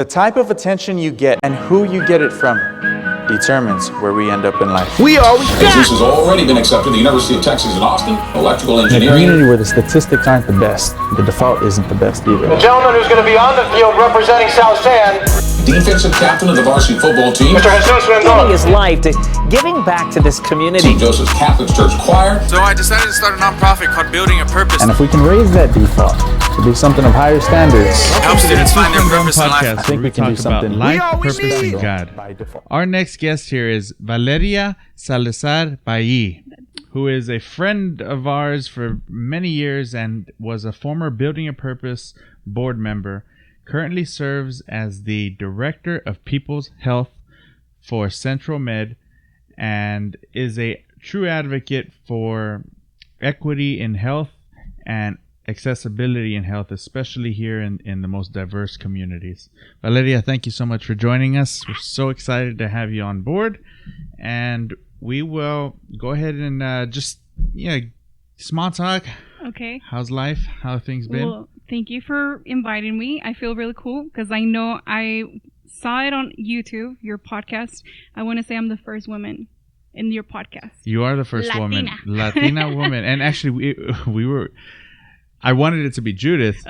The type of attention you get and who you get it from determines where we end up in life. We always got. This has already been accepted at the University of Texas in Austin, electrical In a engineering. community where the statistics aren't the best, the default isn't the best either. The gentleman who's going to be on the field representing South San, Defensive captain of the varsity football team. Mr. Jesus Rendon. Giving his life to giving back to this community. St. Joseph's Catholic Church Choir. So I decided to start a nonprofit called Building a Purpose. And if we can raise that default to be something of higher standards, Help students find their purpose in life. I think we can do something life, purpose, purpose, and and God. God. Our next guest here is Valeria Salazar Balli, who is a friend of ours for many years and was a former Building a Purpose board member. Currently serves as the Director of People's Health for CentroMed and is a true advocate for equity in health and accessibility in health, especially here in the most diverse communities. Valeria, thank you so much for joining us. We're so excited to have you on board, and we will go ahead and just small talk. Okay. How's life? How have things been? Well, thank you for inviting me. I feel really cool because I know I saw it on YouTube, your podcast. I want to say I'm the first woman in your podcast. You are the first Latina. Latina woman. And actually, we were... I wanted it to be Judith,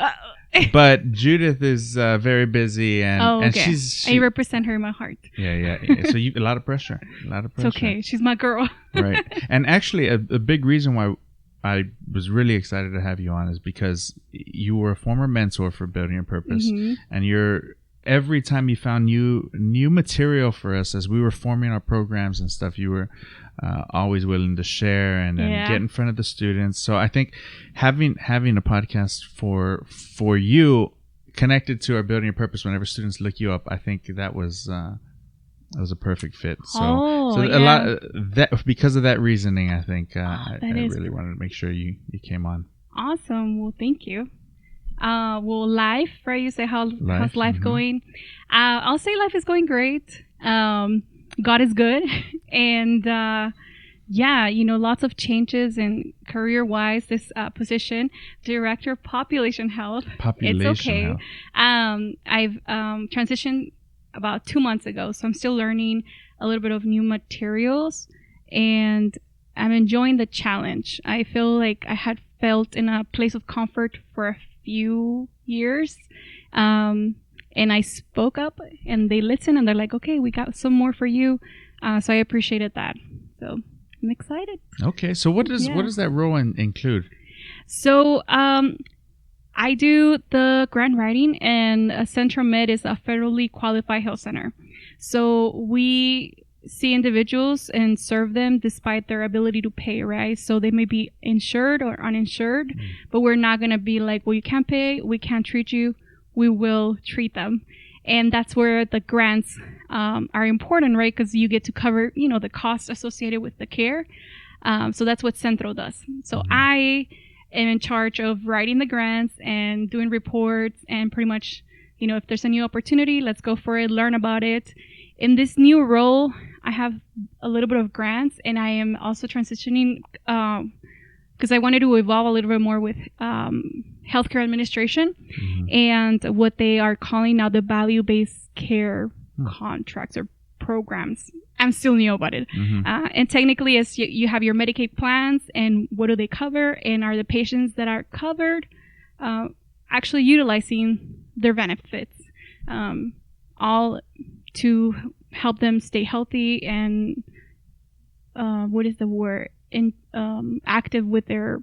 but Judith is very busy, and okay. and I represent her in my heart. Yeah. So a lot of pressure. It's okay. She's my girl. Right. And actually, a big reason why I was really excited to have you on is because you were a former mentor for Building a Purpose, and every time you found new material for us as we were forming our programs and stuff, you were always willing to share and get in front of the students. So I think having a podcast for you connected to our Building a Purpose, whenever students look you up, I think that was a perfect fit. So a lot that because of that reasoning, I think I really wanted to make sure you came on. Awesome. Well, thank you. Life, right? You say how's life going? I'll say life is going great. God is good, and lots of changes in career-wise. This position, Director of Population Health. It's okay. Health. I've transitioned about 2 months ago, so I'm still learning a little bit of new materials, and I'm enjoying the challenge. I feel like I had felt in a place of comfort for a few years, and I spoke up, and they listened, and they're like, okay, we got some more for you. So I appreciated that. So I'm excited. Okay, so what does that role include? So I do the grant writing, and CentroMed is a federally qualified health center. So we see individuals and serve them despite their ability to pay, right? So they may be insured or uninsured, but we're not going to be like, well, you can't pay, we can't treat you. We will treat them. And that's where the grants are important, right? Because you get to cover, the costs associated with the care. So that's what Centro does. So I am in charge of writing the grants and doing reports, and pretty much, if there's a new opportunity, let's go for it, learn about it. In this new role, I have a little bit of grants, and I am also transitioning because I wanted to evolve a little bit more with healthcare administration and what they are calling now the value-based care contracts or programs. I'm still new about it. And technically, as you have your Medicaid plans, and what do they cover, and are the patients that are covered actually utilizing their benefits, all to help them stay healthy and active with their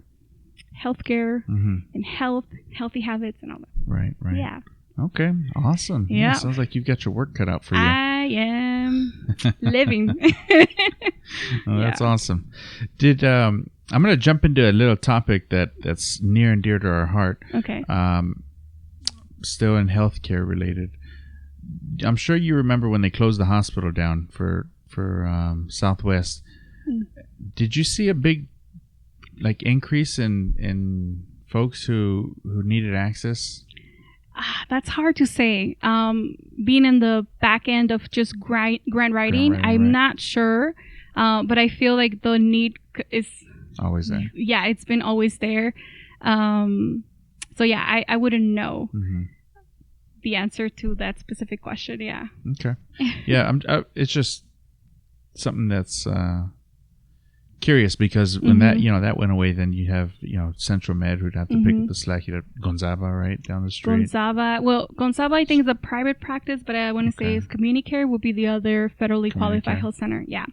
healthcare and healthy habits and all that. Right. Yeah. Okay. Awesome. Yeah. Sounds like you've got your work cut out for you. I am living. Oh, that's awesome. I'm going to jump into a little topic that's near and dear to our heart. Okay. Still in healthcare related. I'm sure you remember when they closed the hospital down for Southwest. Did you see a big increase in folks who needed access? That's hard to say. Being in the back end of just grant writing, I'm not sure. But I feel like the need is always there. Yeah, it's been always there. So yeah, I wouldn't know. the answer to that specific question. Yeah. Okay. Yeah, it's just something that's curious, because when that that went away, then you have CentroMed who'd have to pick up the slack. You have Gonzaga right down the street. Gonzaga I think is a private practice, but I want to say is CommuniCare will be the other federally qualified health center. Yeah,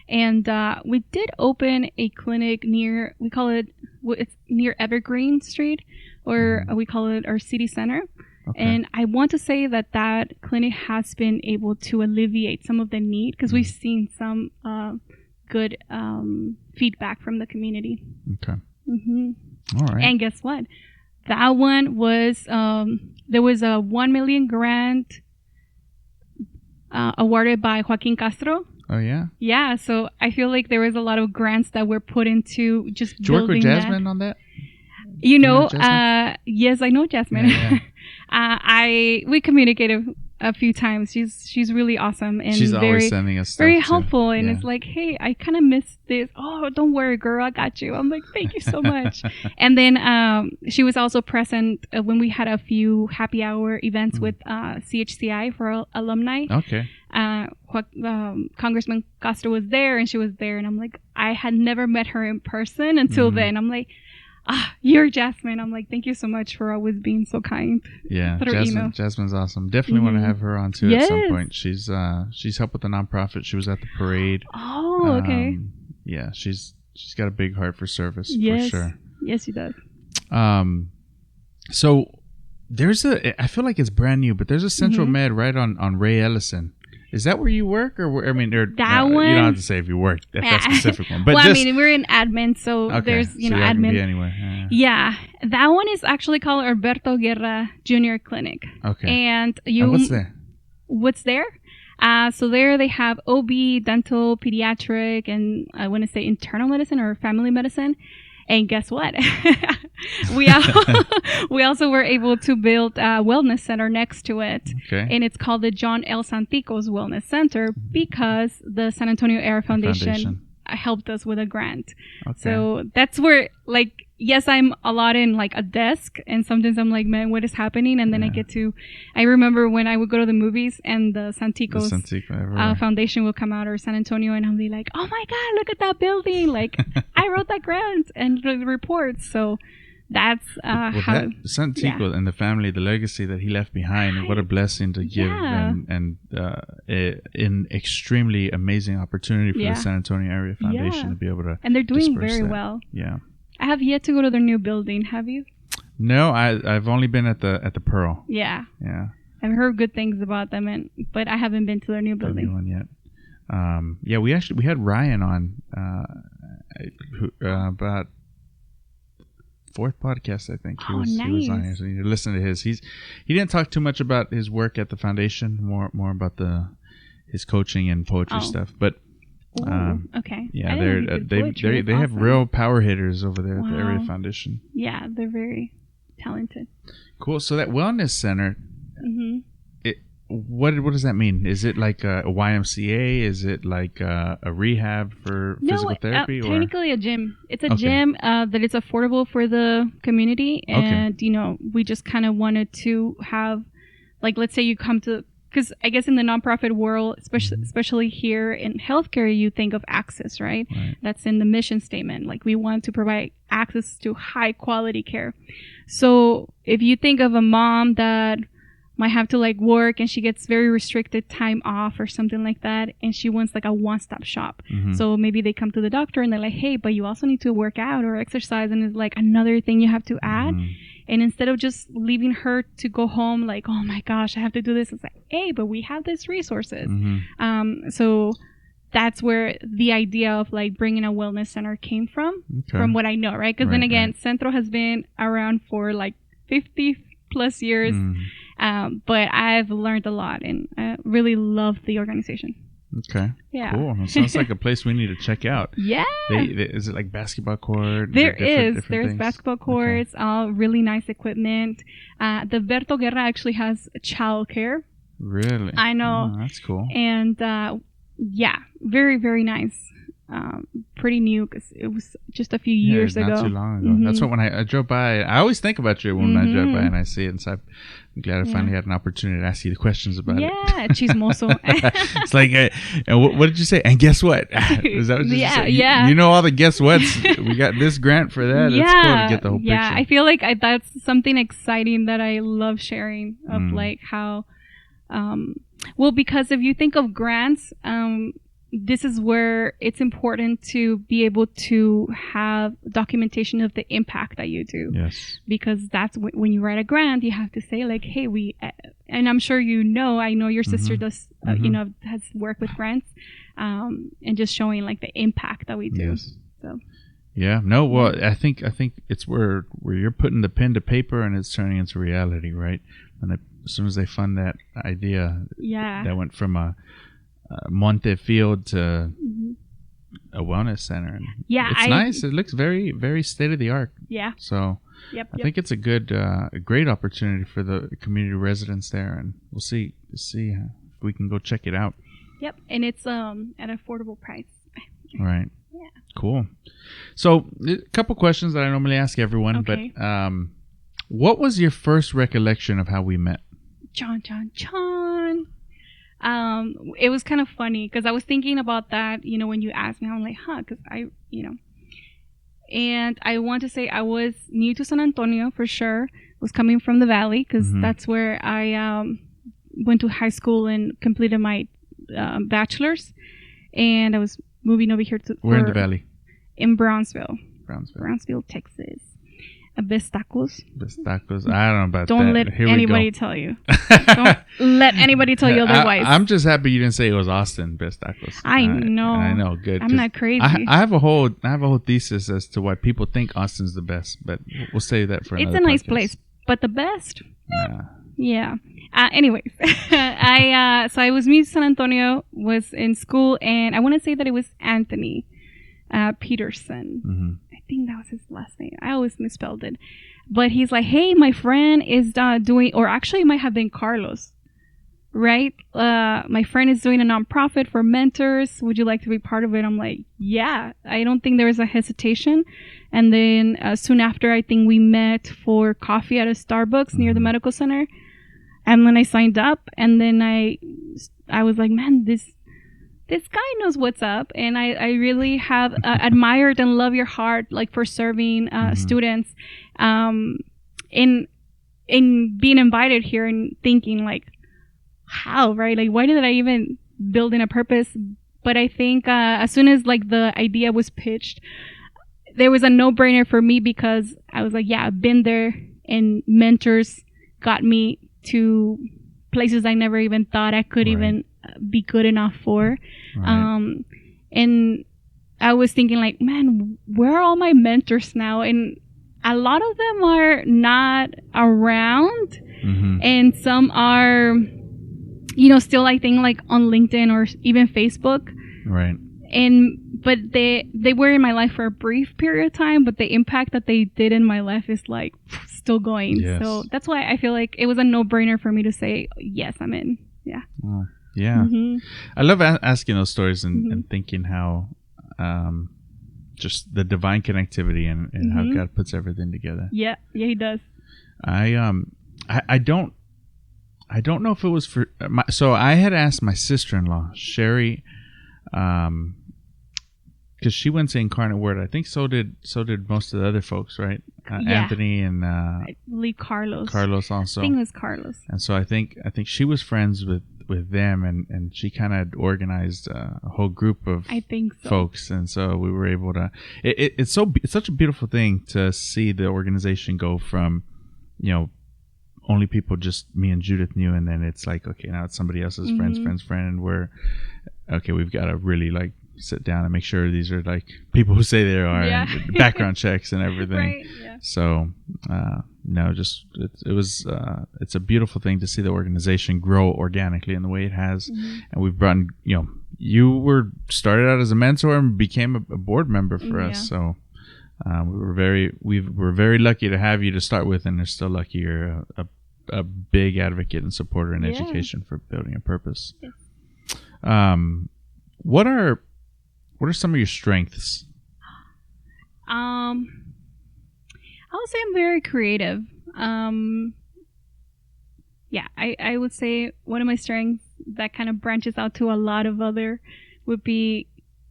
and we did open a clinic near, we call it, it's near Evergreen Street, or we call it our city center. Okay. And I want to say that clinic has been able to alleviate some of the need, because we've seen some good feedback from the community. Okay. All right. And guess what? That one was, there was a 1 million grant awarded by Joaquin Castro. Oh, yeah? Yeah, so I feel like there was a lot of grants that were put into just Did you work building with Jasmine on that? You know yes, I know Jasmine. Yeah. We communicated a few times. She's really awesome, and she's always sending us stuff very too. helpful. And it's like, hey, I kind of missed this. Oh, don't worry, girl, I got you. I'm like, thank you so much. And then she was also present when we had a few happy hour events with CHCI for alumni. Okay. Congressman Castro was there, and she was there, and I'm like, I had never met her in person until then. I'm like, you're Jasmine. I'm like, thank you so much for always being so kind. Yeah, Jasmine's awesome. Definitely want to have her on too at some point. She's helped with the nonprofit. She was at the parade. Oh, okay. Yeah, she's got a big heart for service, for sure. Yes, she does. So there's I feel like it's brand new, but there's a CentroMed right on Ray Ellison. Is that where you work, or one? You don't have to say if you work at that specific one. But well, I mean, we're in admin, so there's so admin. Can be anywhere. Yeah, that one is actually called Alberto Guerra Junior Clinic. Okay. And what's there? What's there? So there they have OB, dental, pediatric, and I want to say internal medicine or family medicine. And guess what? we also were able to build a wellness center next to it. Okay. And it's called the John L. Santikos Wellness Center, because the San Antonio Area Foundation helped us with a grant. Okay. So that's where, like, yes, I'm a lot in like a desk, and sometimes I'm like, man, what is happening? And then I remember when I would go to the movies and the Santikos Foundation will come out, or San Antonio, and I'll be like, oh my God, look at that building. Like, I wrote that grant and the reports. So that's how that Santikos and the family, the legacy that he left behind, what a blessing to give, and an extremely amazing opportunity for the San Antonio Area Foundation to be able to. And they're doing very well. Yeah. I have yet to go to their new building. Have you? No, I've only been at the Pearl. Yeah. Yeah. I've heard good things about them, but I haven't been to their new building. The new one yet. We had Ryan on about fourth podcast, I think. He was on here, so you listen to his. He didn't talk too much about his work at the foundation, more about his coaching and poetry stuff, but. Okay. Yeah, they have real power hitters over there at the Area Foundation. Yeah, they're very talented. Cool. So that wellness center, what does that mean? Is it like a YMCA? Is it like a rehab for physical therapy? Technically a gym. It's a gym that is affordable for the community, and we just kind of wanted to have, like, let's say you come to. Because I guess in the nonprofit world, especially here in healthcare, you think of access, right? That's in the mission statement. Like, we want to provide access to high quality care. So if you think of a mom that might have to like work and she gets very restricted time off or something like that, and she wants like a one-stop shop. So maybe they come to the doctor and they're like, hey, but you also need to work out or exercise, and it's like another thing you have to add. And instead of just leaving her to go home like, oh my gosh, I have to do this, it's like, hey, but we have these resources. So that's where the idea of like bringing a wellness center came from what I know, right? Because then again, Centro has been around for like 50 plus years, but I've learned a lot, and I really love the organization. Okay. Yeah. Cool. It sounds like a place we need to check out. Yeah. Is it like basketball court? There's basketball courts, really nice equipment. The Berto Guerra actually has childcare. Really? I know. Oh, that's cool. And very, very nice. pretty new because it was just a few years ago. Not too long ago. That's what when I drove by, I always think about you when I drive by and I see it. And so I'm glad I finally had an opportunity to ask you the questions about it. Yeah, chismoso. It's like, and what did you say? And guess what? Is that what you said? Yeah. You know all the guess what's. We got this grant for that. It's cool to get the whole picture. Yeah, I feel like that's something exciting that I love sharing of like how, well, because if you think of grants, this is where it's important to be able to have documentation of the impact that you do. Yes. Because that's when you write a grant, you have to say like, hey, and I'm sure I know your sister does, has worked with grants, and just showing like the impact that we do. Yes. So. Yeah. No. Well, I think it's where you're putting the pen to paper and it's turning into reality, right? And as soon as they fund that idea, that went from a Monte Field to a wellness center. And it's nice. It looks very, very state of the art. Yeah. So I think it's a good, a great opportunity for the community residents there, and we'll see if we can go check it out. Yep, and it's at an affordable price. Right. Yeah. Cool. So a couple questions that I normally ask everyone, but what was your first recollection of how we met? John. It was kind of funny because I was thinking about that, when you asked me, I'm like, because and I want to say I was new to San Antonio for sure. Was coming from the Valley because that's where I went to high school and completed my bachelor's, and I was moving over here to. Where in the Valley? In Brownsville, Texas. Best tacos. I don't know about that. Don't let anybody tell you. Don't let anybody tell you otherwise. I'm just happy you didn't say it was Austin Best Tacos. I know. I know. Good. I'm not crazy. I have a whole thesis as to why people think Austin's the best, but we'll save that for another. It's a nice podcast. place, but the best. Nah. Yeah. Anyways, I was new to San Antonio, was in school, and I want to say that it was Anthony Peterson. I think that was his last name. I always misspelled it. But he's like, hey, my friend is doing, or actually it might have been Carlos, right? My friend is doing a nonprofit for mentors. Would you like to be part of it? I'm like, yeah. I don't think there was a hesitation. And then soon after, I think we met for coffee at a Starbucks near the medical center. And then I signed up, and then I was like, man, this guy knows what's up, and I really have admired and love your heart, like for serving students, in being invited here and thinking like, how, right? Like, why did I even build in a purpose? But I think as soon as like the idea was pitched, there was a no-brainer for me because I was like, yeah, I've been there, and mentors got me to places I never even thought I could even be good enough for. And I was thinking like, man, where are all my mentors now? And a lot of them are not around, and some are, still I think like on LinkedIn or even Facebook. Right. But they were in my life for a brief period of time, but the impact that they did in my life is like still going. Yes. So that's why I feel like it was a no-brainer for me to say, yes, I'm in. Yeah. Oh, yeah. I love asking those stories and thinking how just the divine connectivity and how God puts everything together. Yeah, he does. I don't know if it was for so I had asked my sister-in-law Sherry, because she went to Incarnate Word. I think so did most of the other folks, right? Anthony and I believe Carlos also. I think it was Carlos. And so I think she was friends with them, and she kind of organized a whole group of folks, and so we were able to. It's such a beautiful thing to see the organization go from, only people just me and Judith knew, and then it's like, okay, now it's somebody else's friend, and we're okay. We've got to really like sit down and make sure these are like people who say they are, and background checks and everything. Right. Yeah. So it's a beautiful thing to see the organization grow organically in the way it has, and we've brought you were started out as a mentor and became a board member for us. So we were very lucky to have you to start with, and they're still lucky you're a big advocate and supporter in education for building a purpose. Yeah. What are some of your strengths? I would say I'm very creative. Yeah, I would say one of my strengths that kind of branches out to a lot of other would be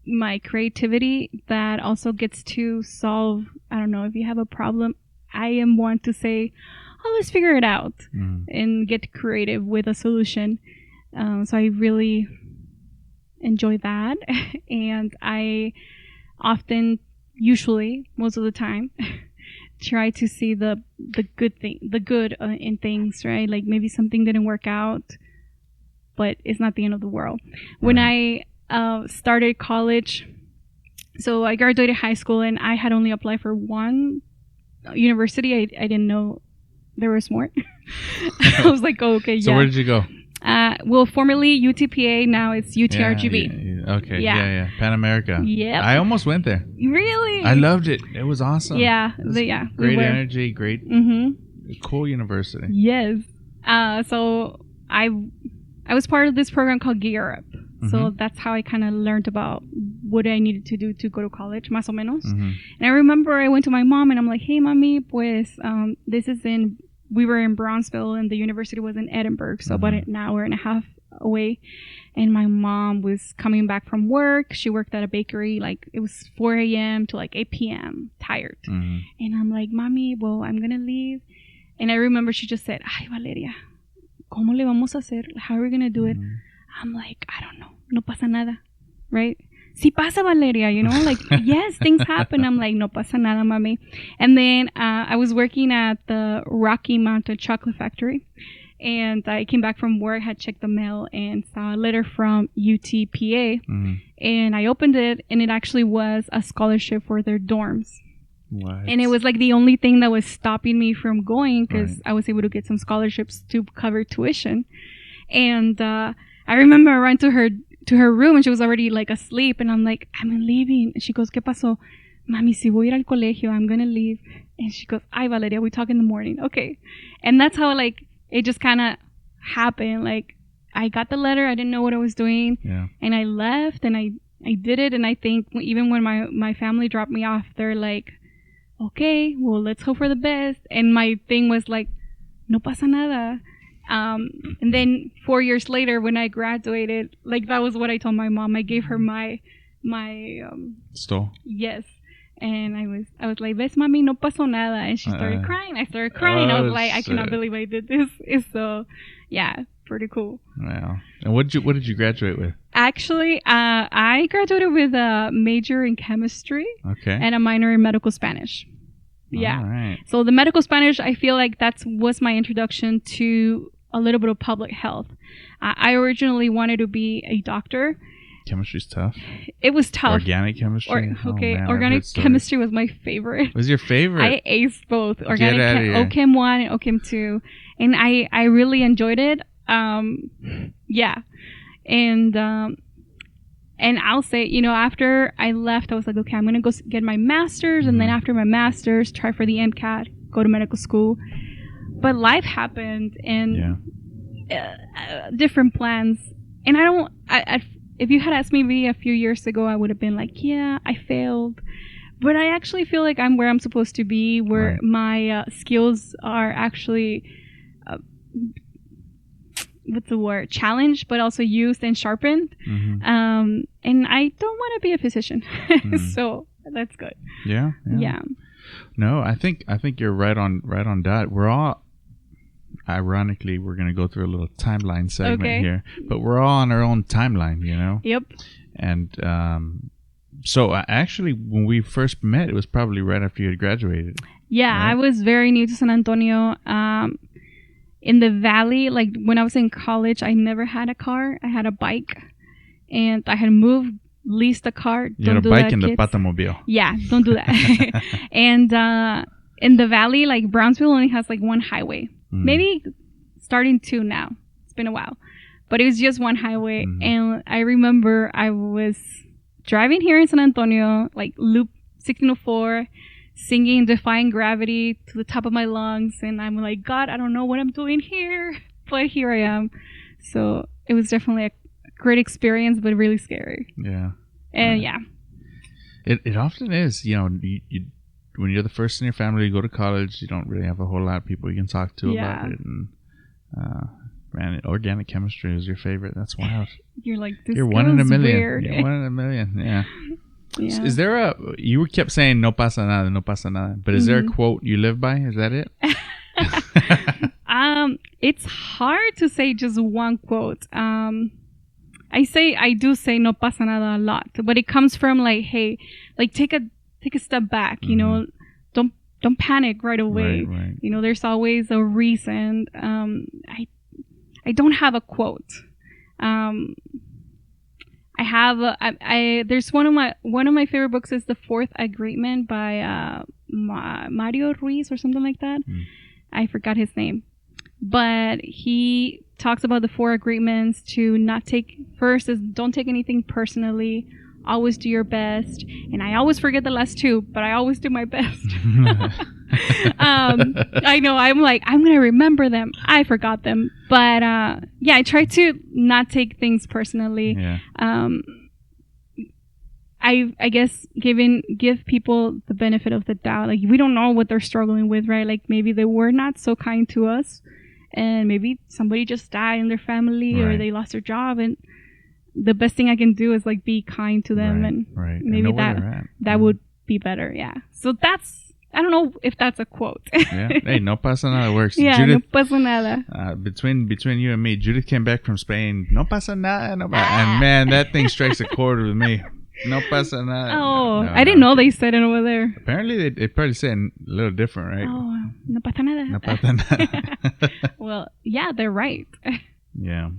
my creativity that also gets to solve, I don't know, if you have a problem, I am one to say, oh, let's figure it out and get creative with a solution. So I really enjoy that. And I often, usually, most of the time, try to see the good in things, right? Like maybe something didn't work out, but it's not the end of the world. When I started college, so I graduated high school and I had only applied for one university. I didn't know there was more. I was like, oh, okay, yeah. So where did you go? Well, formerly UTPA, now it's UTRGB. Okay, yeah. Pan America. Yep. I almost went there. Really? I loved it. It was awesome. Yeah, Great energy, great, cool university. Yes. So I was part of this program called Gear Up. So that's how I kind of learned about what I needed to do to go to college, más o menos. And I remember I went to my mom and I'm like, hey, mommy, pues, we were in Brownsville and the university was in Edinburgh, so about an hour and a half away. And my mom was coming back from work. She worked at a bakery, like it was 4 a.m. to like 8 p.m., tired. And I'm like, mommy, well, I'm going to leave. And I remember she just said, ay, Valeria, ¿cómo le vamos a hacer? How are we going to do it? I'm like, I don't know. No pasa nada, right? Si pasa, Valeria, you know, like, yes, things happen. I'm like, no pasa nada, mami. And then I was working at the Rocky Mountain Chocolate Factory. And I came back from work, had checked the mail, and saw a letter from UTPA. And I opened it, and it actually was a scholarship for their dorms. What? And it was like the only thing that was stopping me from going because I was able to get some scholarships to cover tuition. And I remember I ran to her room and she was already like asleep, and I'm like, I'm leaving. And she goes, ¿Qué pasó? Mami, si voy a ir al colegio, I'm gonna leave. And she goes, ay, Valeria, we talk in the morning. Okay. And that's how like it just kind of happened. Like I got the letter, I didn't know what I was doing, and I left and I did it. And I think even when my family dropped me off, they're like, okay, well, let's hope for the best. And my thing was like, no pasa nada. And then 4 years later, when I graduated, like that was what I told my mom. I gave her my stole. Yes. And I was like, ves, mami, no pasó nada. And she started crying. I started crying. I was like, I cannot believe I did this. It's so, yeah, pretty cool. Wow. And what did you graduate with? Actually, I graduated with a major in chemistry and a minor in medical Spanish. Yeah. All right. So the medical Spanish, I feel like that was my introduction to a little bit of public health. I originally wanted to be a doctor. Chemistry's tough. It was tough. Organic chemistry? Organic chemistry was my favorite. Was your favorite? I aced both. Organic OChem 1 and OChem 2. And I really enjoyed it. Yeah. And I'll say, you know, after I left, I was like, okay, I'm going to go get my master's. And then after my master's, try for the MCAT, go to medical school. But life happened and different plans. And if you had asked me maybe a few years ago, I would have been like, yeah, I failed. But I actually feel like I'm where I'm supposed to be, where my skills are actually, what's the word, challenged, but also used and sharpened. And I don't want to be a physician. So that's good. Yeah. No, I think you're right on dot. We're all, ironically, we're going to go through a little timeline segment here, but we're all on our own timeline, you know? Yep. And so actually, when we first met, it was probably right after you had graduated. Yeah, right? I was very new to San Antonio. In the valley, like when I was in college, I never had a car. I had a bike, and I had leased a car. You had a bike in the Matamoros. Yeah, don't do that. And in the valley, like Brownsville only has like one highway. Maybe starting 2 now. It's been a while. But it was just one highway. And I remember I was driving here in San Antonio, like Loop 1604, singing Defying Gravity to the top of my lungs. And I'm like, God, I don't know what I'm doing here. But here I am. So it was definitely a great experience, but really scary. Yeah. And yeah. It often is. You know, when you're the first in your family, you go to college, you don't really have a whole lot of people you can talk to about it. And man, organic chemistry is your favorite. That's wild. You're like, this You're one in a million. weird. You're 1 in a million. Yeah. Yeah. Is there you kept saying no pasa nada, no pasa nada, but is there a quote you live by? Is that it? It's hard to say just one quote. I do say no pasa nada a lot, but it comes from like, hey, like take a step back, you know, don't panic right away. Right. You know, there's always a reason. I don't have a quote. I have there's one of my favorite books is The Fourth Agreement by Mario Ruiz or something like that. I forgot his name, but he talks about the 4 agreements to not take. First is don't take anything personally. Always do your best, and I always forget the last 2, but I always do my best. I know I'm gonna remember them. I forgot them, but yeah, I try to not take things personally. Yeah. I guess give people the benefit of the doubt. Like, we don't know what they're struggling with, right? Like, maybe they were not so kind to us, and maybe somebody just died in their family, or they lost their job, and the best thing I can do is like be kind to them, and maybe that would be better. Yeah. So I don't know if that's a quote. Yeah. Hey, no pasa nada works. Yeah, Judith, no pasa nada. Between you and me, Judith came back from Spain. No pasa nada, and man, that thing strikes a chord with me. No pasa nada. Oh, I didn't know they said it over there. Apparently, they probably said it a little different, right? Oh, no pasa nada. No pasa nada. Well, yeah, they're right. Yeah.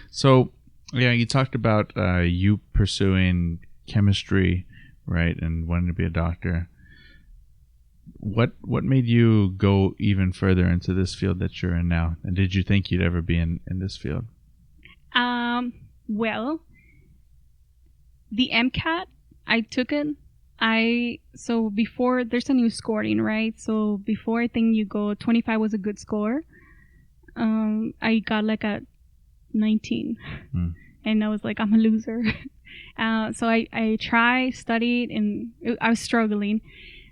So, yeah, you talked about you pursuing chemistry, right, and wanting to be a doctor. What made you go even further into this field that you're in now? And did you think you'd ever be in this field? Well, the MCAT, I took it. So before, there's a new scoring, right? So before, I think you go 25 was a good score. I got like a 19. And I was like, I'm a loser. So I studied, and I was struggling.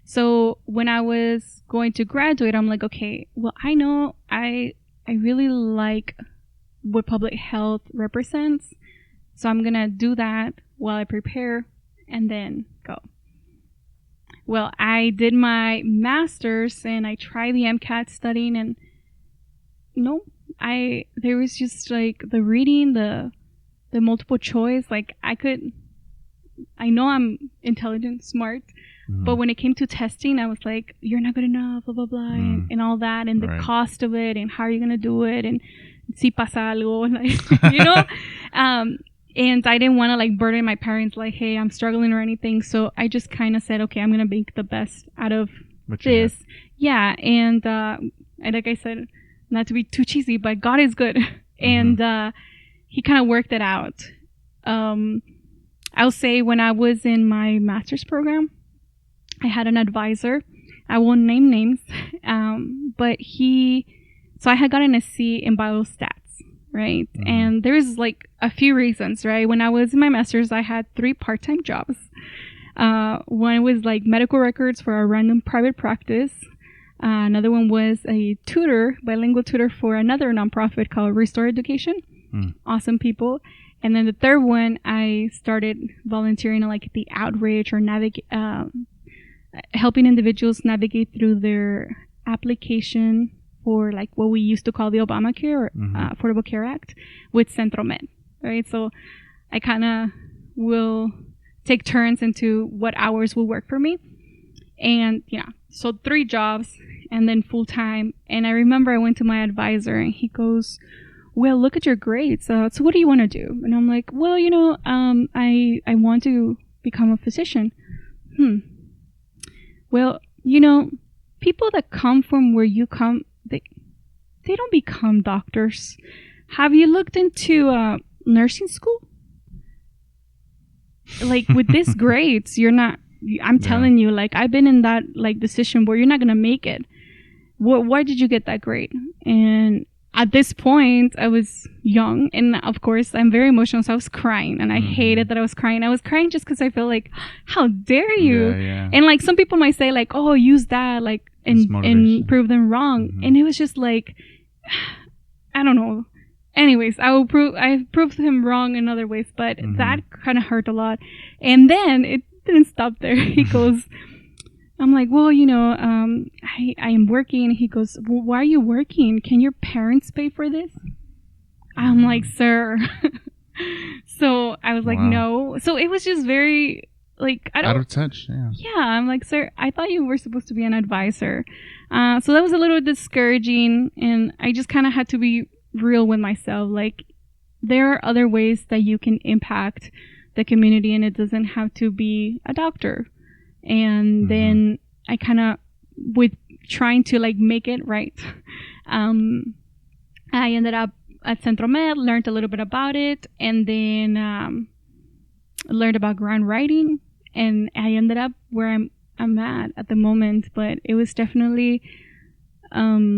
So when I was going to graduate, I'm like, okay, well, I know I really like what public health represents. So I'm going to do that while I prepare and then go. Well, I did my master's and I tried the MCAT studying, and there was just like the reading, the multiple choice. Like, I know I'm intelligent, smart, but when it came to testing, I was like, you're not good enough, blah, blah, blah, and all that, and the cost of it, and how are you going to do it, and si pasa algo, like, you know? And I didn't want to like burden my parents, like, hey, I'm struggling or anything. So I just kind of said, okay, I'm going to make the best out of this. Yeah. And like I said, not to be too cheesy, but God is good. And he kind of worked it out. I'll say when I was in my master's program, I had an advisor. I won't name names, but so I had gotten a C in biostats, right? And there's like a few reasons, right? When I was in my master's, I had 3 part-time jobs. One was like medical records for a random private practice. Another one was a bilingual tutor for another nonprofit called Restore Education. Awesome people. And then the third one, I started volunteering on like the outreach or helping individuals navigate through their application for like what we used to call the Obamacare or Affordable Care Act with CentroMed, right? So I kind of will take turns into what hours will work for me. And so 3 jobs and then full time. And I remember I went to my advisor and he goes, well, look at your grades. So what do you want to do? And I'm like, well, I want to become a physician. Well, people that come from where you come, they don't become doctors. Have you looked into nursing school? Like, with these grades, you're not, I'm telling you, like, I've been in that, like, decision where you're not going to make it. Why did you get that grade? And at this point, I was young, and of course, I'm very emotional, so I was crying, and I hated that I was crying. I was crying just because I felt like, how dare you? Yeah. And like some people might say, like, oh, use that, like, and prove them wrong. And it was just like, I don't know. Anyways, I proved him wrong in other ways, but that kind of hurt a lot. And then it didn't stop there. He goes, I'm like, well, I am working. He goes, well, why are you working? Can your parents pay for this? I'm like, sir. So I was like, no. So it was just very, like, I don't. Out of touch, yeah. Yeah, I'm like, sir, I thought you were supposed to be an advisor. So that was a little discouraging, and I just kind of had to be real with myself. Like, there are other ways that you can impact the community, and it doesn't have to be a doctor. And then I kind of, with trying to like make it right, I ended up at CentroMed, learned a little bit about it, and then learned about grant writing, and I ended up where I'm at the moment. But it was definitely a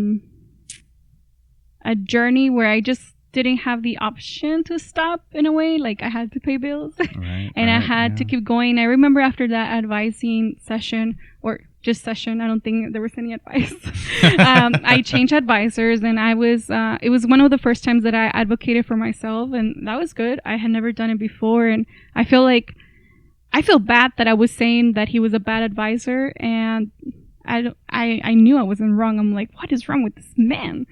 journey where I just didn't have the option to stop in a way. Like, I had to pay bills and I had to keep going. I remember after that advising session, or just session, I don't think there was any advice. I changed advisors, and I was, it was one of the first times that I advocated for myself, and that was good. I had never done it before, and I feel bad that I was saying that he was a bad advisor, and I knew I wasn't wrong. I'm like, what is wrong with this man?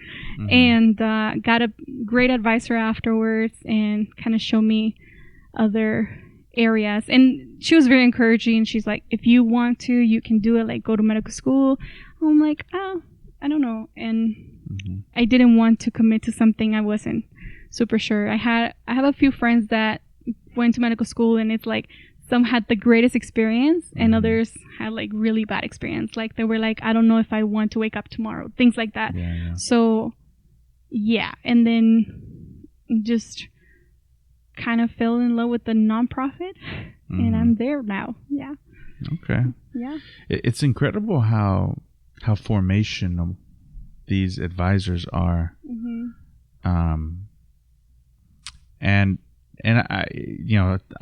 And got a great advisor afterwards, and kind of showed me other areas. And she was very encouraging. She's like, if you want to, you can do it. Like, go to medical school. I'm like, oh, I don't know. And I didn't want to commit to something I wasn't super sure. I have a few friends that went to medical school, and it's like, some had the greatest experience and others had like really bad experience. Like, they were like, I don't know if I want to wake up tomorrow, things like that. So yeah, and then just kind of fell in love with the nonprofit, and I'm there now. Yeah. Okay. Yeah. It's incredible how formational these advisors are. And I,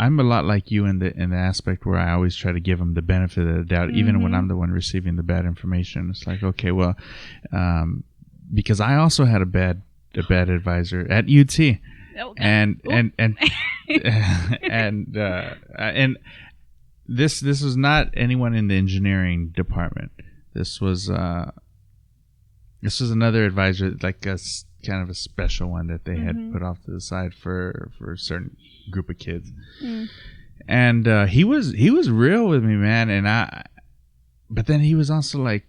I'm a lot like you in the aspect where I always try to give them the benefit of the doubt, even when I'm the one receiving the bad information. It's like, okay, well, because I also had a bad advisor at UT, and this was not anyone in the engineering department. This was another advisor, like kind of a special one that they had put off to the side for a certain group of kids. And he was real with me, man. And but then he was also like,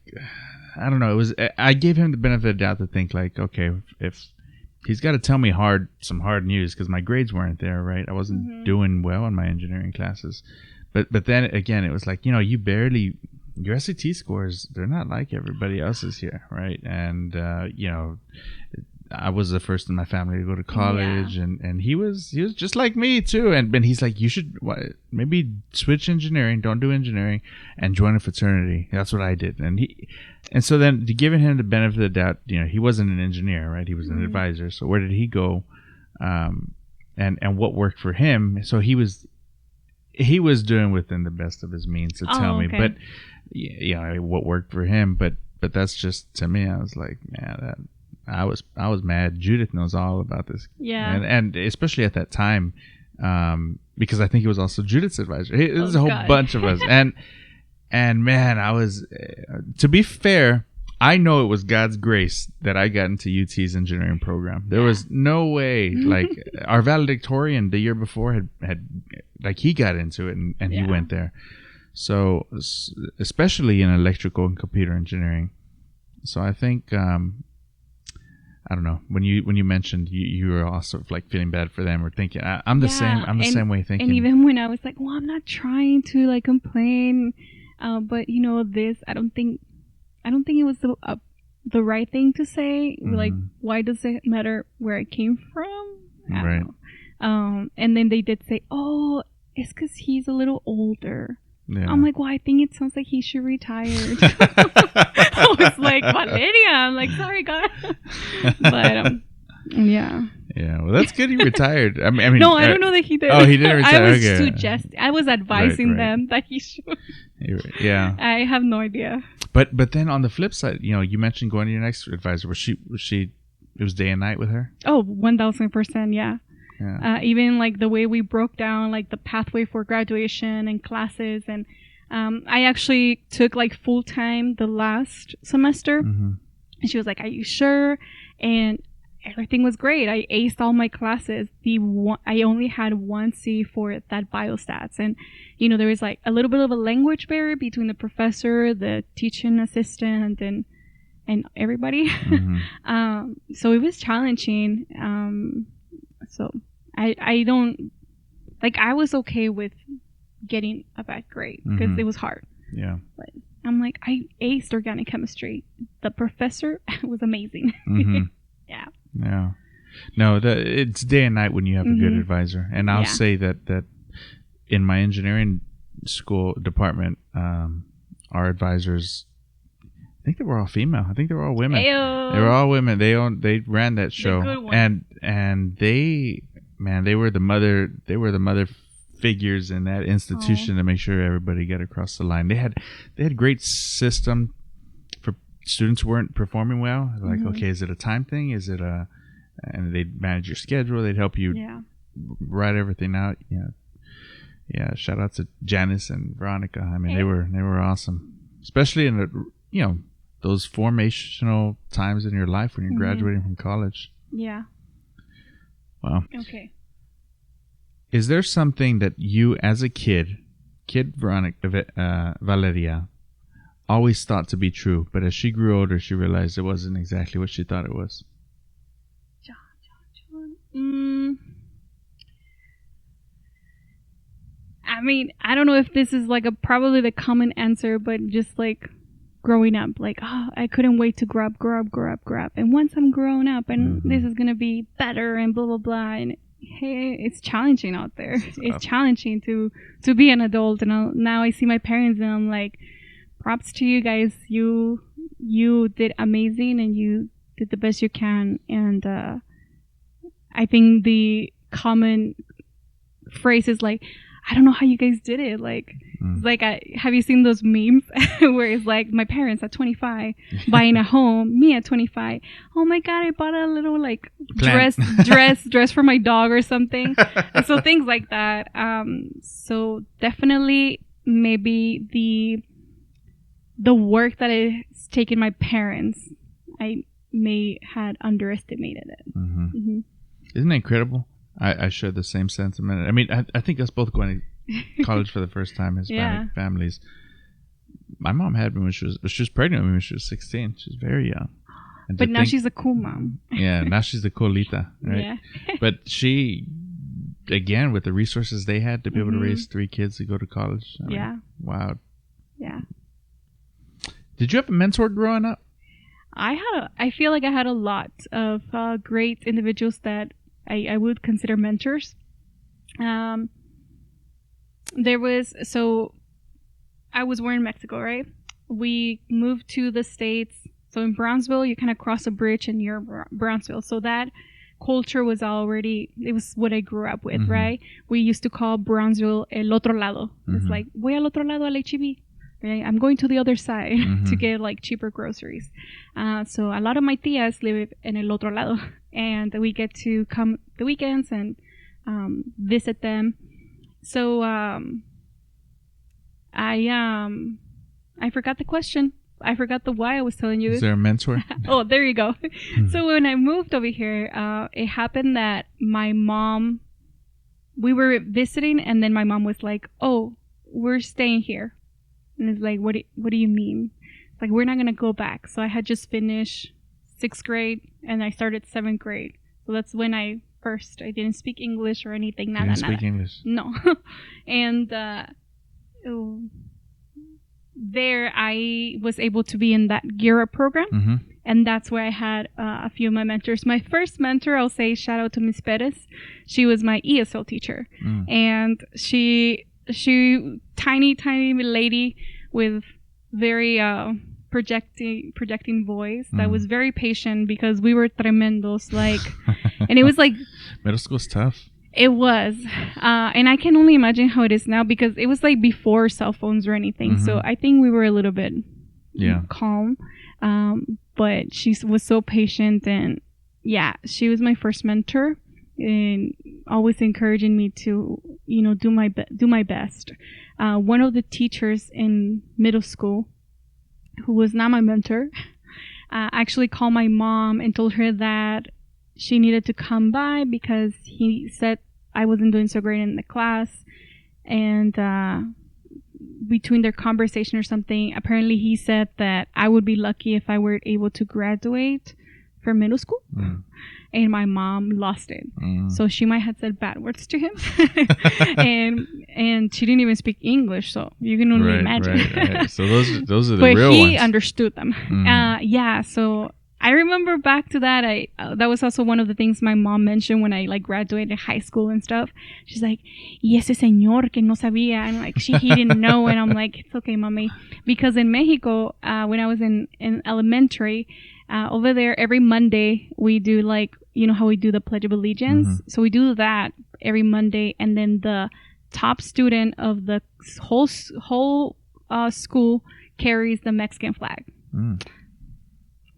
I don't know, I gave him the benefit of the doubt to think like, okay, if he's got to tell me some hard news, because my grades weren't there, right? I wasn't doing well in my engineering classes. But then again, it was like, your SAT scores, they're not like everybody else's here, right? And I was the first in my family to go to college, and he was just like me too. And he's like, you should maybe switch engineering, don't do engineering, and join a fraternity. That's what I did. And so then, to give him the benefit of the doubt, he wasn't an engineer, right? He was an advisor. So where did he go? And what worked for him? So he was doing within the best of his means to tell me, but what worked for him. But that's just, to me, I was like, man, I was mad. Judith knows all about this. Yeah. And especially at that time, because I think it was also Judith's advisor. There's a whole bunch of us. And man, I was, to be fair, I know it was God's grace that I got into UT's engineering program. There was no way, like, our valedictorian the year before had like, he got into it and he went there. So, especially in electrical and computer engineering. So I think, I don't know, when you mentioned you were also like feeling bad for them, or thinking I'm the same way thinking. And even when I was like, well, I'm not trying to like complain, but this, I don't think it was the right thing to say. Like, why does it matter where I came from? I don't know. And then they did say, oh, it's because he's a little older. Yeah. I'm like, well, I think it sounds like he should retire. I was like, Valeria. I'm like, sorry, God. But, yeah. Yeah, well, that's good. He retired. I mean, No, I don't know that he did. Oh, he didn't retire. I was Okay. suggesting. I was advising Right. them that he should. Yeah. I have no idea. But then on the flip side, you mentioned going to your next advisor. Was she? It was day and night with her. Oh, 1000%. Yeah. Yeah. Even like the way we broke down like the pathway for graduation and classes, and I actually took like full time the last semester, Mm-hmm. and she was like, "Are you sure?" And everything was great. I aced all my classes. I only had 1 C for that biostats, and there was like a little bit of a language barrier between the professor, the teaching assistant, and everybody. Mm-hmm. So it was challenging. So I don't like. I was okay with getting a bad grade because Mhm. it was hard. Yeah. But I'm like, I aced organic chemistry. The professor was amazing. Mm-hmm. Yeah. Yeah. No, it's day and night when you have a good Mhm. advisor. And I'll Yeah. say that in my engineering school department, our advisors, I think they were all female. I think they were all women. Ayo. They were all women. They ran that show. good ones. And they were the mother figures in that institution to make sure everybody got across the line. They had great system for students who weren't performing well. Like, okay, is it a time thing? Is it and they'd manage your schedule. They'd help you Yeah. write everything out. Yeah. Shout out to Janice and Veronica. I mean, they were awesome, especially in the those formational times in your life when you're graduating from college. Yeah. Wow. Okay. Is there something that you, as a kid Veronica, Valeria, always thought to be true, but as she grew older, she realized it wasn't exactly what she thought it was? I mean, I don't know if this is like probably the common answer, but just like growing up, like, I couldn't wait to grow up. And once I'm grown up and this is going to be better and blah, blah, blah. And hey, it's challenging out there. It's challenging to be an adult. And now I see my parents and I'm like, props to you guys. You did amazing and you did the best you can. And I think the common phrase is like, I don't know how you guys did it. Like, it's like, have you seen those memes where it's like my parents at 25 buying a home, me at 25. Oh my God, I bought a little like dress for my dog or something. And so things like that. So definitely maybe the work that it's taken my parents, I may had underestimated it. Mm-hmm. Isn't it incredible? I share the same sentiment. I mean, I think us both going to college for the first time, Hispanic families. My mom had me when she was pregnant with me when she was 16. She was very young. But now she's a cool mom. Yeah, now she's the colita, right? Yeah. But she, again, with the resources they had to be able to raise 3 kids to go to college. I mean, wow. Yeah. Did you have a mentor growing up? I feel like I had a lot of great individuals that I would consider mentors. I was born in Mexico, right? We moved to the States. So in Brownsville, you kind of cross a bridge and you're Brownsville. So that culture was it was what I grew up with, right? We used to call Brownsville el otro lado. It's like, voy al otro lado al H-E-B. Right? I'm going to the other side to get like cheaper groceries. So a lot of my tias live in el otro lado, and we get to come the weekends and visit them. So I forgot the question. I forgot the why I was telling you this. Is there a mentor? Oh, there you go. So when I moved over here, it happened that my mom, we were visiting, and then my mom was like, "Oh, we're staying here." And it's like, what do you mean? It's like, we're not going to go back. So I had just finished 6th grade and I started 7th grade. So that's when I didn't speak English or anything. Didn't speak English? No. And there I was able to be in that Gear Up program. And that's where I had a few of my mentors. My first mentor, I'll say shout out to Miss Perez. She was my ESL teacher. And she tiny lady with very projecting voice that was very patient because we were tremendos, like, and it was like Middle school's tough. it was, and I can only imagine how it is now because it was like before cell phones or anything. So I think we were a little bit calm, but she was so patient, and yeah, she was my first mentor and always encouraging me to, you know, do my best. One of the teachers in middle school, who was not my mentor, actually called my mom and told her that she needed to come by because he said I wasn't doing so great in the class. And between their conversation or something, apparently he said that I would be lucky if I were able to graduate from middle school. And my mom lost it. So she might have said bad words to him. and she didn't even speak English, so you can only imagine. Right. So those are the but real he ones. understood them. Yeah, so I remember back to that. That was also one of the things my mom mentioned when I like graduated high school and stuff. She's like, "Y ese señor que no sabía," and like he didn't know, and I'm like, "It's okay, mommy," because in Mexico, when I was in elementary, over there every Monday we do, like, you know how we do the Pledge of Allegiance. So we do that every Monday, and then the top student of the whole school carries the Mexican flag.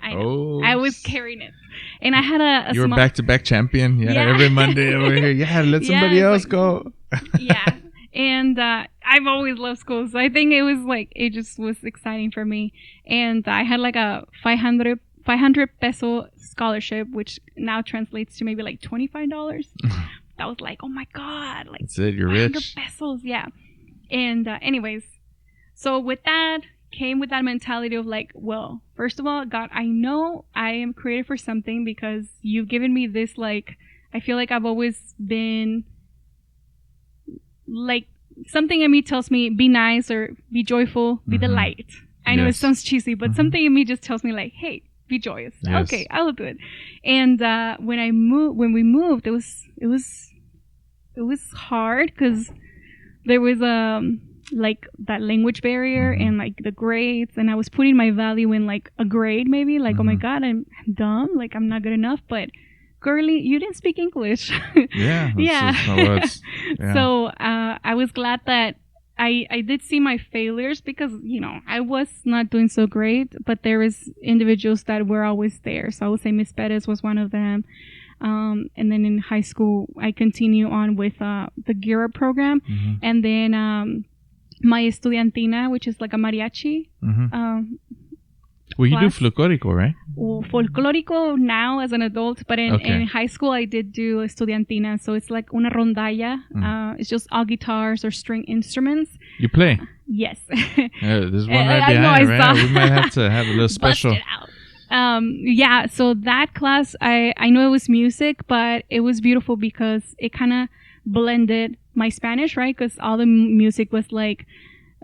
I know. Oh. I was carrying it. And I had a You were back-to-back champion. Yeah, every Monday over here. Yeah, let somebody else go. Yeah. And I've always loved school. So I think it was like, it just was exciting for me. And I had like a 500 peso scholarship, which now translates to maybe like $25. That was like, oh my God. Like, that's it. You're 500 rich. pesos. Yeah. And anyways, so with that, came with that mentality of like, well, first of all, God, I know I am created for something because you've given me this, like, I feel like I've always been, like, something in me tells me be nice or be joyful, be the light. I know it sounds cheesy, but something in me just tells me like, hey, be joyous. Yes. Okay, I will do it. And when we moved, it was hard because there was like that language barrier and like the grades, and I was putting my value in like a grade maybe, like, oh my God, I'm dumb, like I'm not good enough. But girlie, you didn't speak English. Yeah. So I was glad that I did see my failures because, you know, I was not doing so great, but there was individuals that were always there. So I would say Miss Perez was one of them. And then in high school, I continue on with the Gear Up program, and then my estudiantina, which is like a mariachi. Well, you do folklorico, right? Folklorico now as an adult, but in high school I did do estudiantina. So it's like una rondalla. It's just all guitars or string instruments. You play? Yes. There's one right behind, right? We might have to have a little special. Bust it out. Yeah, so that class, I know it was music, but it was beautiful because it kind of blended my Spanish, right? Because all the music was like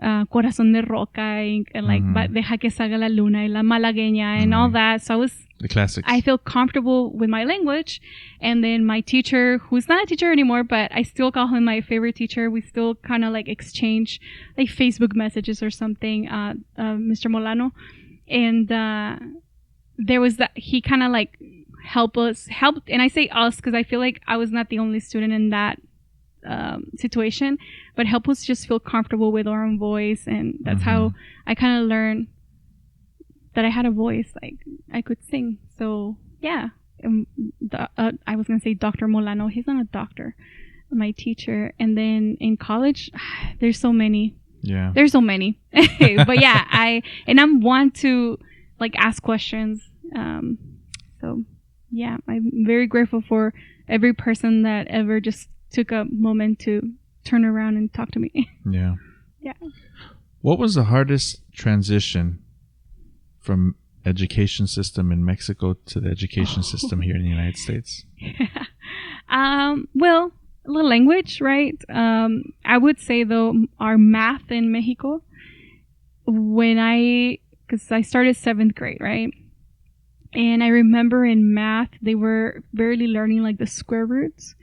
Corazón de Roca and like Deja que salga la luna y la malagueña and all that. So the classics. I feel comfortable with my language. And then my teacher, who's not a teacher anymore, but I still call him my favorite teacher. We still kind of like exchange like Facebook messages or something, Mr. Molano. And there was that, he kind of like helped, and I say us because I feel like I was not the only student in that situation, but help us just feel comfortable with our own voice. And that's how I kind of learned that I had a voice, like I could sing. So yeah, I was gonna say Dr. Molano. He's not a doctor, my teacher. And then in college, there's so many. Yeah, there's so many. But yeah, I'm one to like ask questions. So yeah, I'm very grateful for every person that ever just took a moment to turn around and talk to me. Yeah. Yeah. What was the hardest transition from education system in Mexico to the education system here in the United States? Well, the language, right? I would say though, our math in Mexico, because I started 7th grade, right? And I remember in math, they were barely learning like the square roots.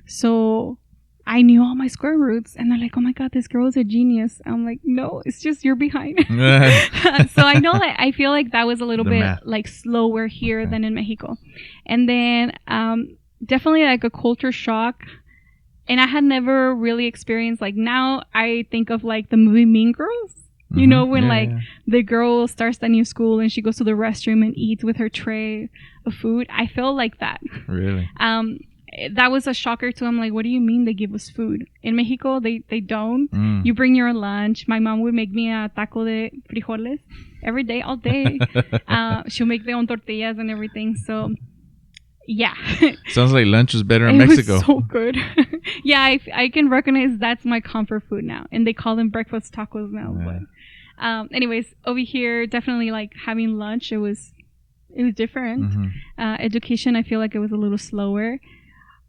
So I knew all my square roots, and they're like, "Oh my God, this girl is a genius." I'm like, "No, it's just you're behind." So I know that I feel like that was a little bit math. like slower here than in Mexico, and then definitely like a culture shock. And I had never really experienced, like, now I think of like the movie Mean Girls. You know, when the girl starts the new school and she goes to the restroom and eats with her tray of food. I felt like that. Really? That was a shocker too. I'm like, what do you mean they give us food? In Mexico, they don't. You bring your own lunch. My mom would make me a taco de frijoles every day, all day. She'll make their own tortillas and everything. So, yeah. Sounds like lunch was better in Mexico. It was so good. Yeah, I can recognize that's my comfort food now. And they call them breakfast tacos now. Yeah. But anyways, over here, definitely like having lunch, it was different. Education, I feel like it was a little slower.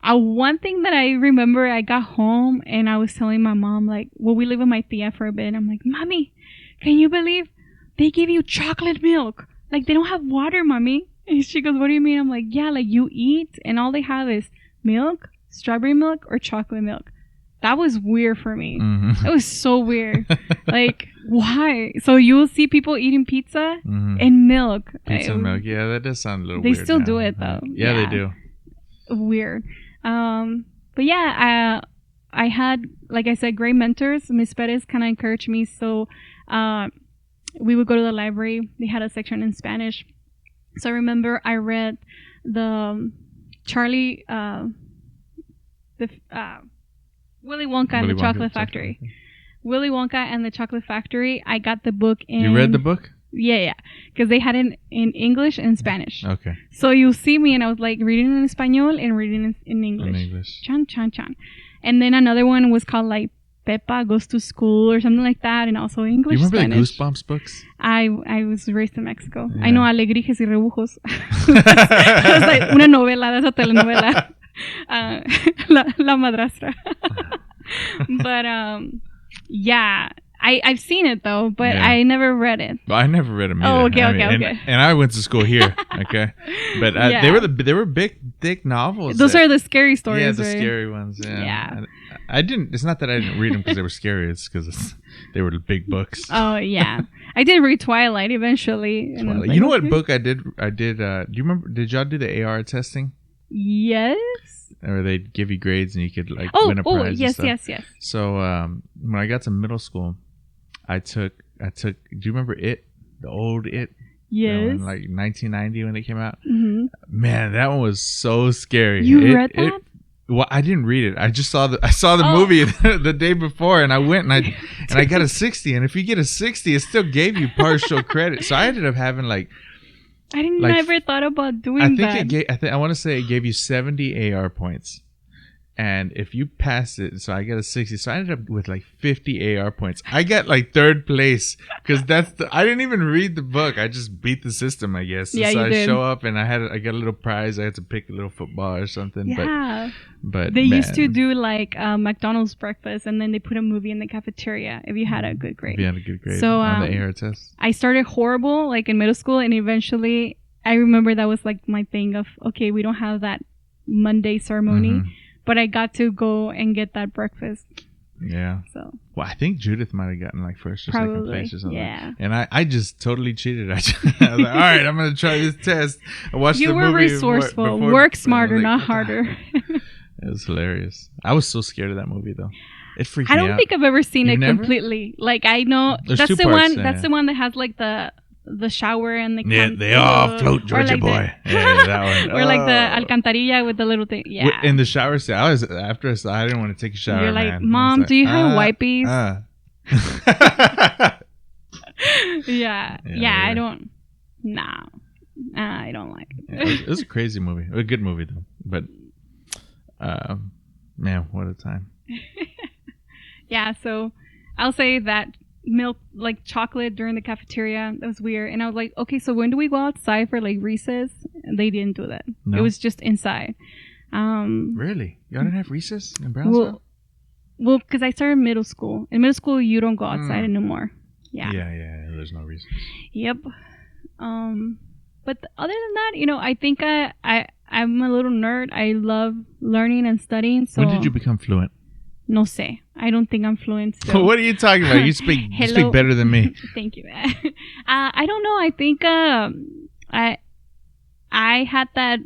One thing that I remember, I got home and I was telling my mom, like, well, we live with my tia for a bit. I'm like, Mommy, can you believe they give you chocolate milk? Like, they don't have water, Mommy. And she goes, what do you mean? I'm like, yeah, like you eat and all they have is milk, strawberry milk, or chocolate milk. That was weird for me. It was so weird. Like, why? So you will see people eating pizza and milk. Pizza and milk. Yeah, that does sound a little they weird. They still now. do it, though. Yeah, they do. Weird. But yeah, I had, like I said, great mentors. Miss Perez kind of encouraged me. So we would go to the library. They had a section in Spanish. So I remember I read the Charlie, Willy Wonka and the Chocolate Factory. Willy Wonka and the Chocolate Factory. I got the book in... You read the book? Yeah. Because they had it in English and Spanish. Okay. So you see me and I was like reading in Espanol and reading in English. In English. Chan, chan, chan. And then another one was called like Peppa Goes to School or something like that, and also English. You remember Spanish. the Goosebumps books? I was raised in Mexico. Yeah. I know Alegrijes y Rebujos. It was like una novela, that's a telenovela. La Madrastra. But yeah, I've seen it though, but Yeah. I never read it. Well, I never read them either. Oh, okay, okay. And I went to school here, okay? But Yeah. they were big, thick novels. Those are the scary stories, Yeah, the right? scary ones, yeah. Yeah. I didn't, it's not that I didn't read them because they were scary, it's because they were big books. Oh, yeah. I did read Twilight eventually. And I was You know like, what book I did, do you remember, did y'all do the AR testing? Yes. Or they'd give you grades and you could like Oh, win a prize yes, and stuff. yes. So when I got to middle school, I took. Do you remember It? The old It? Yes. That one, like 1990 when it came out. Mm-hmm. Man, that one was so scary. You read that? Well, I didn't read it. I just saw the movie the day before, and I went and I got a 60. And if you get a 60, it still gave you partial credit. So I ended up having like. I never thought about doing that. I want to say it gave you 70 AR points. And if you pass it, so I got a 60. So I ended up with like 50 AR points. I got like third place because I didn't even read the book. I just beat the system, I guess. Yeah, so you I did. show up and I got a little prize. I had to pick a little football or something. Yeah. But They used to do like McDonald's breakfast, and then they put a movie in the cafeteria if you had a good grade. If you had a good grade So, on the AR test. I started horrible like in middle school, and eventually I remember that was like my thing of, okay, we don't have that Monday ceremony, but I got to go and get that breakfast. Yeah. So. Well, I think Judith might have gotten like first or second place or something. Yeah. And I just totally cheated. I was like, all right, I'm going to try this test. I watched the movie. You were resourceful. before, Work smarter, like, not harder. It was hilarious. I was so scared of that movie though. It freaked I me don't out. think I've ever seen You've it never? completely. Like I know There's that's two the parts, one. That's the one that has like the shower and the Yeah, they all float, Georgia like boy. Yeah, that one. or like the Oh. alcantarilla with the little thing. Yeah. In the shower set, I didn't want to take a shower. You're like, man. Mom, I was do you have wipies? Yeah, Yeah. I yeah. don't. Nah. I don't like it. Yeah, it was a crazy movie. A good movie though. But man, what a time. Yeah. So I'll say that milk, like chocolate during the cafeteria, that was weird. And I was like, okay, so when do we go outside for like recess? And they didn't do that. No. It was just inside. Really? Y'all didn't have recess in Brownsville? Well, because I started middle school. In middle school, you don't go outside anymore. Yeah. Yeah. There's no recess. Yep. But other than that, I think I'm a little nerd. I love learning and studying. So When did you become fluent? no sé. I don't think I'm fluent still. What are you talking about? You speak Hello. better than me. Thank you. I don't know. I think I had that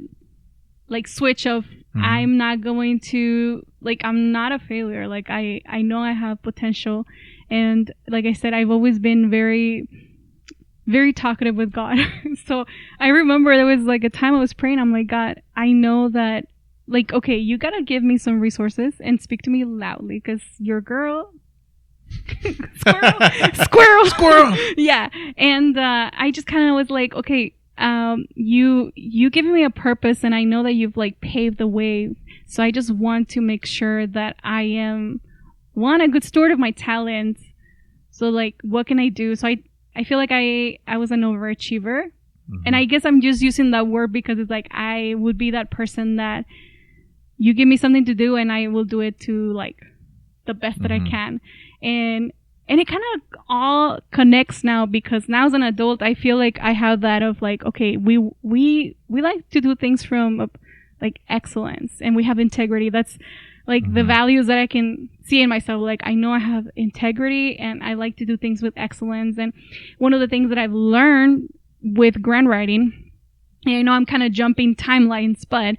like switch of I'm not going to, like, I'm not a failure. Like, I know I have potential. And like I said, I've always been very, very talkative with God. So I remember there was like a time I was praying. I'm like, God, I know that, like, okay, you got to give me some resources and speak to me loudly because your girl. Squirrel. Yeah. And I just kind of was like, okay, you giving me a purpose, and I know that you've like paved the way. So I just want to make sure that I am a good steward of my talents. So like, what can I do? So I feel like I was an overachiever, and I guess I'm just using that word because it's like I would be that person that you give me something to do and I will do it to like the best that I can. And it kind of all connects now, because now as an adult, I feel like I have that of like, okay, we like to do things from like excellence, and we have integrity. That's like the values that I can see in myself. Like, I know I have integrity and I like to do things with excellence. And one of the things that I've learned with grant writing, and I know I'm kind of jumping timelines, but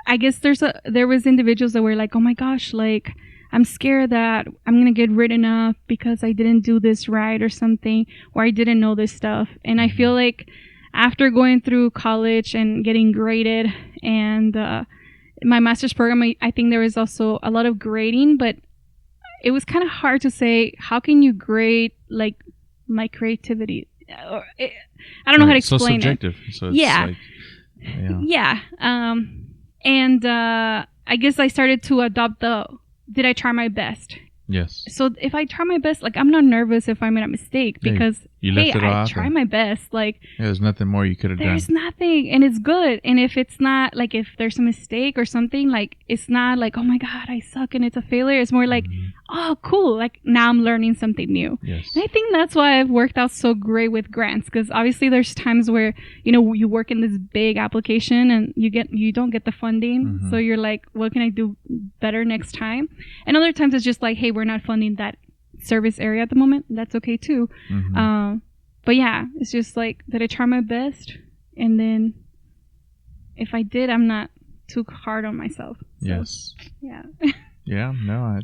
I guess there was individuals that were like, oh my gosh, like, I'm scared that I'm going to get written up because I didn't do this right or something, or I didn't know this stuff. And I feel like after going through college and getting graded and my master's program, I think there was also a lot of grading, but it was kind of hard to say, how can you grade like my creativity? I don't know how to explain it. So subjective. So it's like, yeah. And I guess I started to adopt did I try my best? Yes. So if I try my best, like, I'm not nervous if I made a mistake, because I try my best. Like, there's nothing more you could have done. There's nothing, and it's good. And if it's not, like, if there's a mistake or something, like, it's not like, oh my God, I suck and it's a failure. It's more like, oh, cool. Like, now I'm learning something new. Yes. And I think that's why I've worked out so great with grants, because obviously there's times where, you know, you work in this big application and you don't get the funding. So you're like, what can I do better next time? And other times it's just like, hey, we're not funding that service area at the moment. That's okay too. But yeah, it's just like, did I try my best? And then if I did, I'm not too hard on myself. So, yes. Yeah. Yeah. No,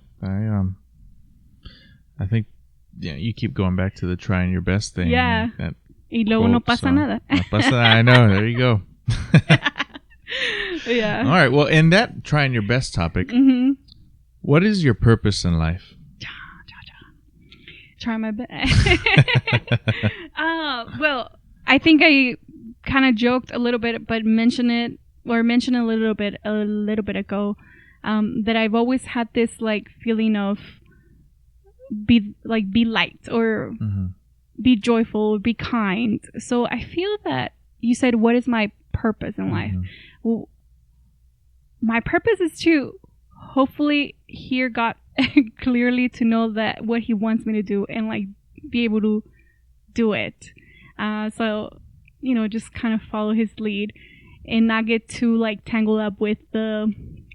I think you keep going back to the trying your best thing. Yeah. Y luego no pasa nada. No pasa nada. I know. There you go. Yeah. All right. Well, in that trying your best topic, what is your purpose in life? Try my best. Well, I think I kind of joked a little bit, but mentioned a little bit ago, that I've always had this like feeling of be light, or be joyful, be kind. So I feel that you said, what is my purpose in life? Well, my purpose is to hopefully hear God clearly, to know that what He wants me to do, and like be able to do it. So, you know, just kind of follow His lead and not get too like tangled up with the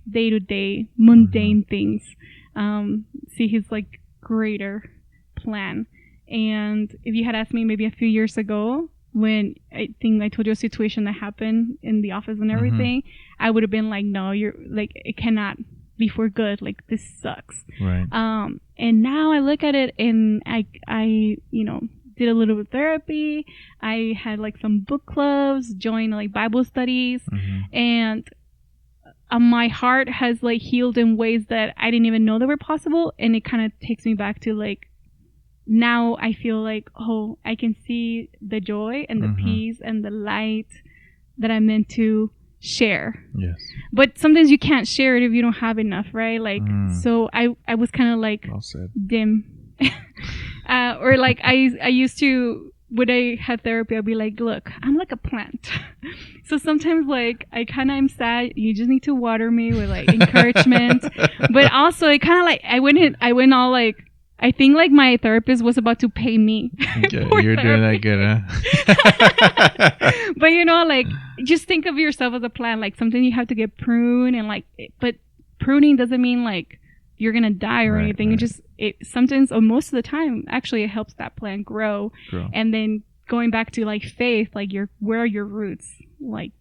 day-to-day mundane things. See His like greater plan. And if you had asked me maybe a few years ago, when I think I told you a situation that happened in the office and everything, I would have been like, no, you're like, it cannot be for good. Like, this sucks. Right. And now I look at it, and I you know, did a little bit of therapy. I had like some book clubs, joined like Bible studies, and my heart has like healed in ways that I didn't even know that were possible. And it kind of takes me back to like, now I feel like, oh, I can see the joy and the peace and the light that I'm meant to share. Yes. But sometimes you can't share it if you don't have enough, right? Like, so I was kind of like dim. Or like I used to, when I had therapy, I'd be like, look, I'm like a plant. So sometimes like I kind of am sad. You just need to water me with like encouragement. But also it kind of like, I went all like I think like my therapist was about to pay me. Yeah, for you're doing that therapy. good, huh? But you know, like, just think of yourself as a plant, like something you have to get pruned, and like, but pruning doesn't mean like you're gonna die or Right, anything. right. It sometimes, or most of the time, actually, it helps that plant grow. And then going back to like faith, like where are your roots, like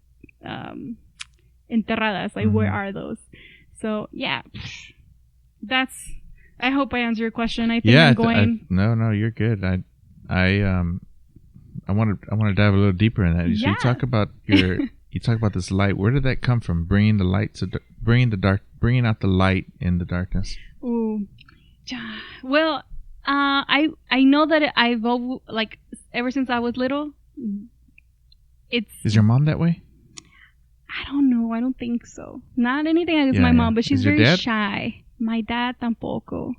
enterradas, like where are those? So yeah, I hope I answered your question. I think I'm going. No, you're good. I want to dive a little deeper in that. So you talk about this light. Where did that come from? Bringing the light to bringing out the light in the darkness. Ooh, well, I know that I've always, like, ever since I was little. Is your mom that way? I don't know. I don't think so. Not anything against my mom, but she's very shy. My dad tampoco.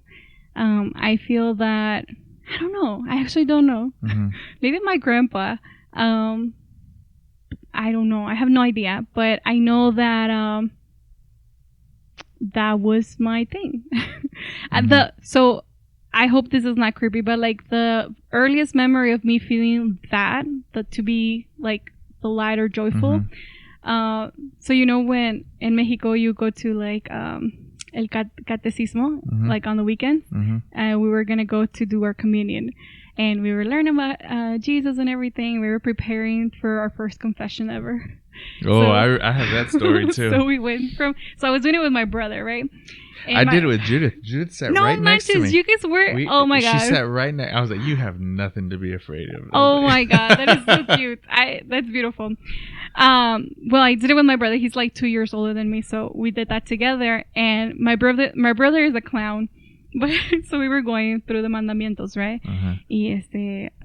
I feel that, I don't know. I actually don't know. Mm-hmm. Maybe my grandpa. I don't know. I have no idea. But I know that that was my thing. So I hope this is not creepy, but like the earliest memory of me feeling that to be like the light or joyful. So you know when in Mexico you go to like el catecismo, like on the weekends, and we were gonna go to do our communion, and we were learning about Jesus and everything. We were preparing for our first confession ever. Oh, I have that story too. So I was doing it with my brother, right? And I did it with Judith. Judith sat right next to me. You guys were. Oh my god. She sat right next. I was like, "You have nothing to be afraid of." Oh my god, that is so cute. That's beautiful. Well, I did it with my brother. He's like 2 years older than me, so we did that together. And my brother is a clown, but so we were going through the mandamientos, right? Y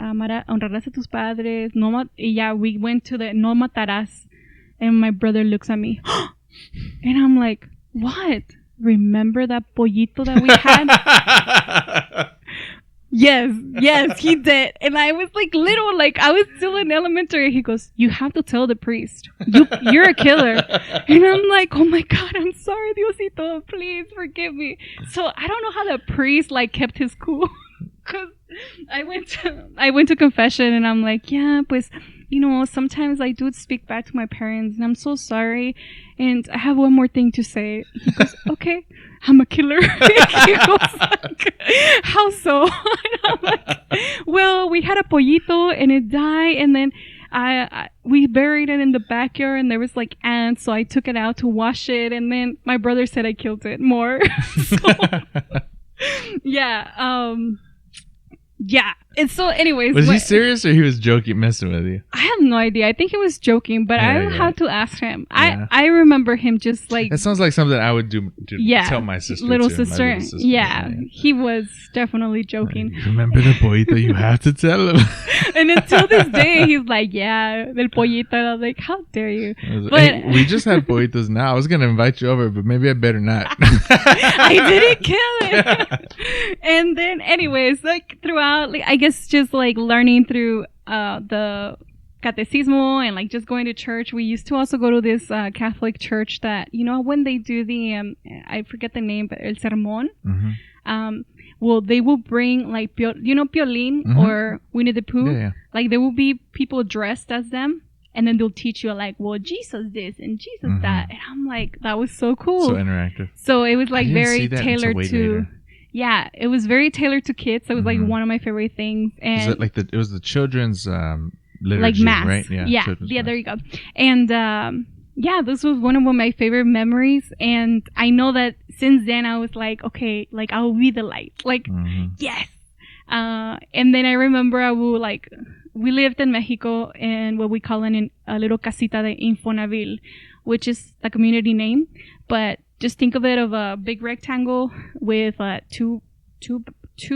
honrarás a tus padres. We went to the no matarás, and my brother looks at me, and I'm like, what? Remember that pollito that we had? Yes, he did. And I was like little, like I was still in elementary. He goes, you have to tell the priest. You're a killer. And I'm like, oh my God, I'm sorry, Diosito. Please forgive me. So I don't know how the priest like kept his cool. Because I went to confession and I'm like, yeah, pues, you know, sometimes I do speak back to my parents and I'm so sorry. And I have one more thing to say. He goes, okay, I'm a killer. He goes like, how so? And I'm like, well, we had a pollito and it died. And then we buried it in the backyard and there was like ants. So I took it out to wash it. And then my brother said I killed it more. Yeah. And so anyways. Was he serious or he was joking, messing with you? I have no idea. I think he was joking, but I will have to ask him. Yeah. I remember him just like. That sounds like something I would do tell my sister. Little sister. Yeah. He was definitely joking. Like, remember the pollito? You have to tell him. And until this day, he's like, yeah, del pollito. And I was like, how dare you? But hey, we just had pollitos now. I was going to invite you over, but maybe I better not. I didn't kill it. And then anyways, like throughout, like, I guess just like learning through the catecismo and like just going to church. We used to also go to this Catholic church that, you know, when they do the, I forget the name, but el sermon. Well, they will bring like, Piolín or Winnie the Pooh. Yeah. Like there will be people dressed as them. And then they'll teach you like, well, Jesus this and Jesus that. And I'm like, that was so cool. So interactive. So it was like very tailored to... Later. Yeah, it was very tailored to kids. So it was like one of my favorite things. And is it like it was the children's liturgy, like mass, right? Yeah, there you go. And this was one of my favorite memories. And I know that since then I was like, okay, like I'll be the light. Like, yes. And then I remember I will like, we lived in Mexico in what we call a little casita de Infonavil, which is the community name. But just think of it of a big rectangle with two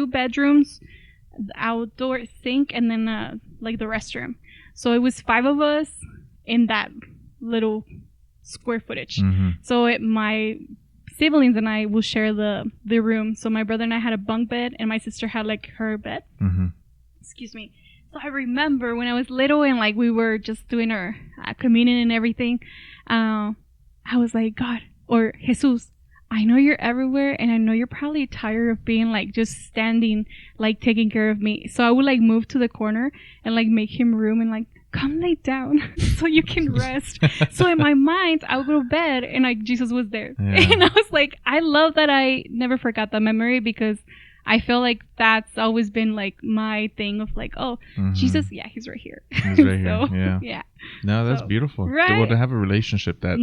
bedrooms, the outdoor sink, and then like the restroom. So it was 5 of us in that little square footage. So my siblings and I will share the room. So my brother and I had a bunk bed, and my sister had like her bed. Excuse me. So I remember when I was little and like we were just doing our communion and everything, I was like, God, or Jesus, I know you're everywhere, and I know you're probably tired of being like just standing, like taking care of me. So I would like move to the corner and like make him room and like, come lay down so you can rest. So in my mind, I would go to bed and like Jesus was there. Yeah. And I was like, I love that I never forgot that memory, because I feel like that's always been like my thing of like, oh, Jesus, yeah, he's right here. He's right here. Yeah. Yeah. No, that's So, beautiful. right. Well, to have a relationship that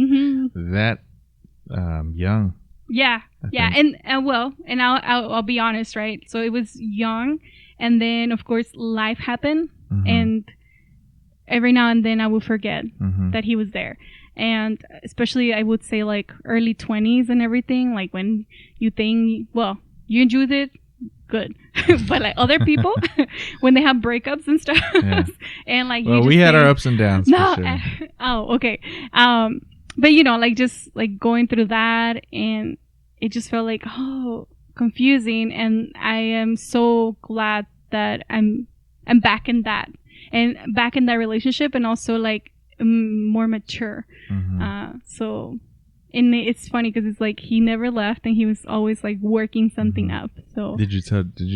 young. Yeah. Yeah. And well, and I'll be honest, right? So it was young, and then of course life happened, and every now and then I will forget that he was there. And especially I would say like early 20s and everything, like when you think, well, you enjoyed it, good. But like other people, when they have breakups and stuff, and like, well, we had our ups and downs. No, for sure. Oh, okay. But you know, like just like going through that, and it just felt like, oh, confusing. And I am so glad that I'm back in that, and back in that relationship, and also like more mature. So, and it's funny because it's like he never left, and he was always like working something up. So did you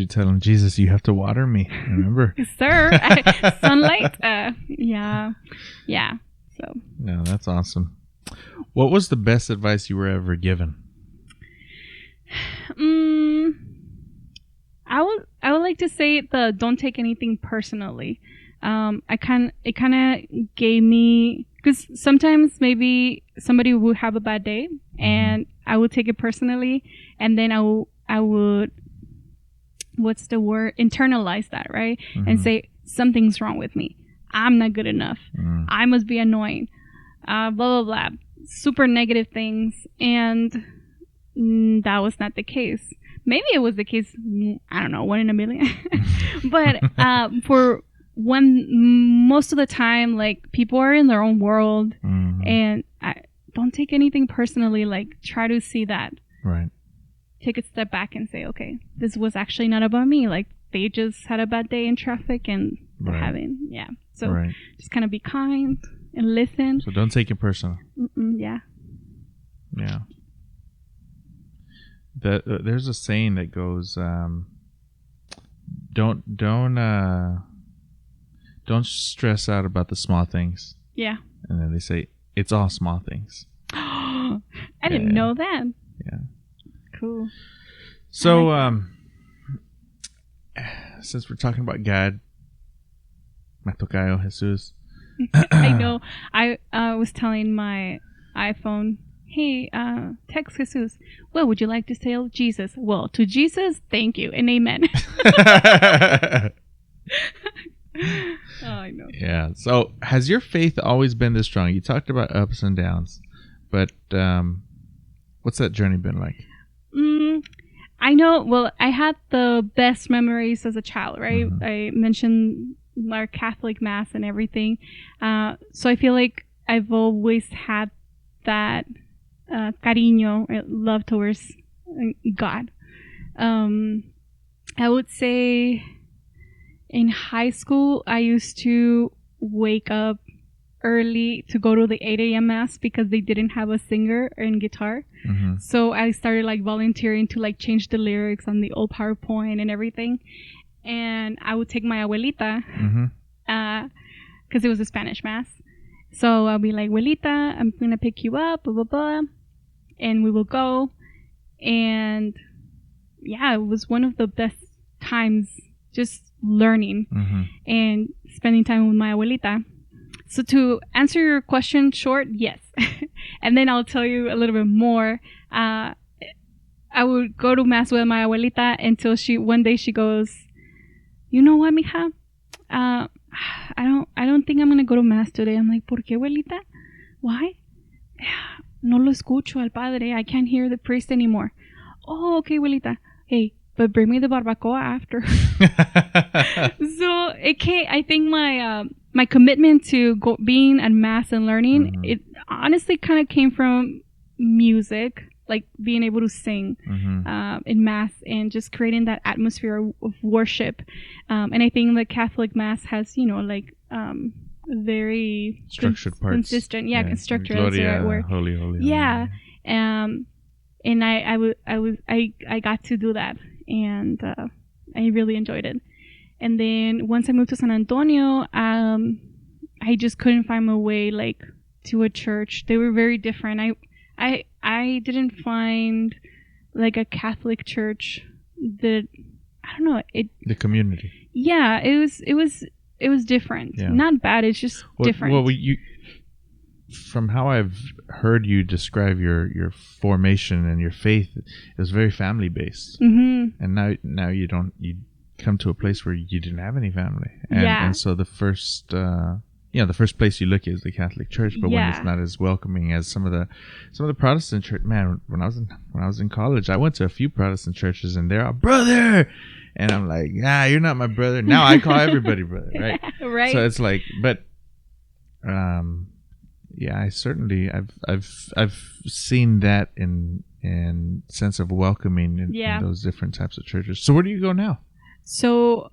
tell him, Jesus, you have to water me? Remember? Sir, sunlight. Yeah. So no, that's awesome. What was the best advice you were ever given? I would like to say don't take anything personally. It kind of gave me, because sometimes maybe somebody would have a bad day and I would take it personally, and then I would what's the word, internalize that, right? And say something's wrong with me. I'm not good enough. I must be annoying. Blah blah blah. Super negative things, and that was not the case. Maybe it was the case, I don't know, 1 in a million. But for most of the time, like, people are in their own world, and don't take anything personally. Like, try to see that. Right. Take a step back and say, okay, this was actually not about me. Like, they just had a bad day in traffic, and they're having, So just kind of be kind and listen. So don't take it personal. Yeah. Yeah. There's a saying that goes, don't stress out about the small things. Yeah. And then they say it's all small things. I didn't know that. Yeah. Cool. So since we're talking about God, Matocayo Jesus. I know. I was telling my iPhone, hey, text Jesus. Well, would you like to tell Jesus? Well, to Jesus, thank you and amen. Oh, I know. Yeah. So has your faith always been this strong? You talked about ups and downs, but what's that journey been like? I know. Well, I had the best memories as a child, right? I mentioned our Catholic Mass and everything. So I feel like I've always had that cariño, love towards God. I would say in high school, I used to wake up early to go to the 8 a.m. Mass because they didn't have a singer and guitar. So I started like volunteering to like change the lyrics on the old PowerPoint and everything. And I would take my abuelita because it was a Spanish Mass. So I'll be like, abuelita, I'm going to pick you up, blah, blah, blah. And we will go. And yeah, it was one of the best times just learning and spending time with my abuelita. So to answer your question short, yes. And then I'll tell you a little bit more. I would go to Mass with my abuelita until one day she goes, you know what, mija? I don't think I'm going to go to Mass today. I'm like, ¿por qué, abuelita? Why? No lo escucho al padre. I can't hear the priest anymore. Oh, okay, abuelita. Hey, but bring me the barbacoa after. So I think my commitment to being at Mass and learning, it honestly kind of came from music, like being able to sing in Mass and just creating that atmosphere of worship. And I think the Catholic Mass has, like very structured parts. Consistent. Yeah, structured. Gloria, that's the right word. holy. Yeah. and I got to do that, and I really enjoyed it. And then once I moved to San Antonio, I just couldn't find my way like to a church. They were very different. I didn't find like a Catholic church that, I don't know, the community. Yeah, it was different. Yeah. Not bad. It's just different. Well, from how I've heard you describe your formation and your faith, it was very family based. Mm-hmm. And now you come to a place where you didn't have any family, and so the first the first place you look is the Catholic Church, but when it's not as welcoming as some of the Protestant church. Man, when I was in college, I went to a few Protestant churches, and they're all, brother, and I'm like, you're not my brother. Now I call everybody brother, right? Right. So it's like, but I certainly I've seen that in sense of welcoming in those different types of churches. So where do you go now? So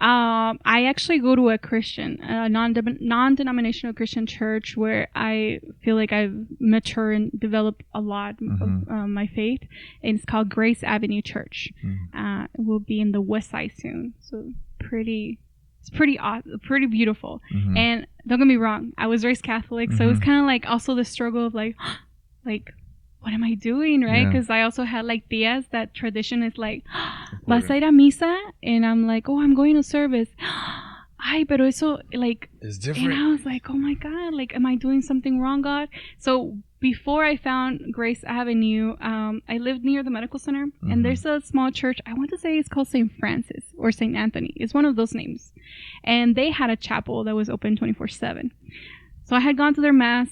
I actually go to a Christian, non-denominational Christian church where I feel like I've matured and developed a lot of my faith. And it's called Grace Avenue Church. It will be in the West Side soon. So it's pretty awesome, pretty beautiful. And don't get me wrong, I was raised Catholic, so it was kind of like also the struggle of like what am I doing, right? Because I also had like tías that tradition is like, vas a ir a misa, and I'm like, oh, I'm going to service. Ay, pero eso like it's different. And I was like, oh my God, like, am I doing something wrong, God? So before I found Grace Avenue, I lived near the medical center, and there's a small church. I want to say it's called St. Francis or St. Anthony. It's one of those names, and they had a chapel that was open 24/7. So I had gone to their mass.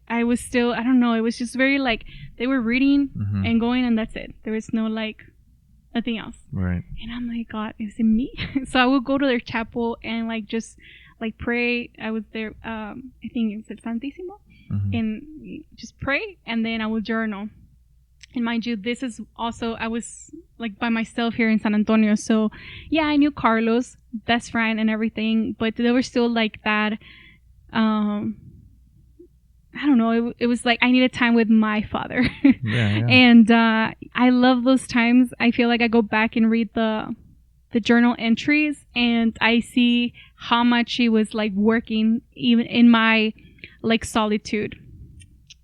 I was still, I don't know, it was just very like they were reading and going, and that's it. There was no like nothing else. Right. And I'm like, God, is it me? So I would go to their chapel and like just like pray. I was there, I think it's El Santísimo, and just pray, and then I would journal. And mind you, this is also, I was like by myself here in San Antonio. So yeah, I knew Carlos, best friend and everything, but there was still like that, I don't know. It was like I needed time with my father. And I love those times. I feel like I go back and read the journal entries, and I see how much he was like working even in my like solitude.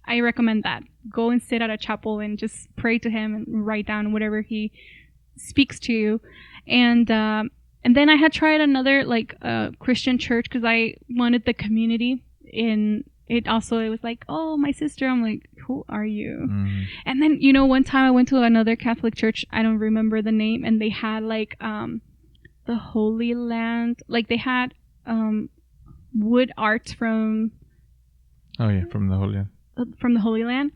I recommend that. Go and sit at a chapel and just pray to him and write down whatever he speaks to you. And then I had tried another like Christian church because I wanted the community in. It was like, oh, my sister. I'm like, who are you? And then, one time I went to another Catholic church. I don't remember the name. And they had like the Holy Land. Like they had wood art from... Oh, yeah, from the Holy Land. From the Holy Land.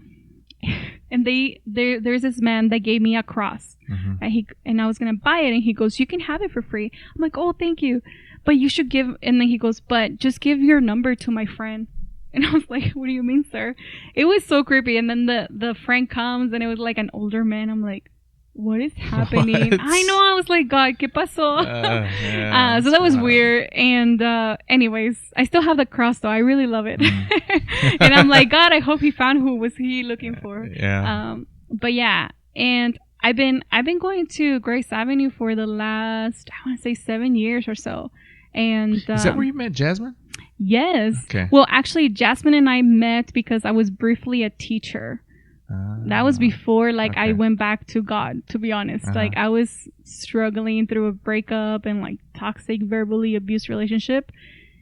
And there's this man that gave me a cross. And I was going to buy it. And he goes, you can have it for free. I'm like, oh, thank you. But you should give... And then he goes, but just give your number to my friend. And I was like, what do you mean, sir? It was so creepy. And then the friend comes, and it was like an older man. I'm like, what is happening? What? I know. I was like, God, ¿qué pasó? So that was weird. And anyways, I still have the cross, though. I really love it. And I'm like, God, I hope he found who was he looking for. But yeah. And I've been going to Grace Avenue for the last, I want to say 7 years or so. And is that where you met Jasmine? Yes. Okay. Well, actually, Jasmine and I met because I was briefly a teacher. That was before, like, I went back to God, to be honest. Like, I was struggling through a breakup and, like, toxic, verbally abused relationship.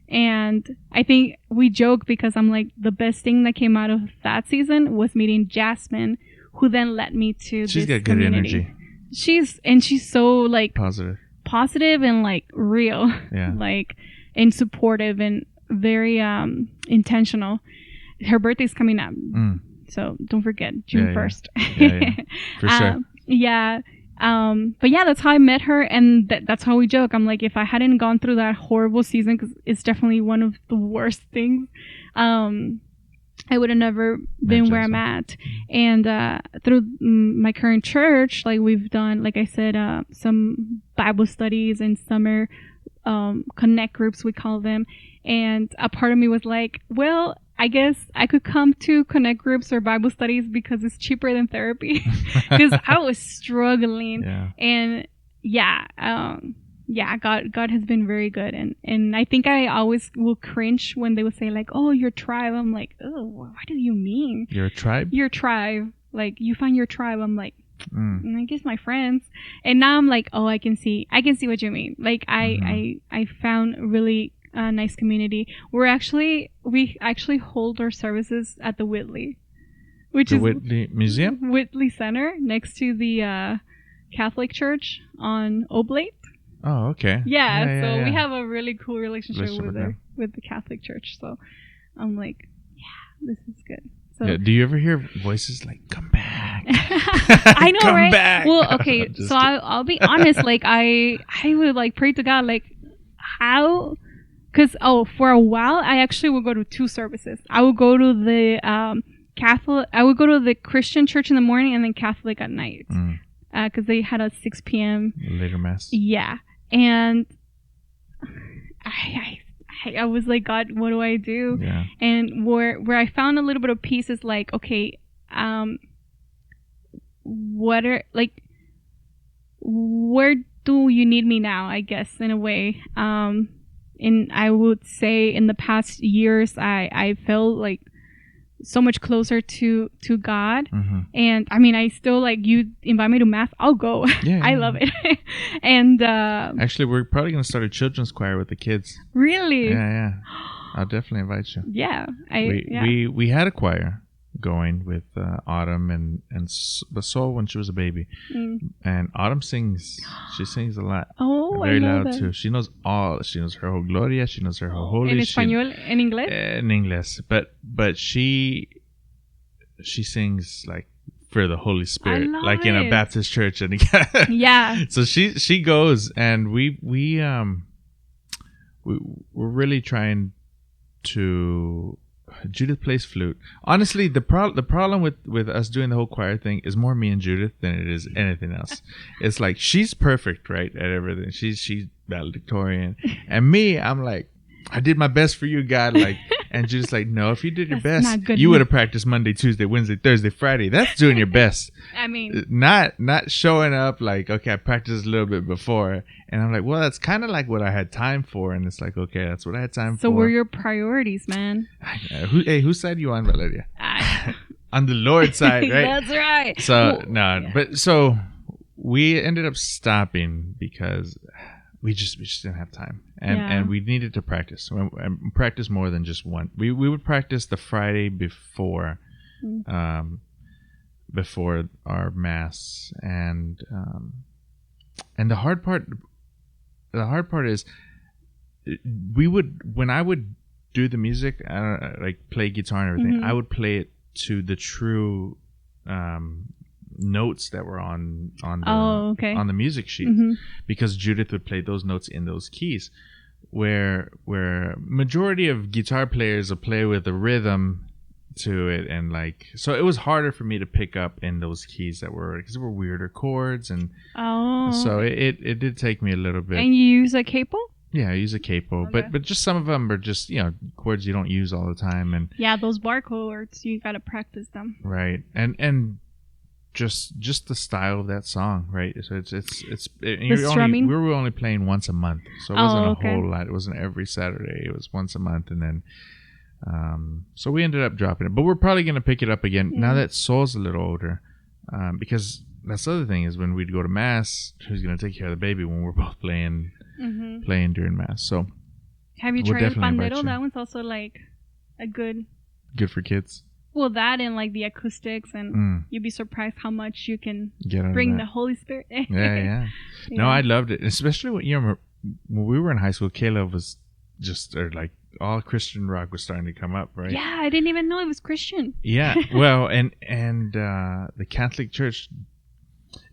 And I think we joke because I'm like, the best thing that came out of that season was meeting Jasmine, who then led me to She's this got good community. Energy. She's so, like... Positive and, like, real. Yeah. Like, and supportive and very intentional. Her birthday's coming up, so don't forget June 1st. For sure. But yeah, that's how I met her, and that's how we joke. I'm like, if I hadn't gone through that horrible season, because it's definitely one of the worst things, I would have never been where I'm at. And through my current church, like we've done, like I said, some Bible studies and summer connect groups, we call them. And a part of me was like, well, I guess I could come to connect groups or Bible studies because it's cheaper than therapy. Because I was struggling, and God has been very good, and I think I always will cringe when they would say like, "Oh, your tribe." I'm like, "Oh, what do you mean? Your tribe? Your tribe? Like you find your tribe?" I'm like, I guess my friends. And now I'm like, oh, I can see what you mean. Like I found really nice community. We actually hold our services at the Whitley, which is Whitley Museum, Whitley Center, next to the Catholic Church on Oblate. Oh, okay. Yeah, we have a really cool relationship with the Catholic Church. So I'm like, yeah, this is good. So, do you ever hear voices like, come back? I know, come right? back. Well, okay, so I'll be honest, like I would like pray to God, like how, because for a while I actually would go to 2 services. I would go to the I would go to the Christian church in the morning and then Catholic at night, because they had a 6 p.m. later mass. Yeah, and I was like, God, what do I do? Yeah. And where I found a little bit of peace is like, okay, where do you need me now? I guess in a way. And I would say in the past years, I felt like so much closer to God. And I mean, I still, like, you invite me to mass, I'll go. I love it. And actually, we're probably going to start a children's choir with the kids. Really? Yeah. I'll definitely invite you. Yeah. We had a choir going with Autumn and Sol when she was a baby. And Autumn sings. She sings a lot. Oh, very I love loud that. too. She knows all. She knows her whole Gloria. She knows her whole Holy. En español, en inglés? In English, but she sings like for the Holy Spirit, like in a Baptist church, and yeah. So she goes, and we're really trying to. Judith plays flute. Honestly, the problem with us doing the whole choir thing is more me and Judith than it is anything else. It's like she's perfect, right, at everything. She's valedictorian, and me, I'm like, I did my best for you, God. Like, and Judith's like, no, if you did your best, you would have practiced Monday, Tuesday, Wednesday, Thursday, Friday. That's doing your best. I mean, not showing up like, okay, I practiced a little bit before, and I'm like, well, that's kind of like what I had time for, and it's like, okay, that's what I had time for. So what are your priorities, man? Whose side are you on, Valeria? On the Lord's side, right? That's right. So so we ended up stopping because we just didn't have time, and we needed to practice and practice more than just one. We would practice the Friday before our mass, and the hard part is when I would do the music, like play guitar and everything, I would play it to the true notes that were on the music sheet, because Judith would play those notes in those keys, where majority of guitar players will play with a rhythm to it, and like, so it was harder for me to pick up in those keys because there were weirder chords, and so it did take me a little bit. And you use a capo? Yeah, I use a capo, okay. but just some of them are just chords you don't use all the time, and those bar chords, you gotta practice them, right? And just the style of that song, right? So it's we were only playing once a month, so it wasn't a whole lot. It wasn't every Saturday. It was once a month, and then so we ended up dropping it. But we're probably gonna pick it up again now that Sol's a little older, because that's the other thing is when we'd go to mass, who's gonna take care of the baby when we're both playing during mass? So have you tried pandero? That one's also like a good for kids. Well, that and like the acoustics, and you'd be surprised how much you can bring the Holy Spirit. yeah. No, I loved it, especially when we were in high school. Caleb was just like all Christian rock was starting to come up, right? Yeah, I didn't even know it was Christian. Yeah, well, and the Catholic Church,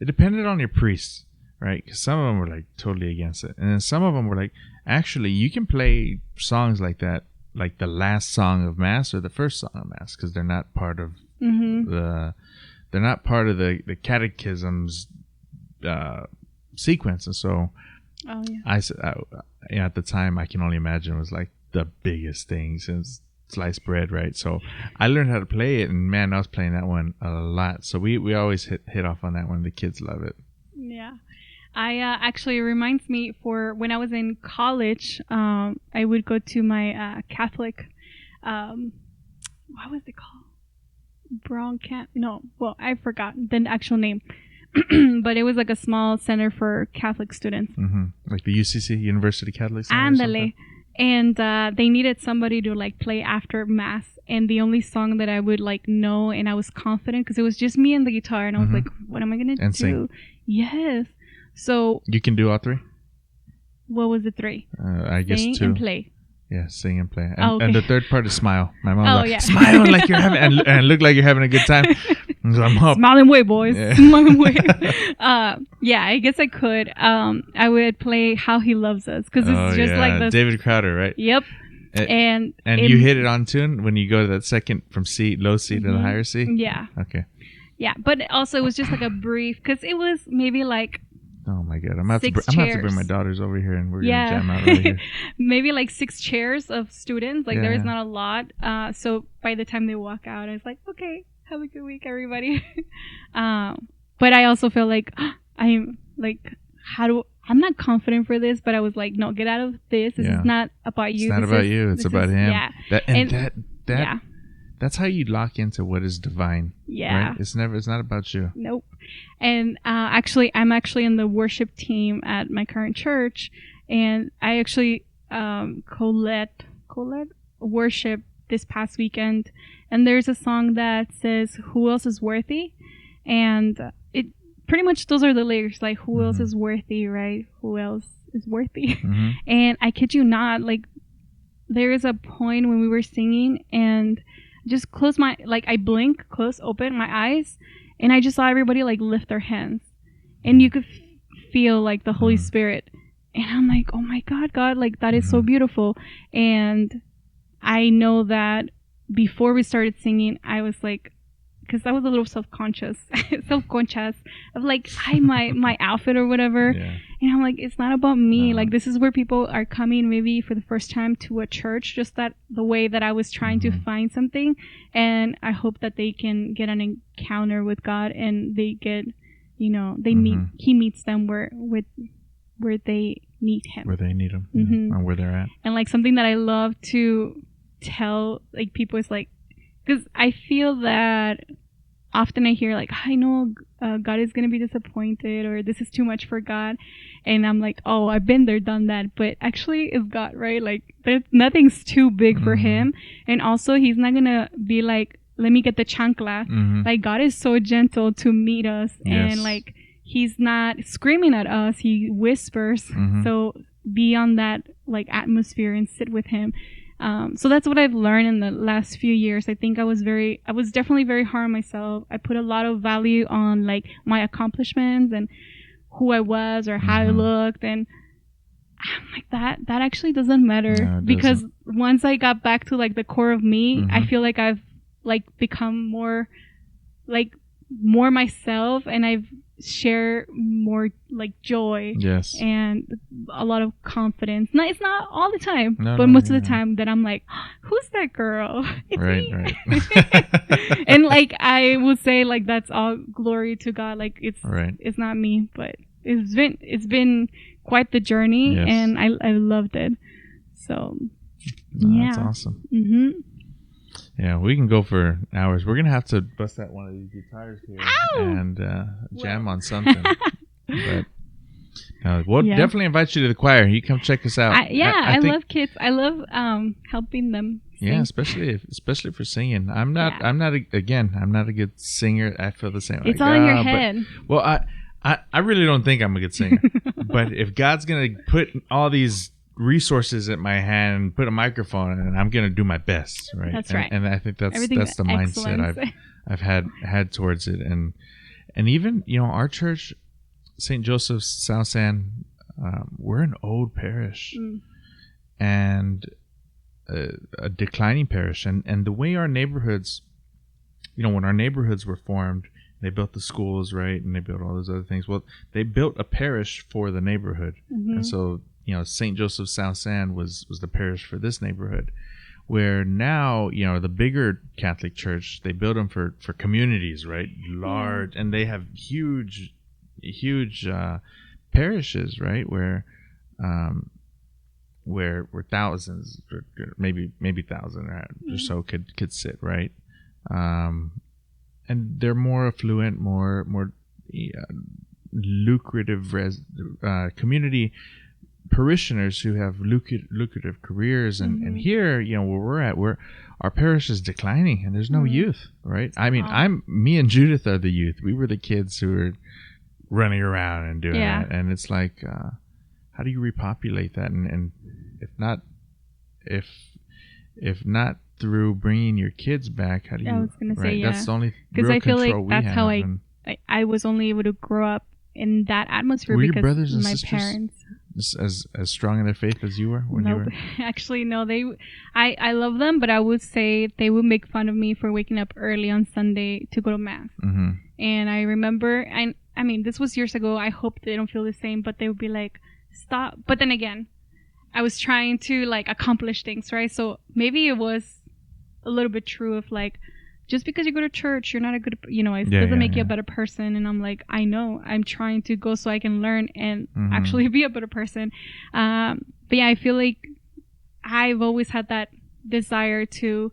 it depended on your priest, right? Because some of them were like totally against it, and then some of them were like, actually, you can play songs like that, like the last song of mass or the first song of mass, because they're not part of the catechism's sequence. And so I at the time, I can only imagine, it was like the biggest thing since sliced bread, right? So I learned how to play it, and man, I was playing that one a lot. So we always hit off on that one. The kids love it. Yeah. I actually, it reminds me, for when I was in college, I would go to my Catholic, what was it called? I forgot the actual name. But it was like a small center for Catholic students. Like the UCC, University Catholic Center. Ándale. And they needed somebody to like play after mass. And the only song that I would like know, and I was confident because it was just me and the guitar, and I was like, what am I going to do? Sing. Yes. So. You can do all three? What was the three? I guess Sing 2. and play. Yeah, sing and play. And, okay. and the third part is smile. My mom was like, yeah. smile like you're having, and look like you're having a good time. So I'm up. Smile and wave, boys. Yeah. Smile and wave. Yeah, I guess I could. I would play How He Loves Us because it's just like the David Crowder, right? Yep. And you hit it on tune when you go to that second from C, low C to the higher C? Yeah. Okay. Yeah, but also it was just like a brief, because it was maybe like, oh my God, I'm going to have to bring my daughters over here and we're going to jam out over here. Maybe like 6 chairs of students. Like there is Yeah. not a lot. So by the time they walk out, I was like, okay, have a good week, everybody. But I also feel like I'm like, I'm not confident for this, but I was like, no, get out of this. This is not about you. It's not about you. It's about him. Yeah. That's how you lock into what is divine. Yeah. Right? It's not about you. Nope. And actually, I'm actually in the worship team at my current church, and I actually co-led worship this past weekend. And there's a song that says, "Who else is worthy?" And it pretty much, those are the lyrics, like, who else is worthy, right? Who else is worthy? And I kid you not, like, there is a point when we were singing, and just I blink, open my eyes, and I just saw everybody like lift their hands, and you could feel like the Holy Spirit, and I'm like, oh my God, like that is so beautiful. And I know that before we started singing, I was like, because I was a little self-conscious of like, my outfit or whatever. Yeah. And I'm like, it's not about me. Like, this is where people are coming maybe for the first time to a church, just that the way that I was trying to find something. And I hope that they can get an encounter with God, and they get, he meets them where they need him. Where they need him, and where they're at. And like something that I love to tell like people is like, because I feel that often I hear like, I know God is going to be disappointed, or this is too much for God. And I'm like, oh, I've been there, done that. But actually it's God, right? Like nothing's too big for him. And also he's not going to be like, let me get the chancla. Like God is so gentle to meet us. Yes. And like, he's not screaming at us. He whispers. So be on that like atmosphere and sit with him. So that's what I've learned in the last few years. I think I was definitely very hard on myself. I put a lot of value on like my accomplishments and who I was or how I looked, and I'm like, that actually doesn't matter. No, it because doesn't. once I got back to like the core of me, I feel like I've like become more myself, and I've share more like joy, yes, and a lot of confidence. No, it's not all the time, but most of the time that I'm like, who's that girl? It's me. Right. And like I would say, like, that's all glory to God. Like it's not me, but it's been quite the journey, yes. and I loved it. So That's awesome. Yeah, we can go for hours. We're going to have to bust out one of these guitars here and jam on something. But we'll definitely invite you to the choir. You come check us out. I love kids. I love helping them sing. Yeah, especially for singing. I'm not a good singer. I feel the same. It's all in your head. I really don't think I'm a good singer. But if God's going to put all these resources at my hand and put a microphone in, and I'm gonna do my best, right? That's right. And I think that's the mindset I've had towards it, and even our church, St. Joseph's South San, we're an old parish and a declining parish, and the way our neighborhoods, when our neighborhoods were formed, they built the schools, right, and they built all those other things. Well, they built a parish for the neighborhood, and so St. Joseph South San was the parish for this neighborhood. where now, the bigger Catholic Church, they build them for communities, right? Large, and they have huge parishes, right? Where thousands, or maybe 1,000 or so could sit, right? And they're more affluent, more lucrative community parishioners who have lucrative careers, and here, where we're at, our parish is declining, and there's no youth, right? I mean, me and Judith are the youth. We were the kids who were running around and doing that, and it's like, how do you repopulate that? And if not through bringing your kids back, how do you? I was gonna say, That's the only because real I feel control like we that's have. how And I was only able to grow up in that atmosphere Were your because brothers and my sisters parents. as strong in their faith as you were when you Nope. were? Actually, no. I love them, but I would say they would make fun of me for waking up early on Sunday to go to mass. Mm-hmm. And I remember, and I mean, this was years ago. I hope they don't feel the same, but they would be like, "Stop!" But then again, I was trying to like accomplish things, right? So maybe it was a little bit true of like, just because you go to church, you're not a good, it doesn't make you a better person. And I'm like, I know, I'm trying to go so I can learn and actually be a better person. But yeah, I feel like I've always had that desire to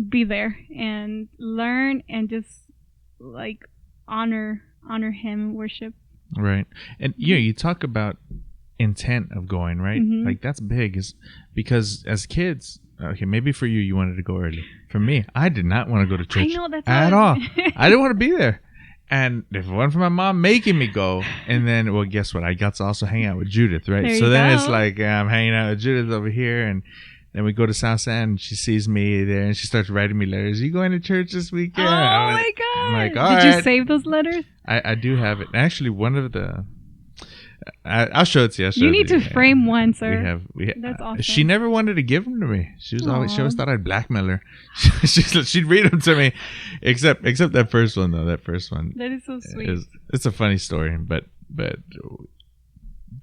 be there and learn and just like honor him, worship. Right. And you talk about intent of going, right? Like that's big, is because as kids, okay, maybe for you wanted to go early. For me, I did not want to go to church at all. I didn't want to be there. And if it wasn't for my mom making me go, and then, well, guess what? I got to also hang out with Judith, right? So then it's like I'm hanging out with Judith over here, and then we go to South San, and she sees me there, and she starts writing me letters. Are you going to church this weekend? Oh, my God. I'm like, all Did right. you save those letters? I do have it. Actually, one of the... I'll show it to you. You need to frame one, sir. We have. That's awesome. She never wanted to give them to me. She always thought I'd blackmail her. She'd read them to me, except that first one though. That first one. That is so sweet. It's a funny story, but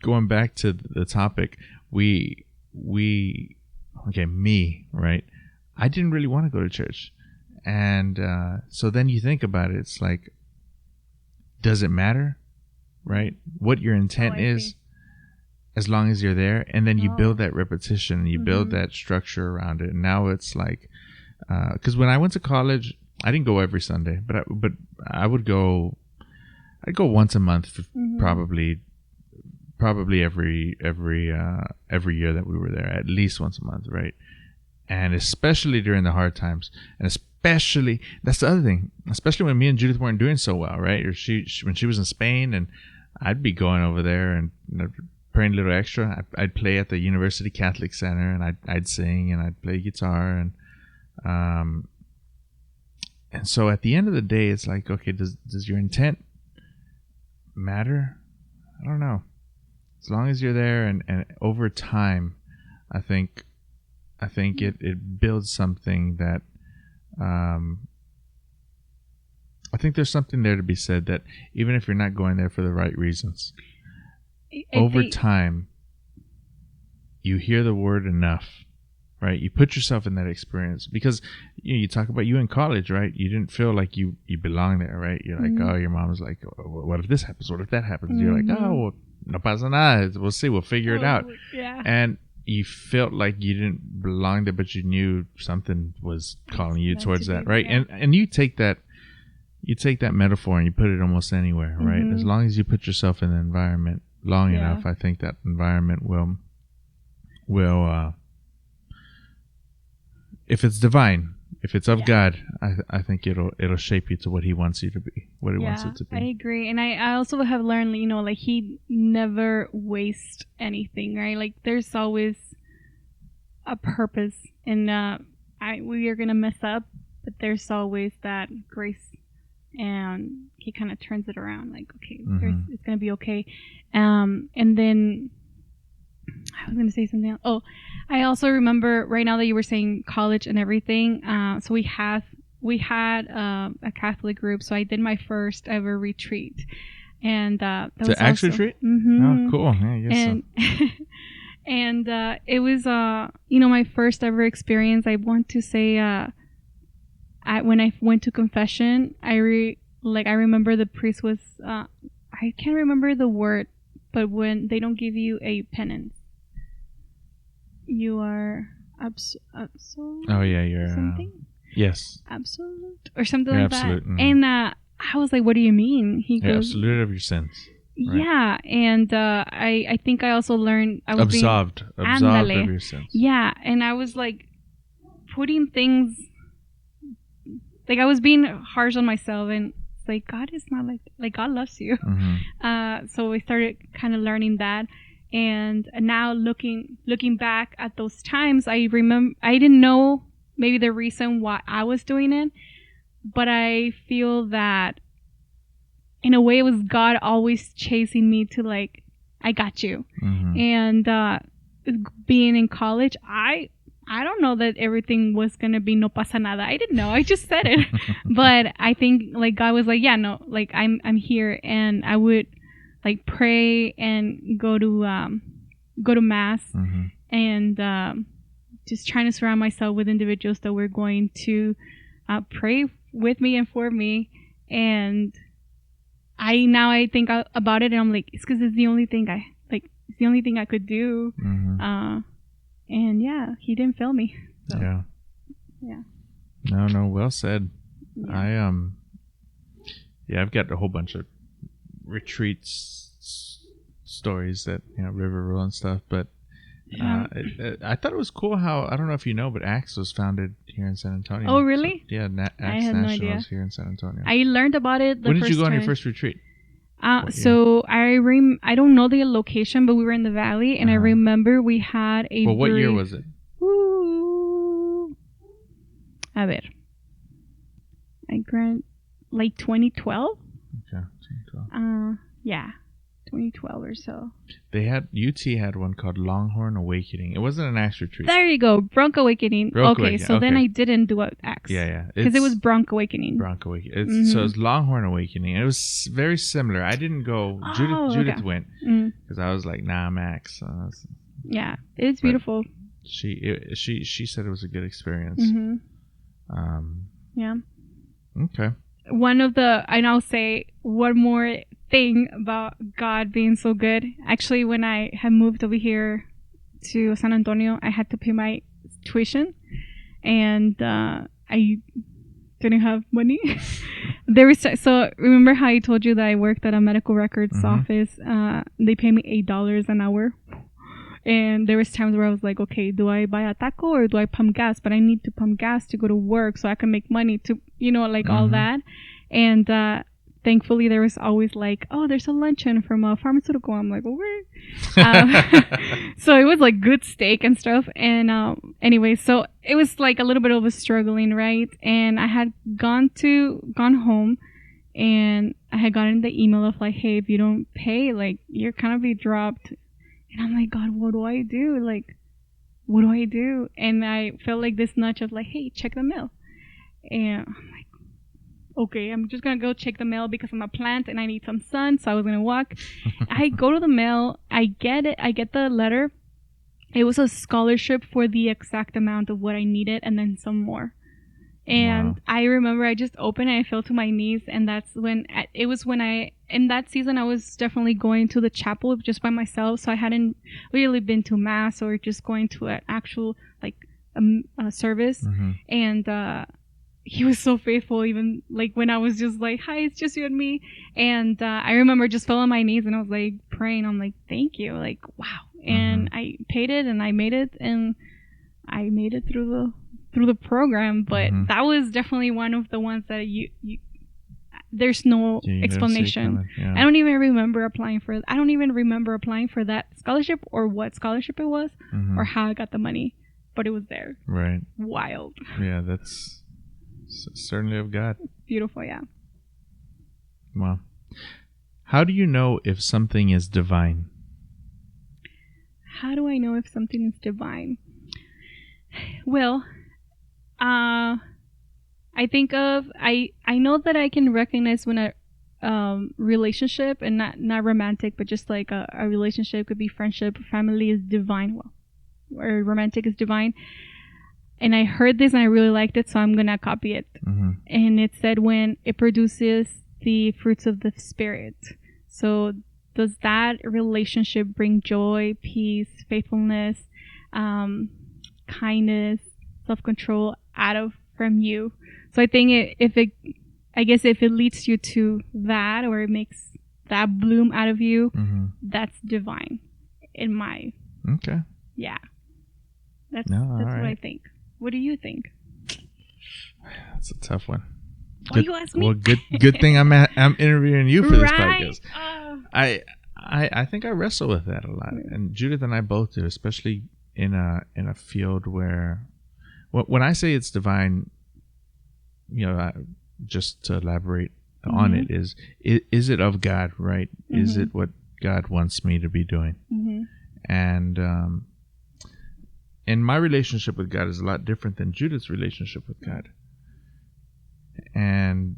going back to the topic, me, right? I didn't really want to go to church, and so then you think about it. It's like, does it matter? Right, what your intent is, as long as you're there, and then you build that repetition, and you build that structure around it. And now it's like, because when I went to college, I didn't go every Sunday, but I would go. I'd go once a month, probably every year that we were there, at least once a month, right? And especially during the hard times, and especially that's the other thing, especially when me and Judith weren't doing so well, right? Or she when she was in Spain, and I'd be going over there and praying a little extra. I'd play at the University Catholic Center, and I'd sing, and I'd play guitar, and so at the end of the day, it's like, okay, does your intent matter? I don't know. As long as you're there, and over time, I think it builds something that. I think there's something there to be said that even if you're not going there for the right reasons, over time, you hear the word enough, right? You put yourself in that experience, because you talk about you in college, right? You didn't feel like you belong there, right? You're like, oh, your mom was like, oh, what if this happens? What if that happens? You're like, oh, well, no pasa nada. We'll see. We'll figure it out. Yeah. And you felt like you didn't belong there, but you knew something was calling you towards that, right? Yeah. And you take that metaphor and you put it almost anywhere, right? As long as you put yourself in the environment long enough, I think that environment will if it's divine, if it's of God, I think it'll shape you to what He wants you to be, what He wants it to be. I agree. And I also have learned, like He never wastes anything, right? Like there's always a purpose, and we are gonna mess up, but there's always that grace, and He kind of turns it around. Like, okay, it's gonna be okay. And then I was gonna say something else. Oh, I also remember right now that you were saying college and everything. So we had a Catholic group. So I did my first ever retreat, and that was Acts also, retreat. Oh, cool. Yeah, I guess and so. And it was, my first ever experience. I want to say, when I went to confession, I remember the priest was, I can't remember the word, but when they don't give you a penance, you are absolute. Oh yeah, you're something. Yes. Absolute or something You're like absolute, that. And I was like, "What do you mean?" He You're goes, absolute of your sins. Right. Yeah, and I think I also learned I was absolved of your sins. Yeah, and I was like putting things like I was being harsh on myself, and it's like God is not like God loves you. Mm-hmm. So I started kind of learning that, and now looking back at those times, I remember I didn't know maybe the reason why I was doing it, but I feel that in a way it was God always chasing me to like, I got you. Mm-hmm. And being in college, I don't know that everything was gonna be no pasa nada. I didn't know. I just said it. But I think like God was like, yeah, no, like I'm here, and I would like pray and go to mass, mm-hmm. and just trying to surround myself with individuals that were going to pray with me and for me. And I think about it, and I'm like, it's because it's the only thing it's the only thing I could do. Mm-hmm. And yeah, he didn't fail me. So, yeah. No, well said. Yeah. I've got a whole bunch of retreats stories that River Roll and stuff, but I thought it was cool how, I don't know if you know, but Axe was founded here in San Antonio. Oh, really? So, Axe I had no idea. Nationals here in San Antonio. I learned about it when did you go on your first retreat? So I don't know the location, but we were in the valley, and I remember we had a. Well, what year was it? A ver. Like 2012. Okay, 2012. Yeah, 2012 or so. UT had one called Longhorn Awakening. It wasn't an Axe retreat. There you go, Bronco Awakening. Then I didn't do an Axe. Yeah. Because it was Bronco Awakening. So it's Longhorn Awakening. It was very similar. I didn't go. Judith went because I was like, nah, I'm Axe. Yeah, it's beautiful. She said it was a good experience. Mm-hmm. Yeah. Okay. And I'll say one more thing about God being so good. Actually, when I had moved over here to San Antonio, I had to pay my tuition, and I didn't have money. So remember how I told you that I worked at a medical records office? They pay me $8 an hour. And there was times where I was like, okay, do I buy a taco or do I pump gas? But I need to pump gas to go to work so I can make money to, all that. And thankfully, there was always like, oh, there's a luncheon from a pharmaceutical. I'm like, okay. So it was like good steak and stuff. And anyway, so it was like a little bit of a struggling, right? And I had gone home, and I had gotten the email of like, hey, if you don't pay, like, you're kind of be dropped. And I'm like, God, what do I do? Like, what do I do? And I felt like this nudge of like, hey, check the mail. And I'm like, okay, I'm just going to go check the mail because I'm a plant and I need some sun. So I was going to walk. I go to the mail. I get it. I get the letter. It was a scholarship for the exact amount of what I needed and then some more. And wow. I remember I just opened it and I fell to my knees. And that's when in that season, I was definitely going to the chapel just by myself. So I hadn't really been to mass or just going to an actual service. Mm-hmm. And he was so faithful, even like when I was just like, hi, it's just you and me. And I remember just fell on my knees and I was like praying. I'm like, thank you. Like, wow. Mm-hmm. And I paid it and I made it. And I made it through the program. But mm-hmm. that was definitely one of the ones that you there's no explanation. Yeah. I don't even remember applying for that scholarship or what scholarship it was mm-hmm. or how I got the money, but it was there. Right. Wild. Yeah, that's certainly of God. Beautiful, yeah. Wow. How do you know if something is divine? How do I know if something is divine? Well, I think I know that I can recognize when relationship, and not romantic, but just like a relationship, could be friendship, family is divine, or romantic is divine. And I heard this and I really liked it, so I'm gonna copy it. Mm-hmm. And it said when it produces the fruits of the spirit. So does that relationship bring joy, peace, faithfulness, kindness, self-control from you? So I think if it leads you to that, or it makes that bloom out of you, that's divine in my. Okay. Yeah. That's right. what I think. What do you think? That's a tough one. Why you ask me? Well, good thing I'm interviewing you for this Right. podcast. I think I wrestle with that a lot, and Judith and I both do, especially in a field where, when I say it's divine, just to elaborate on it, is it of God, right? Is it what God wants me to be doing? And my relationship with God is a lot different than Judith's relationship with God. And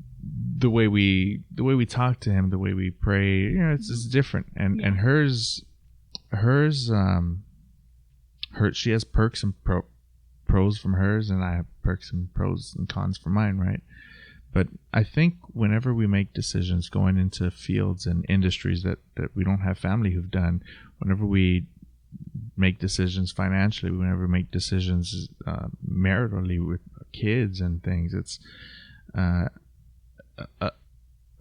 the way we talk to Him, the way we pray, it's different. And hers, she has perks and pros from hers, and I have perks and pros and cons from mine, right? But I think whenever we make decisions going into fields and industries that we don't have family who've done, whenever we make decisions financially, whenever we make decisions maritally with kids and things, it's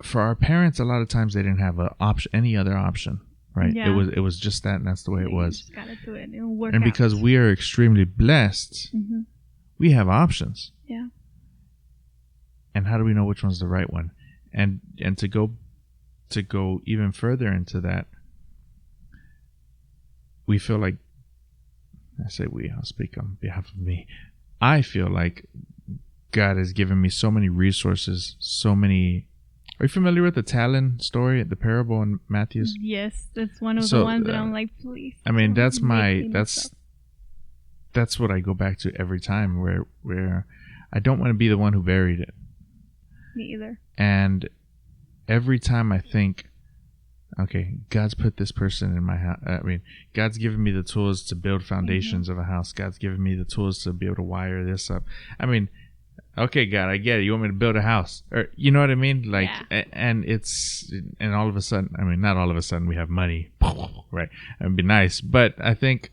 for our parents, a lot of times they didn't have any other option, right? Yeah. It was just that, and that's the way it was. Just gotta do it. It'll work And out. because we are extremely blessed, we have options. Yeah. And how do we know which one's the right one? And to go even further into that, we feel like, I'll speak on behalf of me. I feel like God has given me so many resources, Are you familiar with the talent story, the parable in Matthew's? Yes, that's one of the ones that I'm like, please. I mean, don't make me mess up. that's what I go back to every time, where I don't want to be the one who buried it. Me either. And every time I think, okay, God's put this person in my house. I mean, God's given me the tools to build foundations of a house. God's given me the tools to be able to wire this up. I mean, okay, God, I get it. You want me to build a house, or you know what I mean? Like, and all of a sudden, I mean, not all of a sudden we have money, right? It'd be nice, but I think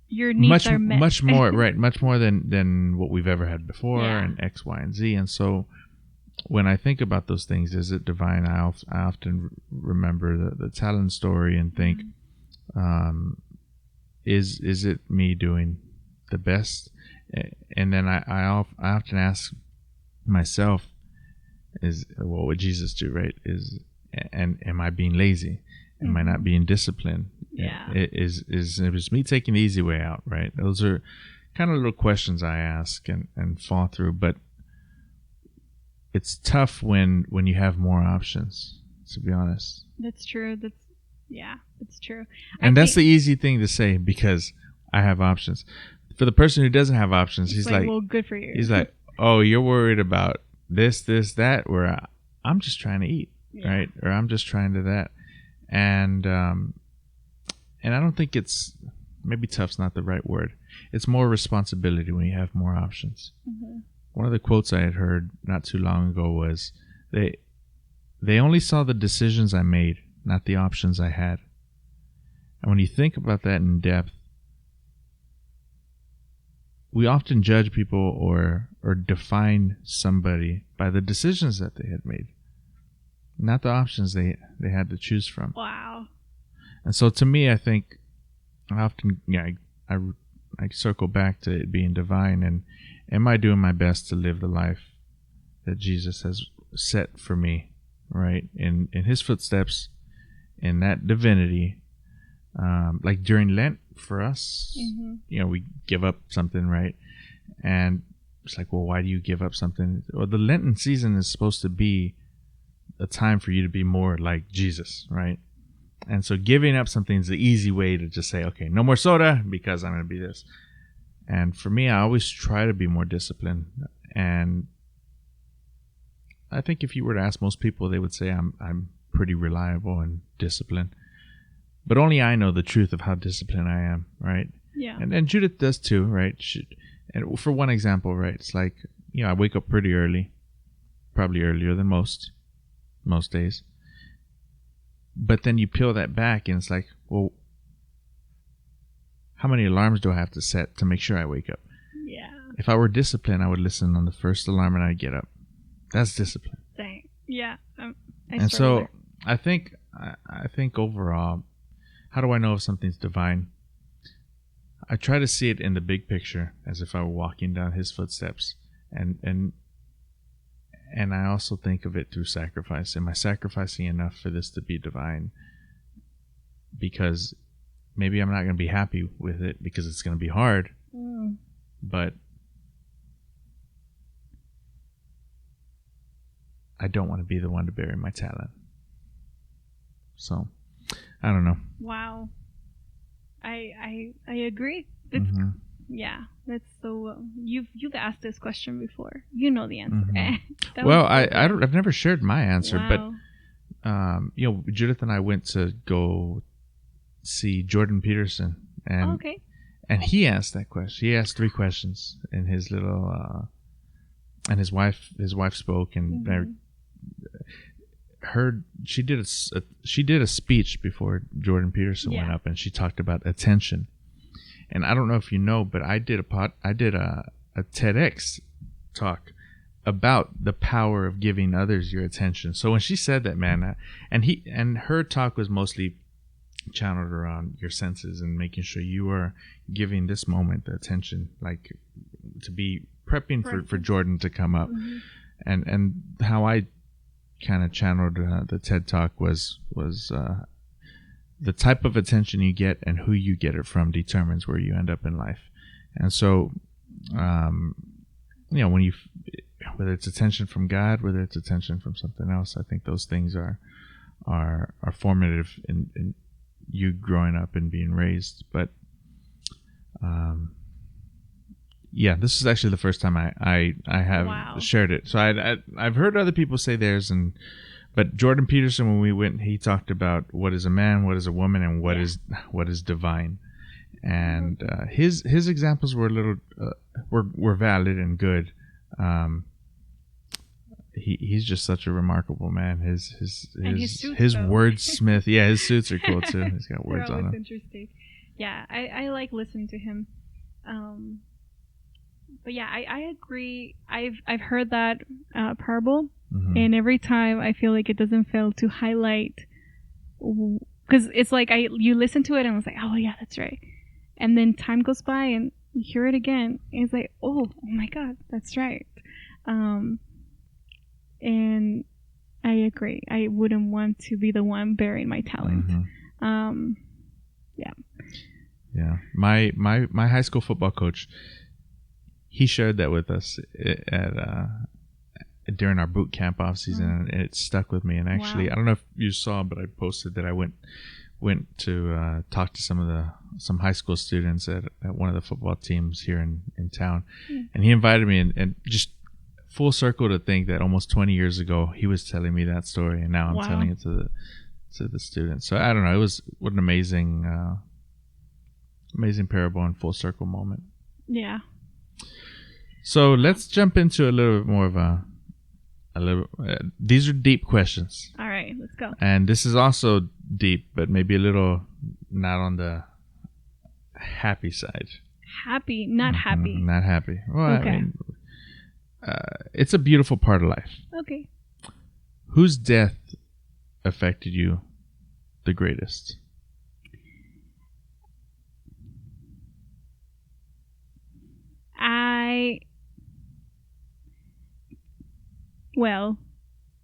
your needs are met. much more, right? Much more than what we've ever had before, Yeah. and X, Y, and Z. And so, when I think about those things, is it divine? I often remember the talent story and think, is it me doing the best? And then I often ask myself, what would Jesus do, right? And am I being lazy? Am I not being disciplined? Yeah. It was me taking the easy way out, right? Those are kind of little questions I ask and fall through, but it's tough when you have more options, to be honest. That's true. That's true. And that's the easy thing to say, because I have options. For the person who doesn't have options, he's like, well, good for you. He's like, oh, you're worried about this, that, where I'm just trying to eat, right? Or I'm just trying to that. And I don't think maybe tough's not the right word. It's more responsibility when you have more options. One of the quotes I had heard not too long ago was, they only saw the decisions I made, not the options I had. And when you think about that in depth, we often judge people or define somebody by the decisions that they had made, not the options they had to choose from. Wow. And so to me, I think I often, I circle back to it being divine, and am I doing my best to live the life that Jesus has set for me, right? In His footsteps, in that divinity. Like during Lent for us, we give up something, right? And it's like, well, why do you give up something? Well, the Lenten season is supposed to be a time for you to be more like Jesus, right? And so giving up something is the easy way to just say, okay, no more soda because I'm going to be this. And for me, I always try to be more disciplined. And I think if you were to ask most people, they would say I'm pretty reliable and disciplined. But only I know the truth of how disciplined I am, right? Yeah. And Judith does too, right? And for one example, right, it's like, I wake up pretty early, probably earlier than most days. But then you peel that back and it's like, well, how many alarms do I have to set to make sure I wake up? Yeah. If I were disciplined, I would listen on the first alarm and I'd get up. That's discipline. Dang. Yeah. And so I think overall, how do I know if something's divine? I try to see it in the big picture, as if I were walking down his footsteps, and I also think of it through sacrifice. Am I sacrificing enough for this to be divine? Because maybe I'm not going to be happy with it because it's going to be hard, but I don't want to be the one to bury my talent. So, I don't know. Wow. I agree. It's, yeah, that's so. You've asked this question before. You know the answer. Well, I've never shared my answer, wow. but Judith and I went to go see Jordan Peterson, and and he asked that question. He asked 3 questions in his little, and his wife spoke, and she did a speech before Jordan Peterson went up, and she talked about attention. And I don't know if you know, but I did a TEDx talk about the power of giving others your attention. So when she said that, man, and her talk was mostly channeled around your senses and making sure you are giving this moment the attention, like to be prepping for Jordan to come up. And how I kind of channeled the TED Talk was the type of attention you get and who you get it from determines where you end up in life. And so, when whether it's attention from God, whether it's attention from something else, I think those things are formative in you growing up and being raised. But this is actually the first time I have shared it. So I've heard other people say theirs, but Jordan Peterson, when we went, he talked about what is a man, what is a woman, and what is divine. And his examples were a little were valid and good. He's just such a remarkable man. His wordsmith, his suits are cool too. He's got words on them. Interesting. Yeah, I like listening to him. But yeah, I agree. I've heard that parable, and every time I feel like it doesn't fail to highlight, because it's like you listen to it and it's like, oh yeah, that's right, and then time goes by and you hear it again, and it's like, oh my God, that's right. And I agree. I wouldn't want to be the one burying my talent. Yeah. My high school football coach, he shared that with us during our boot camp off season, and it stuck with me. And actually, I don't know if you saw, but I posted that I went to talk to some high school students at one of the football teams here in town, and he invited me, and just full circle to think that almost 20 years ago he was telling me that story, and now I'm telling it to the students. So I don't know. It was what an amazing parable and full circle moment. Yeah. So let's jump into a little bit more of these are deep questions. All right, let's go. And this is also deep, but maybe a little not on the happy side. Happy, not happy. Not happy. Well, okay. I mean, it's a beautiful part of life. Okay. Whose death affected you the greatest?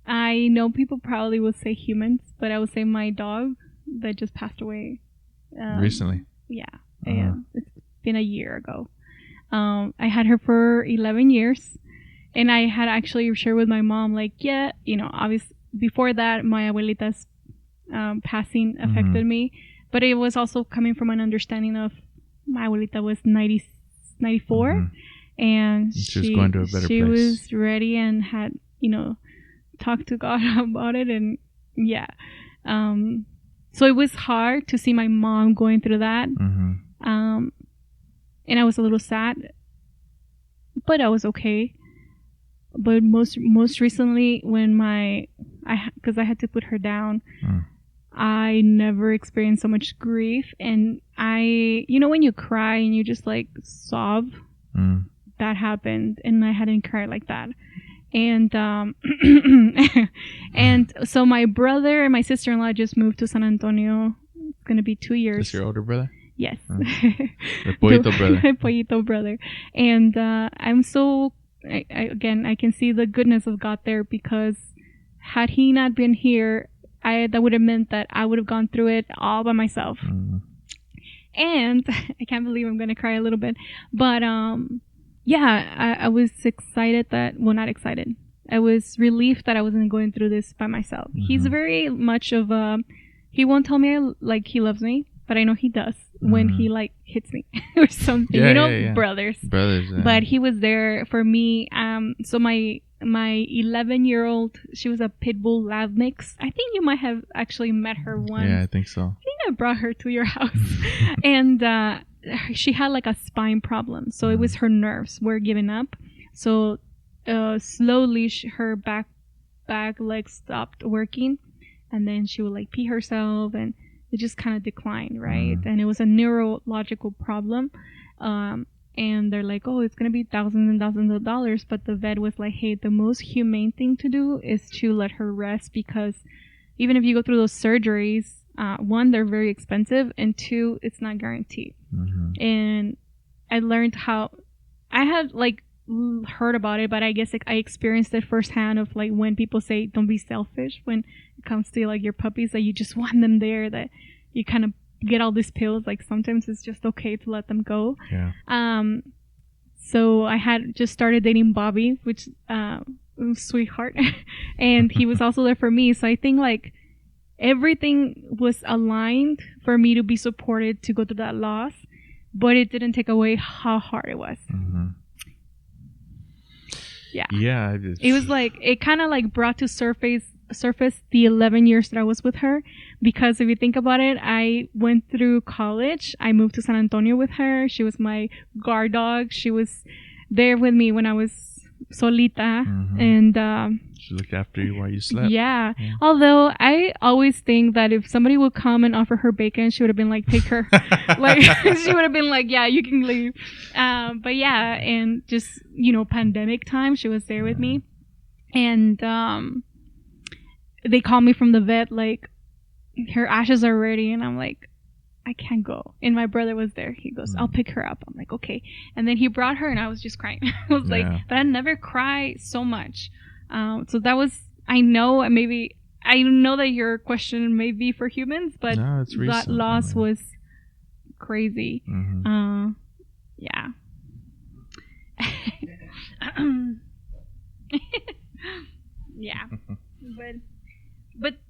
I know people probably will say humans, but I would say my dog that just passed away. Recently? Yeah. It's been a year ago. I had her for 11 years, and I had actually shared with my mom, like, obviously before that, my abuelita's passing affected me, but it was also coming from an understanding of my abuelita was 94, and she was going to a better place. She was ready and had, talk to God about it, and yeah. So it was hard to see my mom going through that. And I was a little sad, but I was okay. But most recently, when because I had to put her down, I never experienced so much grief. And when you cry and you just like sob, that happened, and I hadn't cried like that. And and so my brother and my sister-in-law just moved to San Antonio. It's gonna be 2 years. Is your older brother? Yes. The pollito brother. Pollito brother. And I'm so I can see the goodness of God there, because had he not been here, that would have meant that I would have gone through it all by myself. And I can't believe I'm gonna cry a little bit, but I was excited not excited. I was relieved that I wasn't going through this by myself. He's very much of he won't tell me like he loves me, but I know he does when he like hits me or something. Brothers. Yeah. But he was there for me. So my 11-year-old, she was a pit bull lab mix. I think you might have actually met her once. Yeah, I think so. I think I brought her to your house. And she had like a spine problem. So it was her nerves were giving up. So slowly her back legs stopped working. And then she would like pee herself, and it just kind of declined, right? And it was a neurological problem. And they're like, oh, it's going to be thousands and thousands of dollars. But the vet was like, hey, the most humane thing to do is to let her rest, because even if you go through those surgeries, one, they're very expensive, and two, it's not guaranteed. And I learned how I had like heard about it, but I guess I experienced it firsthand of like when people say don't be selfish when it comes to like your puppies, that you just want them there, that you kind of get all these pills. Like sometimes it's just okay to let them go. So I had just started dating Bobby, which sweetheart, and he was also there for me. So I think like everything was aligned for me to be supported to go through that loss, but it didn't take away how hard it was. Yeah. It was like, it kind of like brought to surface the 11 years that I was with her, because if you think about it, I went through college. I moved to San Antonio with her. She was my guard dog. She was there with me when I was solita, and she looked after you while you slept. Yeah. Although I always think that if somebody would come and offer her bacon, she would have been like, take her. Like she would have been like, yeah, you can leave. But yeah, and just, pandemic time, she was there with me. And they called me from the vet, like, her ashes are ready. And I'm like, I can't go. And my brother was there. He goes, I'll pick her up. I'm like, okay. And then he brought her, and I was just crying. I was like, but I never cry so much. So that was, I know that your question may be for humans, but that loss was crazy. Yeah. Yeah.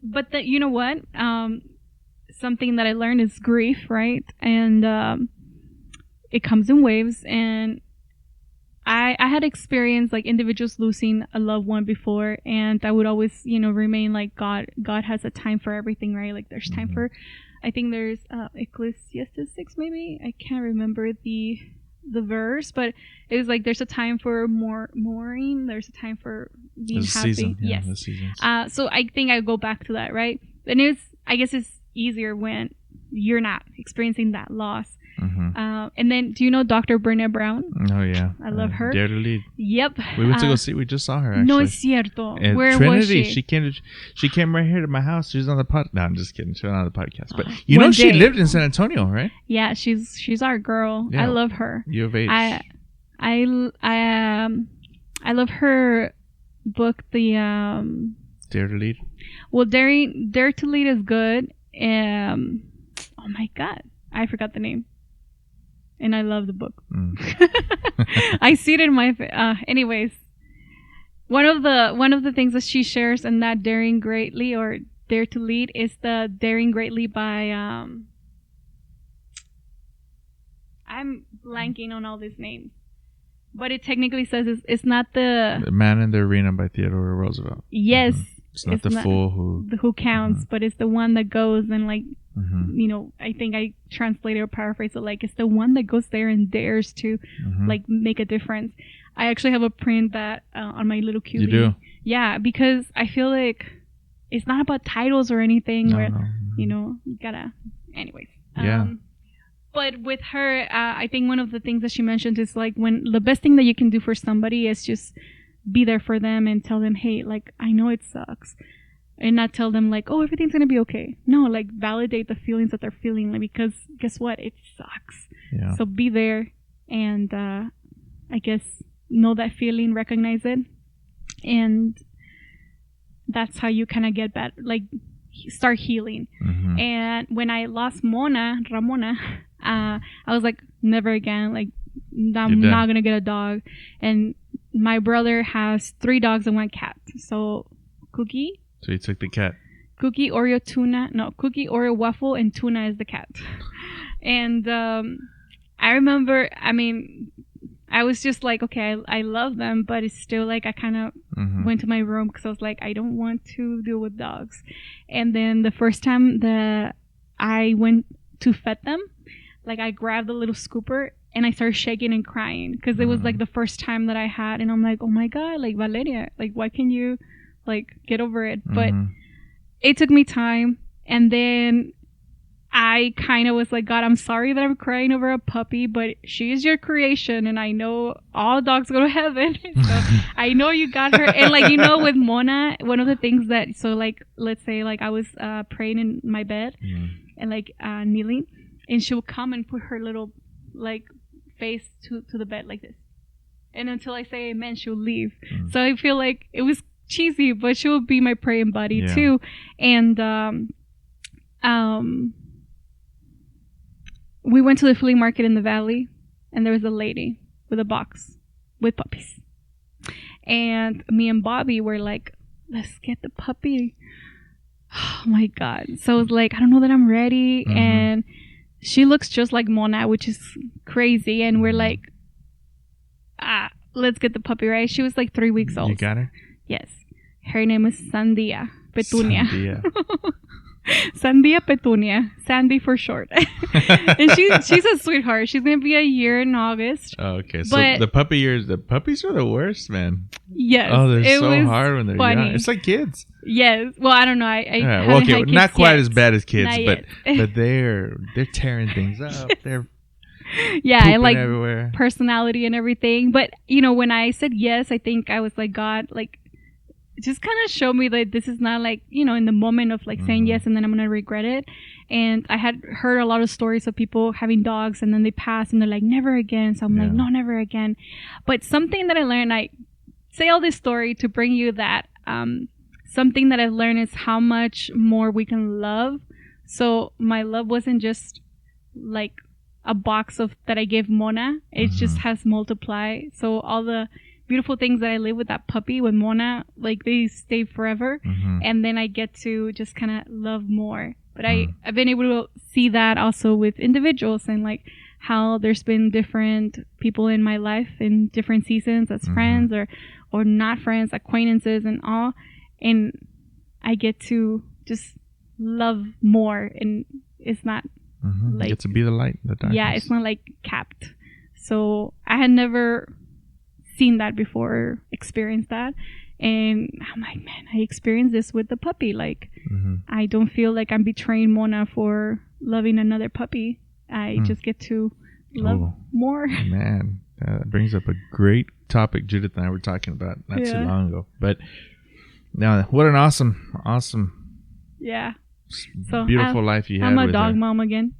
But you know what? Something that I learned is grief, right? And it comes in waves, and I had experienced like individuals losing a loved one before, and I would always, remain like God has a time for everything, right? Like there's time for, I think there's Ecclesiastes 6 maybe. I can't remember the verse, but it was like there's a time for mourning, there's a time for being happy. Season. Yeah, yes. The seasons. So I think I go back to that, right? And I guess it's easier when you're not experiencing that loss. And then, do you know Dr. Brené Brown? Oh yeah, I love her. Dare to Lead. Yep. We went to go see. We just saw her. Actually. No es cierto. Where Trinity, was she? She came right here to my house. She was on the pod. No, I'm just kidding. She was on the podcast. But she lived in San Antonio, right? Yeah, she's our girl. Yeah. I love her. U of H. I love her book. The Dare to Lead. Well, Dare to Lead is good. Oh my God, I forgot the name. And I love the book. I see it in my anyways. One of the things that she shares in that Daring Greatly or Dare to Lead is the Daring Greatly by I'm blanking on all these names. but it technically says it's not the The Man in the Arena by Theodore Roosevelt. yes. It's not the fool who. Who counts, but it's the one that goes and like, Mhm. you know, I think I translated or paraphrased it like it's the one that goes there and dares to like make a difference. I actually have a print that on my little QB. You do? Yeah, because I feel like it's not about titles or anything where, No. you know, you gotta, anyways. Yeah. But with her, I think one of the things that she mentioned is like when the best thing that you can do for somebody is just be there for them and tell them, hey, like, I know it sucks. And not tell them like, oh, everything's going to be okay. No, like validate the feelings that they're feeling, like, because guess what? It sucks. Yeah. So be there and I guess know that feeling, recognize it. And that's how you kind of get better, like start healing. Mhm. And when I lost Ramona, I was like, never again. Like, I'm not going to get a dog. And my brother has 3 dogs and 1 cat. So Cookie, So you took the cat. Cookie, Oreo, Tuna. No, Cookie, Oreo, Waffle, and Tuna is the cat. And I remember, I mean, I was just like, okay, I love them, but it's still like I kind of went to my room because I was like, I don't want to deal with dogs. And then the first time that I went to fed them, like I grabbed the little scooper and I started shaking and crying because it was like the first time that I had, and I'm like, oh my God, like Valeria, like why can't you like get over it? But it took me time, and then I kind of was like, God, I'm sorry that I'm crying over a puppy, but she is your creation, and I know all dogs go to heaven, so I know you got her. And like, you know, with Mona, one of the things that, so like, let's say like I was praying in my bed and like kneeling, and she would come and put her little like face to the bed like this, and until I say amen, she'll leave. So I feel like it was cheesy, but she will be my praying buddy too. And we went to the flea market in the valley, and there was a lady with a box with puppies, and me and Bobby were like, let's get the puppy. Oh my God. So I was like, I don't know that I'm ready. And she looks just like Mona, which is crazy. And we're like, let's get the puppy, right? She was like 3 weeks old. You got her? Yes. Her name is Sandia Petunia. Sandia. Sandia Petunia. Sandy for short. And she's a sweetheart. She's going to be a year in August. Oh, okay. So But- the puppies are the worst, man. Yes. Oh, they're it so was hard when they're funny. young. It's like kids. Yes. Well, I don't know. I Yeah, haven't okay, had kids not quite yet. as bad as kids, Not but yet. they're tearing things up. They're Yeah, pooping and like everywhere. personality and everything. But you know, when I said yes, I think I was like, God, like, just kind of show me that this is not like, you know, in the moment of like saying yes and then I'm gonna regret it. And I had heard a lot of stories of people having dogs and then they pass and they're like, never again. So I'm like, no, never again. But something that I learned, I say all this story to bring you that something that I've learned is how much more we can love. So my love wasn't just like a box of that I gave Mona. It just has multiplied. So all the beautiful things that I live with that puppy, with Mona, like they stay forever. And then I get to just kind of love more. But I've been able to see that also with individuals, and like how there's been different people in my life in different seasons as friends or not friends, acquaintances and all. And I get to just love more, and it's not You like, get to be the light in the darkness. yeah, it's not like capped. So I had never seen that before, or experienced that. And I'm like, man, I experienced this with the puppy. Like, I don't feel like I'm betraying Mona for loving another puppy. I just get to love more. Man, that brings up a great topic Judith and I were talking about not too long ago. But now, what an awesome, Yeah. So beautiful life you had I'm a with dog her. mom again.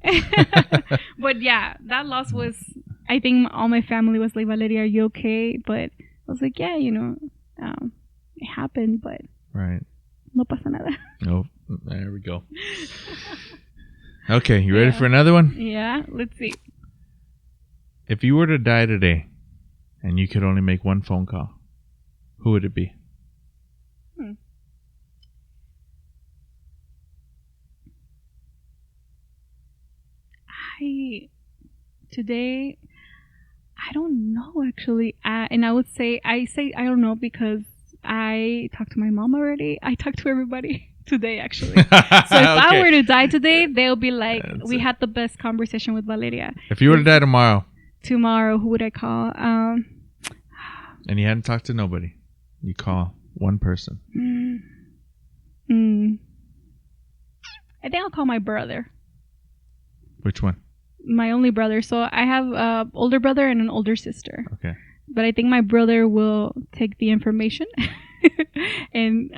But yeah, that loss was, I think all my family was like, Valeria, are you okay? But I was like, yeah, you know, it happened, but Right. no pasa nada. Oh, there we go. Okay, you ready for another one? Yeah, let's see. If you were to die today and you could only make one phone call, who would it be? Today, I don't know actually. And I would say I don't know because I talked to my mom already. I talked to everybody today actually. So if I were to die today, they'll be like, we had the best conversation with Valeria. If you were to die tomorrow, who would I call? And you hadn't talked to nobody, you call one person. I think I'll call my brother. Which one? My only brother. So I have an older brother and an older sister. Okay. But I think my brother will take the information and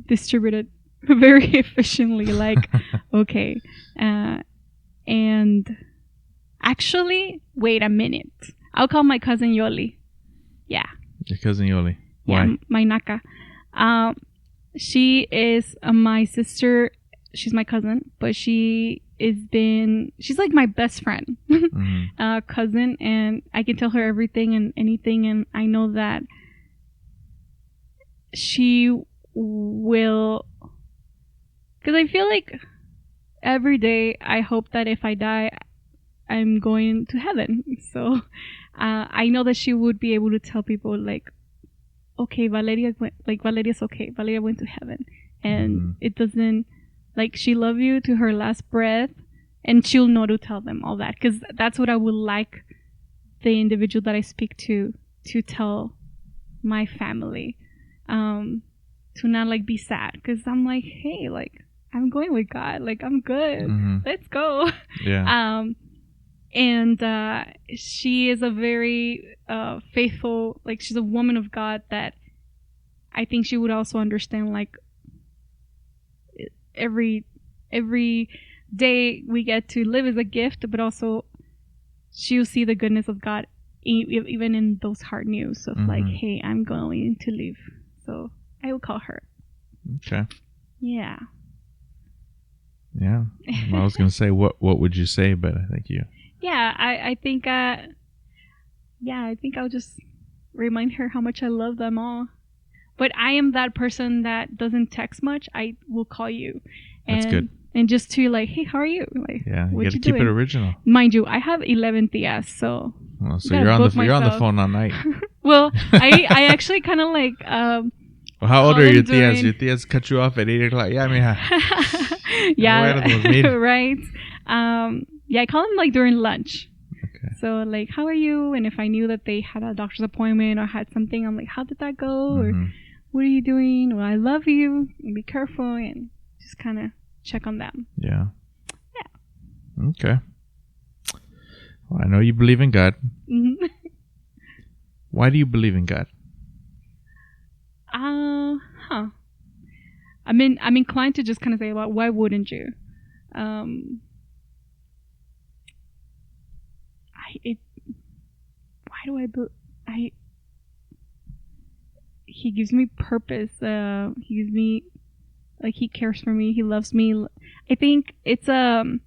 distribute it very efficiently. Like, okay. And actually, wait a minute. I'll call my cousin Yoli. Yeah. Your cousin Yoli. Why? Yeah, my Naka. She is my sister. She's my cousin, but she's like my best friend, cousin, and I can tell her everything and anything, and I know that she will, because I feel like every day I hope that if I die, I'm going to heaven. So I know that she would be able to tell people like, okay, Valeria's okay. Valeria went to heaven, and it doesn't. Like, she loved you to her last breath, and she'll know to tell them all that. Because that's what I would like the individual that I speak to tell my family. To not, like, be sad. Because I'm like, hey, like, I'm going with God. Like, I'm good. Let's go. Yeah. And she is a very faithful, like, she's a woman of God that I think she would also understand, like, every day we get to live is a gift, but also she'll see the goodness of God even in those hard news of like, hey, I'm going to leave. So I will call her. Okay. Yeah. Yeah. Well, I was gonna say what would you say, but I think you. Yeah, I think I think I'll just remind her how much I love them all. But I am that person that doesn't text much. I will call you. That's good. And just to like, hey, how are you? Like, yeah, you what got to you keep doing? it original. Mind you, I have 11 tias, so. Well, so you're on the phone all night. Well, I actually kind of like. Well, how old are your tias? Your tias cut you off at 8 o'clock. Yeah, mija. Yeah, right. Yeah, I call them like during lunch. Okay. So like, how are you? And if I knew that they had a doctor's appointment or had something, I'm like, how did that go? Or what are you doing? Well, I love you. And be careful and just kind of check on them. Yeah. Yeah. Okay. Well, I know you believe in God. Why do you believe in God? I'm inclined to just kind of say, well, why wouldn't you? He gives me purpose. He gives me, like, he cares for me. He loves me. I think it's a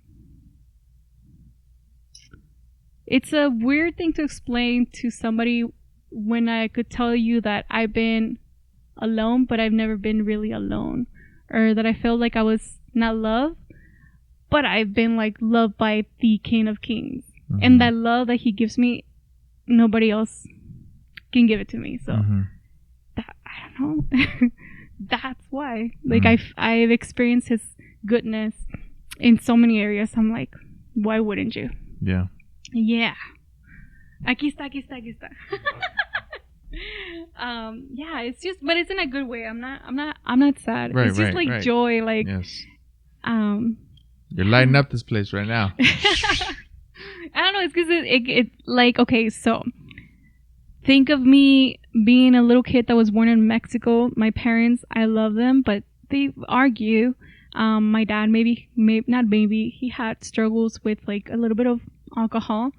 weird thing to explain to somebody when I could tell you that I've been alone, but I've never been really alone, or that I felt like I was not loved, but I've been like loved by the King of Kings, and that love that he gives me, nobody else can give it to me. So that, I don't know. That's why, like, I've experienced his goodness in so many areas. I'm like, why wouldn't you? Yeah. Yeah. Aquí está. Yeah, it's just, but it's in a good way. I'm not sad. Right, it's just like joy, like, yes. You're lighting up this place right now. I don't know. It's because it like, okay, so think of me being a little kid that was born in Mexico. My parents, I love them, but they argue. My dad, he had struggles with like a little bit of alcohol.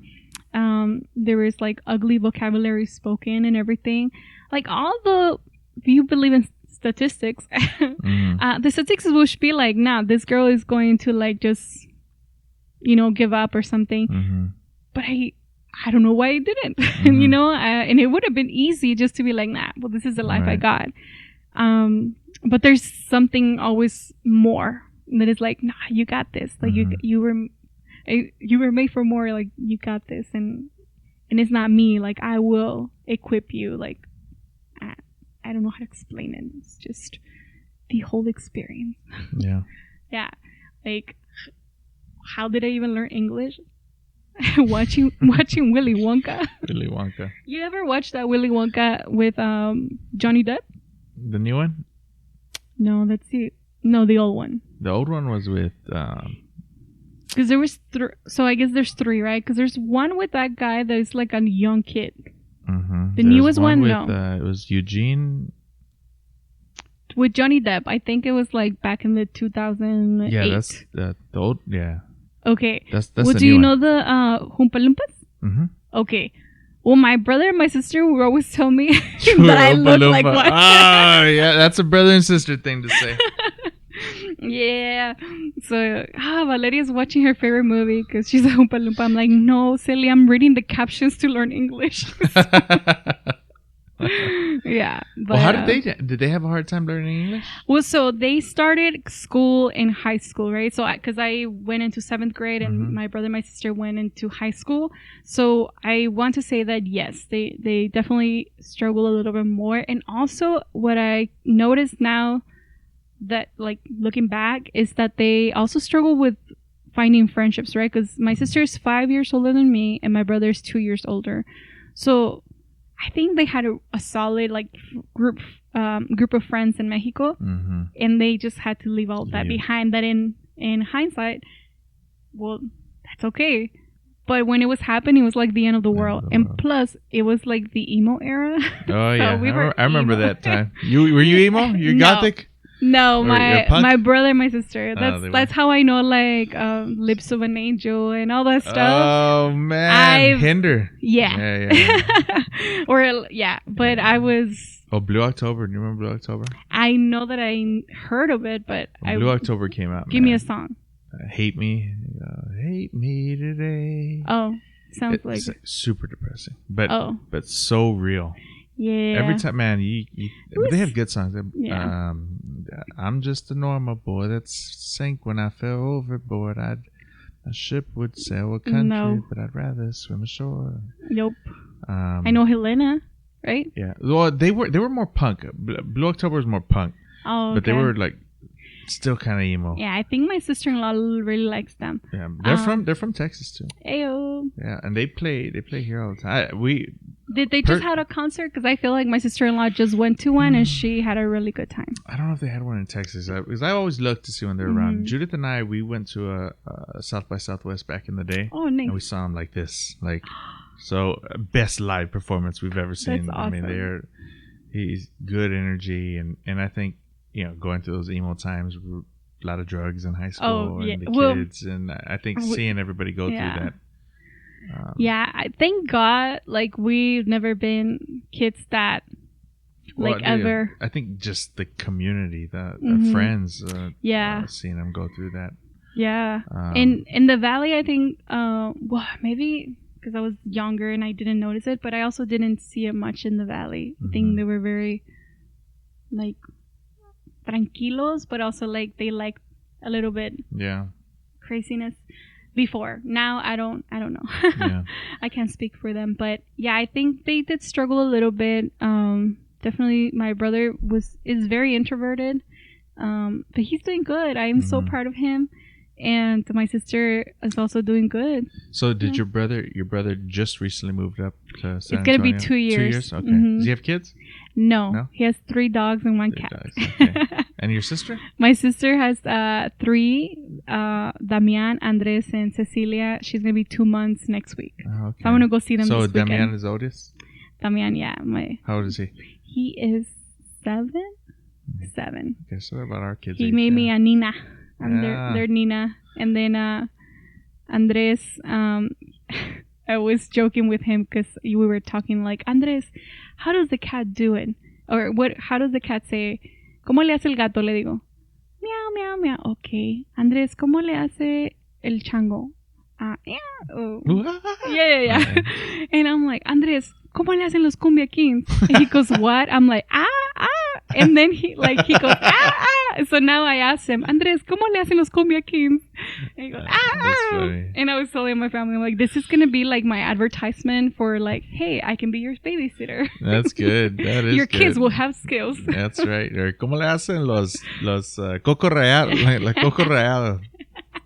There was like ugly vocabulary spoken and everything. Like if you believe in statistics, the statistics will be like, nah, this girl is going to like just, give up or something. But I don't know why I didn't, and it would have been easy just to be like, nah, well, this is the life I got. But there's something always more that is like, nah, you got this. Like you were made for more. Like, you got this. And and it's not me. Like, I will equip you. Like, I don't know how to explain it. It's just the whole experience. Yeah. Yeah. Like, how did I even learn English? watching Willy Wonka. Willy Wonka. You ever watched that Willy Wonka with Johnny Depp? The new one? No, the old one. The old one was with Because there was so I guess there's three, right? Because there's one with that guy that is like a young kid. The newest one, with, no. It was Eugene. With Johnny Depp, I think it was like back in the 2008. Yeah, that's the old. Yeah. Okay. That's well, the do new you one. know the Oompa Loompas? Mm-hmm. Okay. Well, my brother and my sister would always tell me that I look like one. Oh, yeah, that's a brother and sister thing to say. Yeah. So, Valeria's watching her favorite movie because she's a Oompa Loompa. I'm like, no, silly, I'm reading the captions to learn English. Yeah. But, Well, how did they have a hard time learning English? Well, so they started school in high school, right? So, because I went into 7th grade and my brother and my sister went into high school. So, I want to say that, yes, they definitely struggle a little bit more. And also, what I noticed now that, like, looking back, is that they also struggle with finding friendships, right? Because my sister is 5 years older than me and my brother is 2 years older. So, I think they had a solid like group of friends in Mexico, and they just had to leave all that behind. That in hindsight, well, that's okay. But when it was happening, it was like the end of the world. And plus, it was like the emo era. Oh yeah, So I remember emo. that time. Were you emo? You're No. gothic? No, Or you're punk? my brother and my sister. they That's how I know like Lips of an Angel and all that stuff. Oh man, Hinder. Yeah. Or yeah, but I was. Oh, Blue October. Do you remember Blue October? I know that I heard of it, but When Blue October came out. Give me a song. Hate Me. Hate Me Today. Oh, sounds like It's super depressing, but Oh. but so real. yeah. Every time, man, they have good songs. Yeah. I'm just a normal boy that sank when I fell overboard. A ship would sail a country, No. but I'd rather swim ashore. Nope. I know Helena, right? Yeah. Well, they were more punk. Blue October was more punk, Oh, but they okay. were like still kind of emo. Yeah, I think my sister-in-law really likes them. Yeah, they're from Texas too. Ayo. Yeah, and they play here all the time. Did they just had a concert? Because I feel like my sister-in-law just went to one and she had a really good time. I don't know if they had one in Texas because I always look to see when they're around. Judith and I, we went to a South by Southwest back in the day. Oh, nice. And we saw them like this, so best live performance we've ever seen. That's I mean, awesome. he's good energy, and I think going through those emo times, a lot of drugs in high school yeah. and the Well, kids, and I think seeing everybody go through that. Yeah, I thank God, like, we've never been kids that, like, ever. I think just the community, the friends, seeing them go through that. Yeah. In the valley, I think, well, maybe because I was younger and I didn't notice it, but I also didn't see it much in the valley. I think they were very, like, tranquilos, but also, like, they liked a little bit craziness before. Now I don't know. Yeah. I can't speak for them, but yeah, I think they did struggle a little bit. Definitely my brother is very introverted, but he's doing good. I am so proud of him, and my sister is also doing good. So did your brother just recently moved up to San It's gonna be Antonio? 2 years. 2 years? Okay. Mhm. Does he have kids? No, he has 3 dogs and 1 Three cat. dogs, okay. And your sister? My sister has 3, Damian, Andres, and Cecilia. She's going to be 2 months next week. Oh, okay. So I'm going to go see them So this weekend. Damian is oldest? Damian, yeah. How old is he? He is 7. 7. Okay, so about our kids. He age, made me a Nina. I'm Yeah. their Nina. And then Andres, I was joking with him because we were talking like, Andres, how does the cat do it? Or how does the cat say, ¿Cómo le hace el gato? Le digo, meow, meow, meow. Okay. Andres, ¿cómo le hace el chango? Yeah. Oh. Yeah. And I'm like, Andres, ¿cómo le hacen los cumbia kings? And he goes, what? I'm like, And then he goes, So now I asked him, Andres, ¿cómo le hacen los cumbia kings? And he goes, That's ah! funny. And I was telling my family, I'm like, this is going to be like my advertisement for like, hey, I can be your babysitter. That's good. That is Your kids good. will have skills. That's right. Or ¿cómo le hacen los coco rallado? Like coco rallado.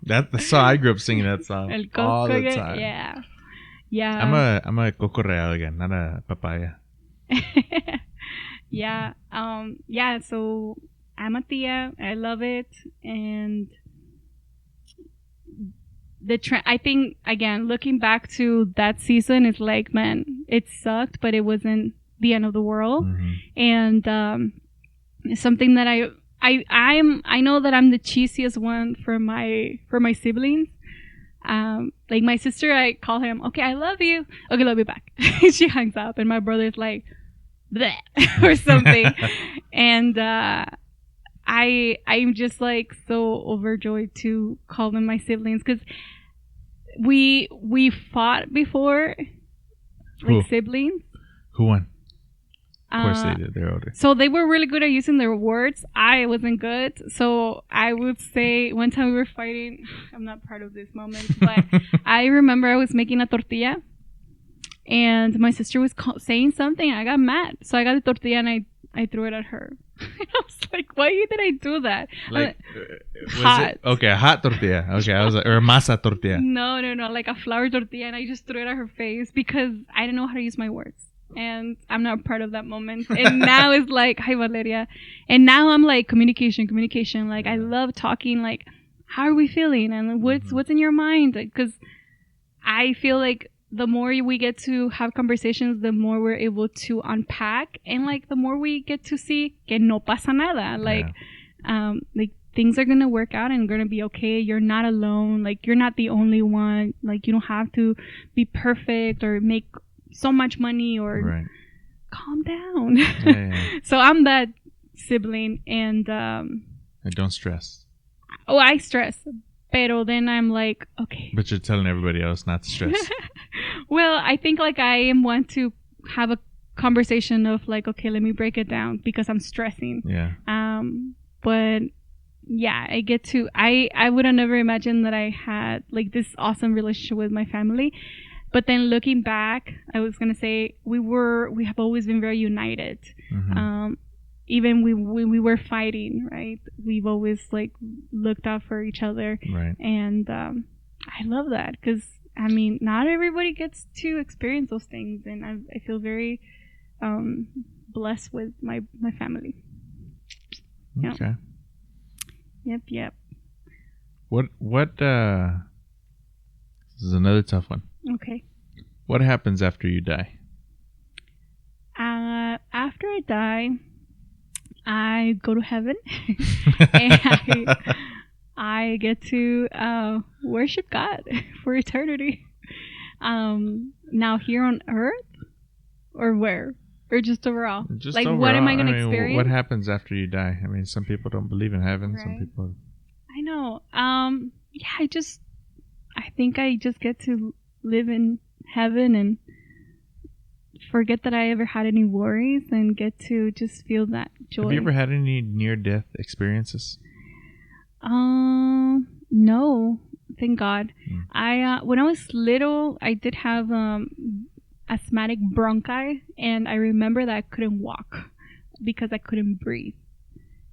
That's how I grew up singing that song El all the coco, time. yeah. Yeah. I'm a coco rallado again, not a papaya. Yeah. Yeah. So I'm a tia. I love it. And I think, again, looking back to that season, it's like, man, it sucked, but it wasn't the end of the world. Mm-hmm. And it's something that I know that I'm the cheesiest one for my siblings. Like my sister, I call him, okay, I love you. Okay, love you back. She hangs up, and my brother's like, bleh, or something. And I'm just like so overjoyed to call them my siblings, because we fought before, like siblings. Who won? Of course they did. They're older. So they were really good at using their words. I wasn't good. So I would say one time we were fighting. I'm not proud of this moment, but I remember I was making a tortilla, and my sister was saying something. I got mad. So I got the tortilla and I threw it at her. I was like, why did I do that? Like, hot. Okay, a hot tortilla. Okay, I was like, or masa tortilla. No, like a flour tortilla, and I just threw it at her face because I didn't know how to use my words. And I'm not part of that moment. And now it's like, hi, Valeria. And now I'm like, communication. Like, I love talking. Like, how are we feeling? And what's in your mind? Because I feel like the more we get to have conversations, the more we're able to unpack. And like, the more we get to see que no pasa nada. Like, like things are going to work out and going to be okay. You're not alone. Like, you're not the only one. Like, you don't have to be perfect or make so much money or calm down. Yeah. So I'm that sibling, and don't stress. Oh, I stress, pero then I'm like, okay. But you're telling everybody else not to stress. Well, I think like I am one to have a conversation of like, okay, let me break it down because I'm stressing. Yeah. But yeah, I would have never imagined that I had like this awesome relationship with my family. But then looking back, I was going to say we have always been very united. Mm-hmm. Even when we were fighting, right? We've always like looked out for each other. Right. And I love that because, I mean, not everybody gets to experience those things. And I feel very blessed with my family. Okay. Yep. What this is another tough one. Okay. What happens after you die? After I die, I go to heaven and I get to worship God for eternity. Now here on earth, or where? Or just overall? Just like, overall. What am I going to experience? What happens after you die? I mean, some people don't believe in heaven. Right. Some people... I know. Yeah, I think I just get to live in heaven and forget that I ever had any worries and get to just feel that joy. Have you ever had any near-death experiences? No, thank God. When I was little, I did have asthmatic bronchi, and I remember that I couldn't walk because I couldn't breathe,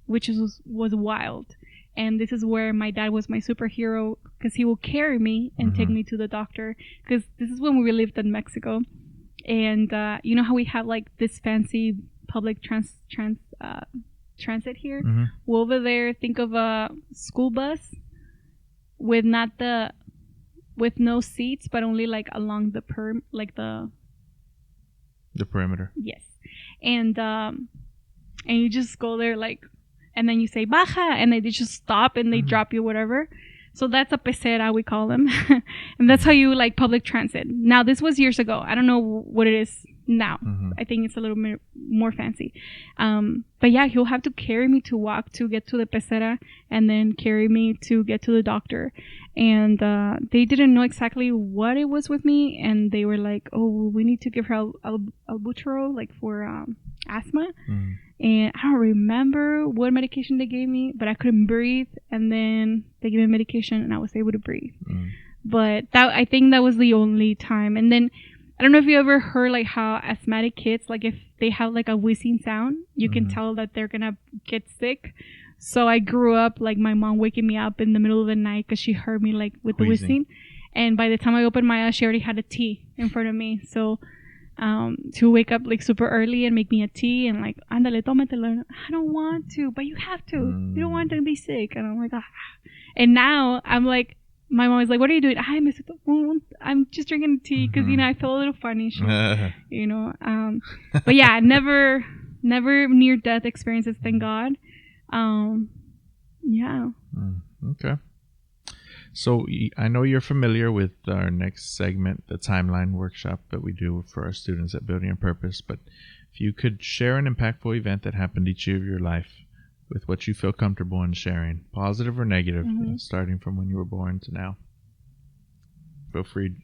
which was wild. And this is where my dad was my superhero because he will carry me and take me to the doctor. Because this is when we lived in Mexico. And you know how we have like this fancy public transit here? Mm-hmm. Well, over there, think of a school bus with with no seats, but only like along the perimeter. Yes. And you just go there like, and then you say baja, and they just stop and they drop you whatever. So that's a pecera, we call them. And that's how you like public transit. Now this was years ago. I don't know what it is now. I think it's a little bit more fancy. But yeah, he'll have to carry me to walk to get to the pecera and then carry me to get to the doctor. And they didn't know exactly what it was with me. And they were like, oh, we need to give her albuterol, like for asthma. And I don't remember what medication they gave me, but I couldn't breathe. And then they gave me medication and I was able to breathe. But I think that was the only time. And then I don't know if you ever heard like how asthmatic kids, like if they have like a wheezing sound, you can tell that they're gonna get sick. So I grew up like my mom waking me up in the middle of the night because she heard me like with the wheezing. And by the time I opened my eyes, she already had a tea in front of me. So to wake up like super early and make me a tea and like, ándale, tómatelo. I don't want to, but you have to. You don't want to be sick. And I'm like, ah. And now I'm like, my mom was like, what are you doing? I'm just drinking tea because, you know, I feel a little funny. You know, but yeah, never near-death experiences, thank God. Yeah. Okay. So I know you're familiar with our next segment, the timeline workshop that we do for our students at Building a Purpose. But if you could share an impactful event that happened each year of your life with what you feel comfortable in sharing, positive or negative, starting from when you were born to now. Feel free.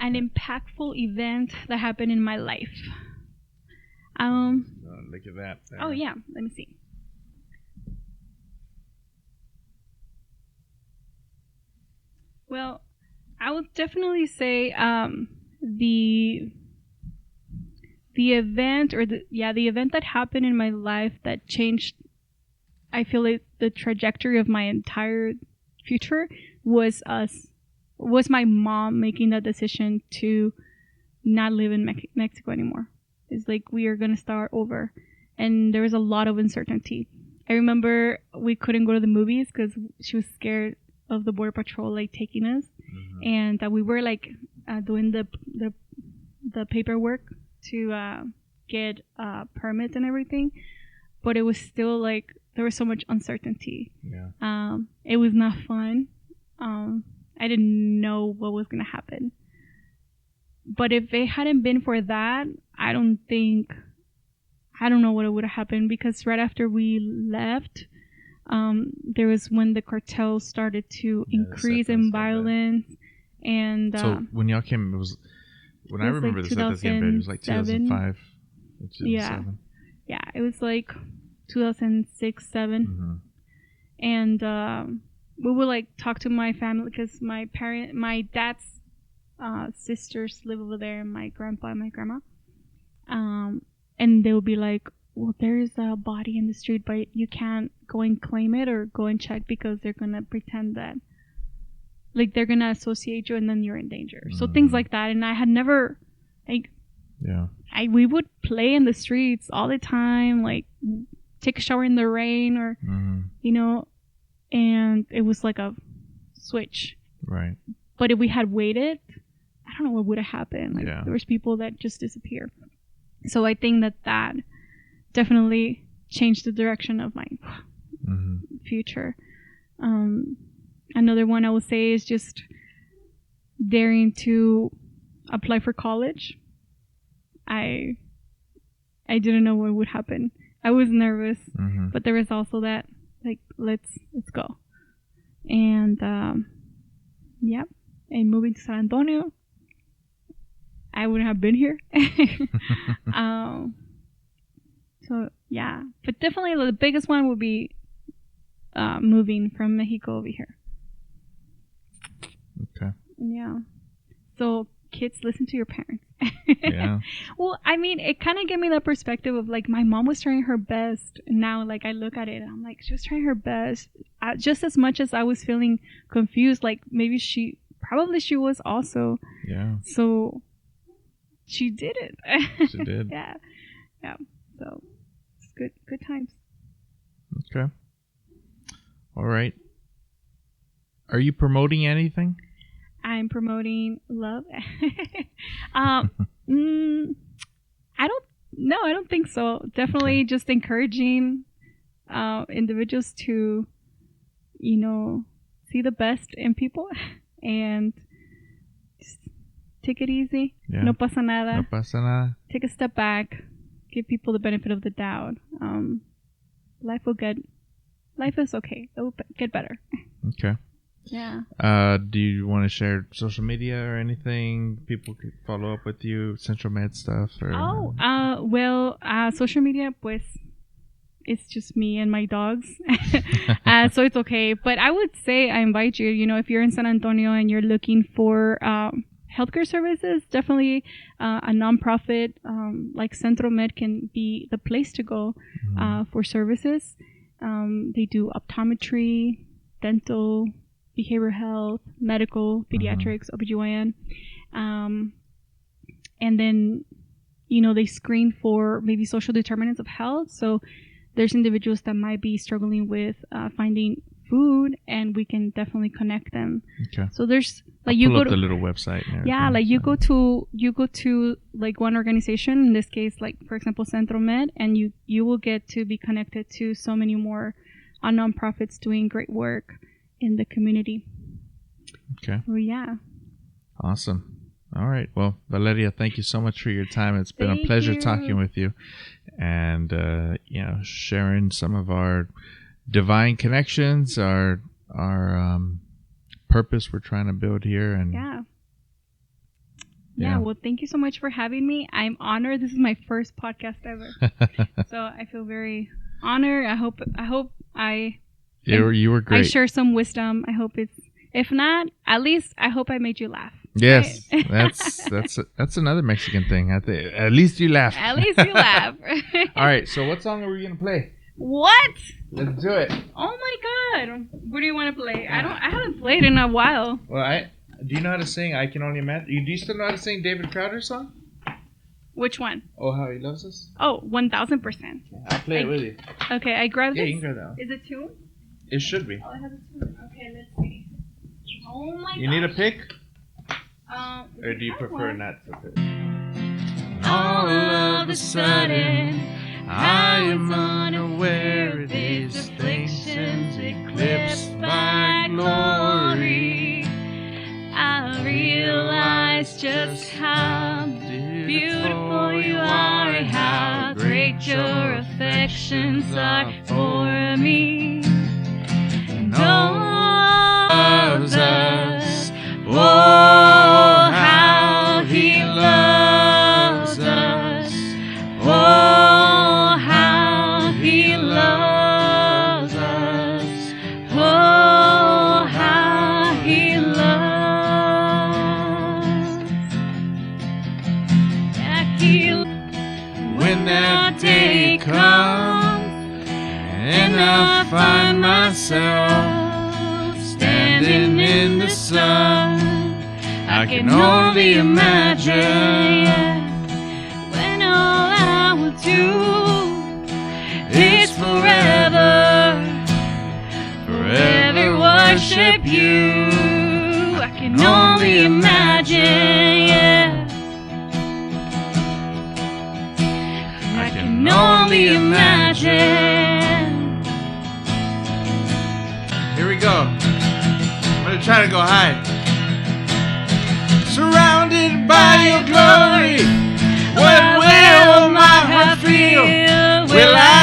An impactful event that happened in my life. Look at that. There. Oh yeah, let me see. Well, I would definitely say the event the event that happened in my life that changed, I feel like, the trajectory of my entire future was my mom making that decision to not live in Mexico anymore. It's like we are going to start over. And there was a lot of uncertainty. I remember we couldn't go to the movies because she was scared of the Border Patrol like taking us. And we were like doing the paperwork to get permits and everything. But it was still like, there was so much uncertainty. Yeah. It was not fun. I didn't know what was going to happen. But if it hadn't been for that, I don't know what would have happened, because right after we left, there was when the cartel started to increase in violence. And so when y'all came, I remember like this at the game, it was like 2005. 2007. Yeah, it was like 2006, 7. And we would like talk to my family because my dad's sisters live over there, and my grandpa and my grandma. And they would be like, well, there's a body in the street, but you can't go and claim it or go and check because they're going to pretend that, like, they're going to associate you and then you're in danger. So things like that. And I had never, like, we would play in the streets all the time, like take a shower in the rain or, you know, and it was like a switch. Right. But if we had waited, I don't know what would have happened. Like, there was people that just disappeared. So I think that definitely changed the direction of my future. Another one I would say is just daring to apply for college. I didn't know what would happen. I was nervous, but there was also that, like, let's go. And and moving to San Antonio, I wouldn't have been here. So yeah, but definitely the biggest one would be moving from Mexico over here. Okay. Yeah. So kids, listen to your parents. Yeah. Well, I mean, it kind of gave me that perspective of like my mom was trying her best. And now, like, I look at it and I'm like, she was trying her best just as much as I was feeling confused. Like maybe she was also. Yeah. So she did it. She did. Yeah. Yeah. So it's good times. Okay. All right. Are you promoting anything? I'm promoting love. I don't think so. Definitely just encouraging individuals to, you know, see the best in people and just take it easy. Yeah. No pasa nada. No pasa nada. Take a step back. Give people the benefit of the doubt. Life is okay. It will get better. Okay. Yeah. Do you want to share social media or anything? People could follow up with you, CentroMed stuff? Or... Social media, pues, it's just me and my dogs. So it's okay. But I would say I invite you, if you're in San Antonio and you're looking for healthcare services, definitely a nonprofit like CentroMed can be the place to go for services. They do optometry, dental, behavioral health, medical, pediatrics, OBGYN. And then, they screen for maybe social determinants of health. So there's individuals that might be struggling with finding food, and we can definitely connect them. Okay. So there's I'll pull up the little website. And yeah, like you go to like one organization, in this case, like for example, CentroMed, and you will get to be connected to so many more nonprofits doing great work in the community. Okay. Oh yeah. Awesome. All right. Well, Valeria, thank you so much for your time. It's been a pleasure talking with you, and sharing some of our divine connections, our purpose we're trying to build here, and yeah. Well, thank you so much for having me. I'm honored. This is my first podcast ever, so I feel very honored. I hope you were great. I share some wisdom. I hope it's, if not, at least I hope I made you laugh. Yes, right? that's another Mexican thing. I think at least you laugh. At least you laugh. All right. So what song are we gonna play? What? Let's do it. Oh my God! What do you want to play? I haven't played in a while. Well, do you know how to sing? I Can Only Imagine. Do you still know how to sing David Crowder's song? Which one? Oh, How He Loves Us. Oh, 1000%. I'll play it with you. Okay, I grabbed Yeah, this. you can grab that one. Is it tuned? It should be. Oh, it has a tune. Okay, let's see. Oh my God. You need a pick? Or do you prefer not to pick? All of a sudden, I am unaware of these afflictions eclipsed by glory. I realize just how beautiful you are, and how great your affections are for me. Loves us, oh, how he loves us, oh, how he loves us, oh, how he loves. When that day comes and I find myself standing in the sun, I can only imagine when all I will do is forever worship you. I can only imagine, yeah. I can only imagine. Here we go. I'm gonna try to go high. Surrounded by your glory, what will my heart feel? Will I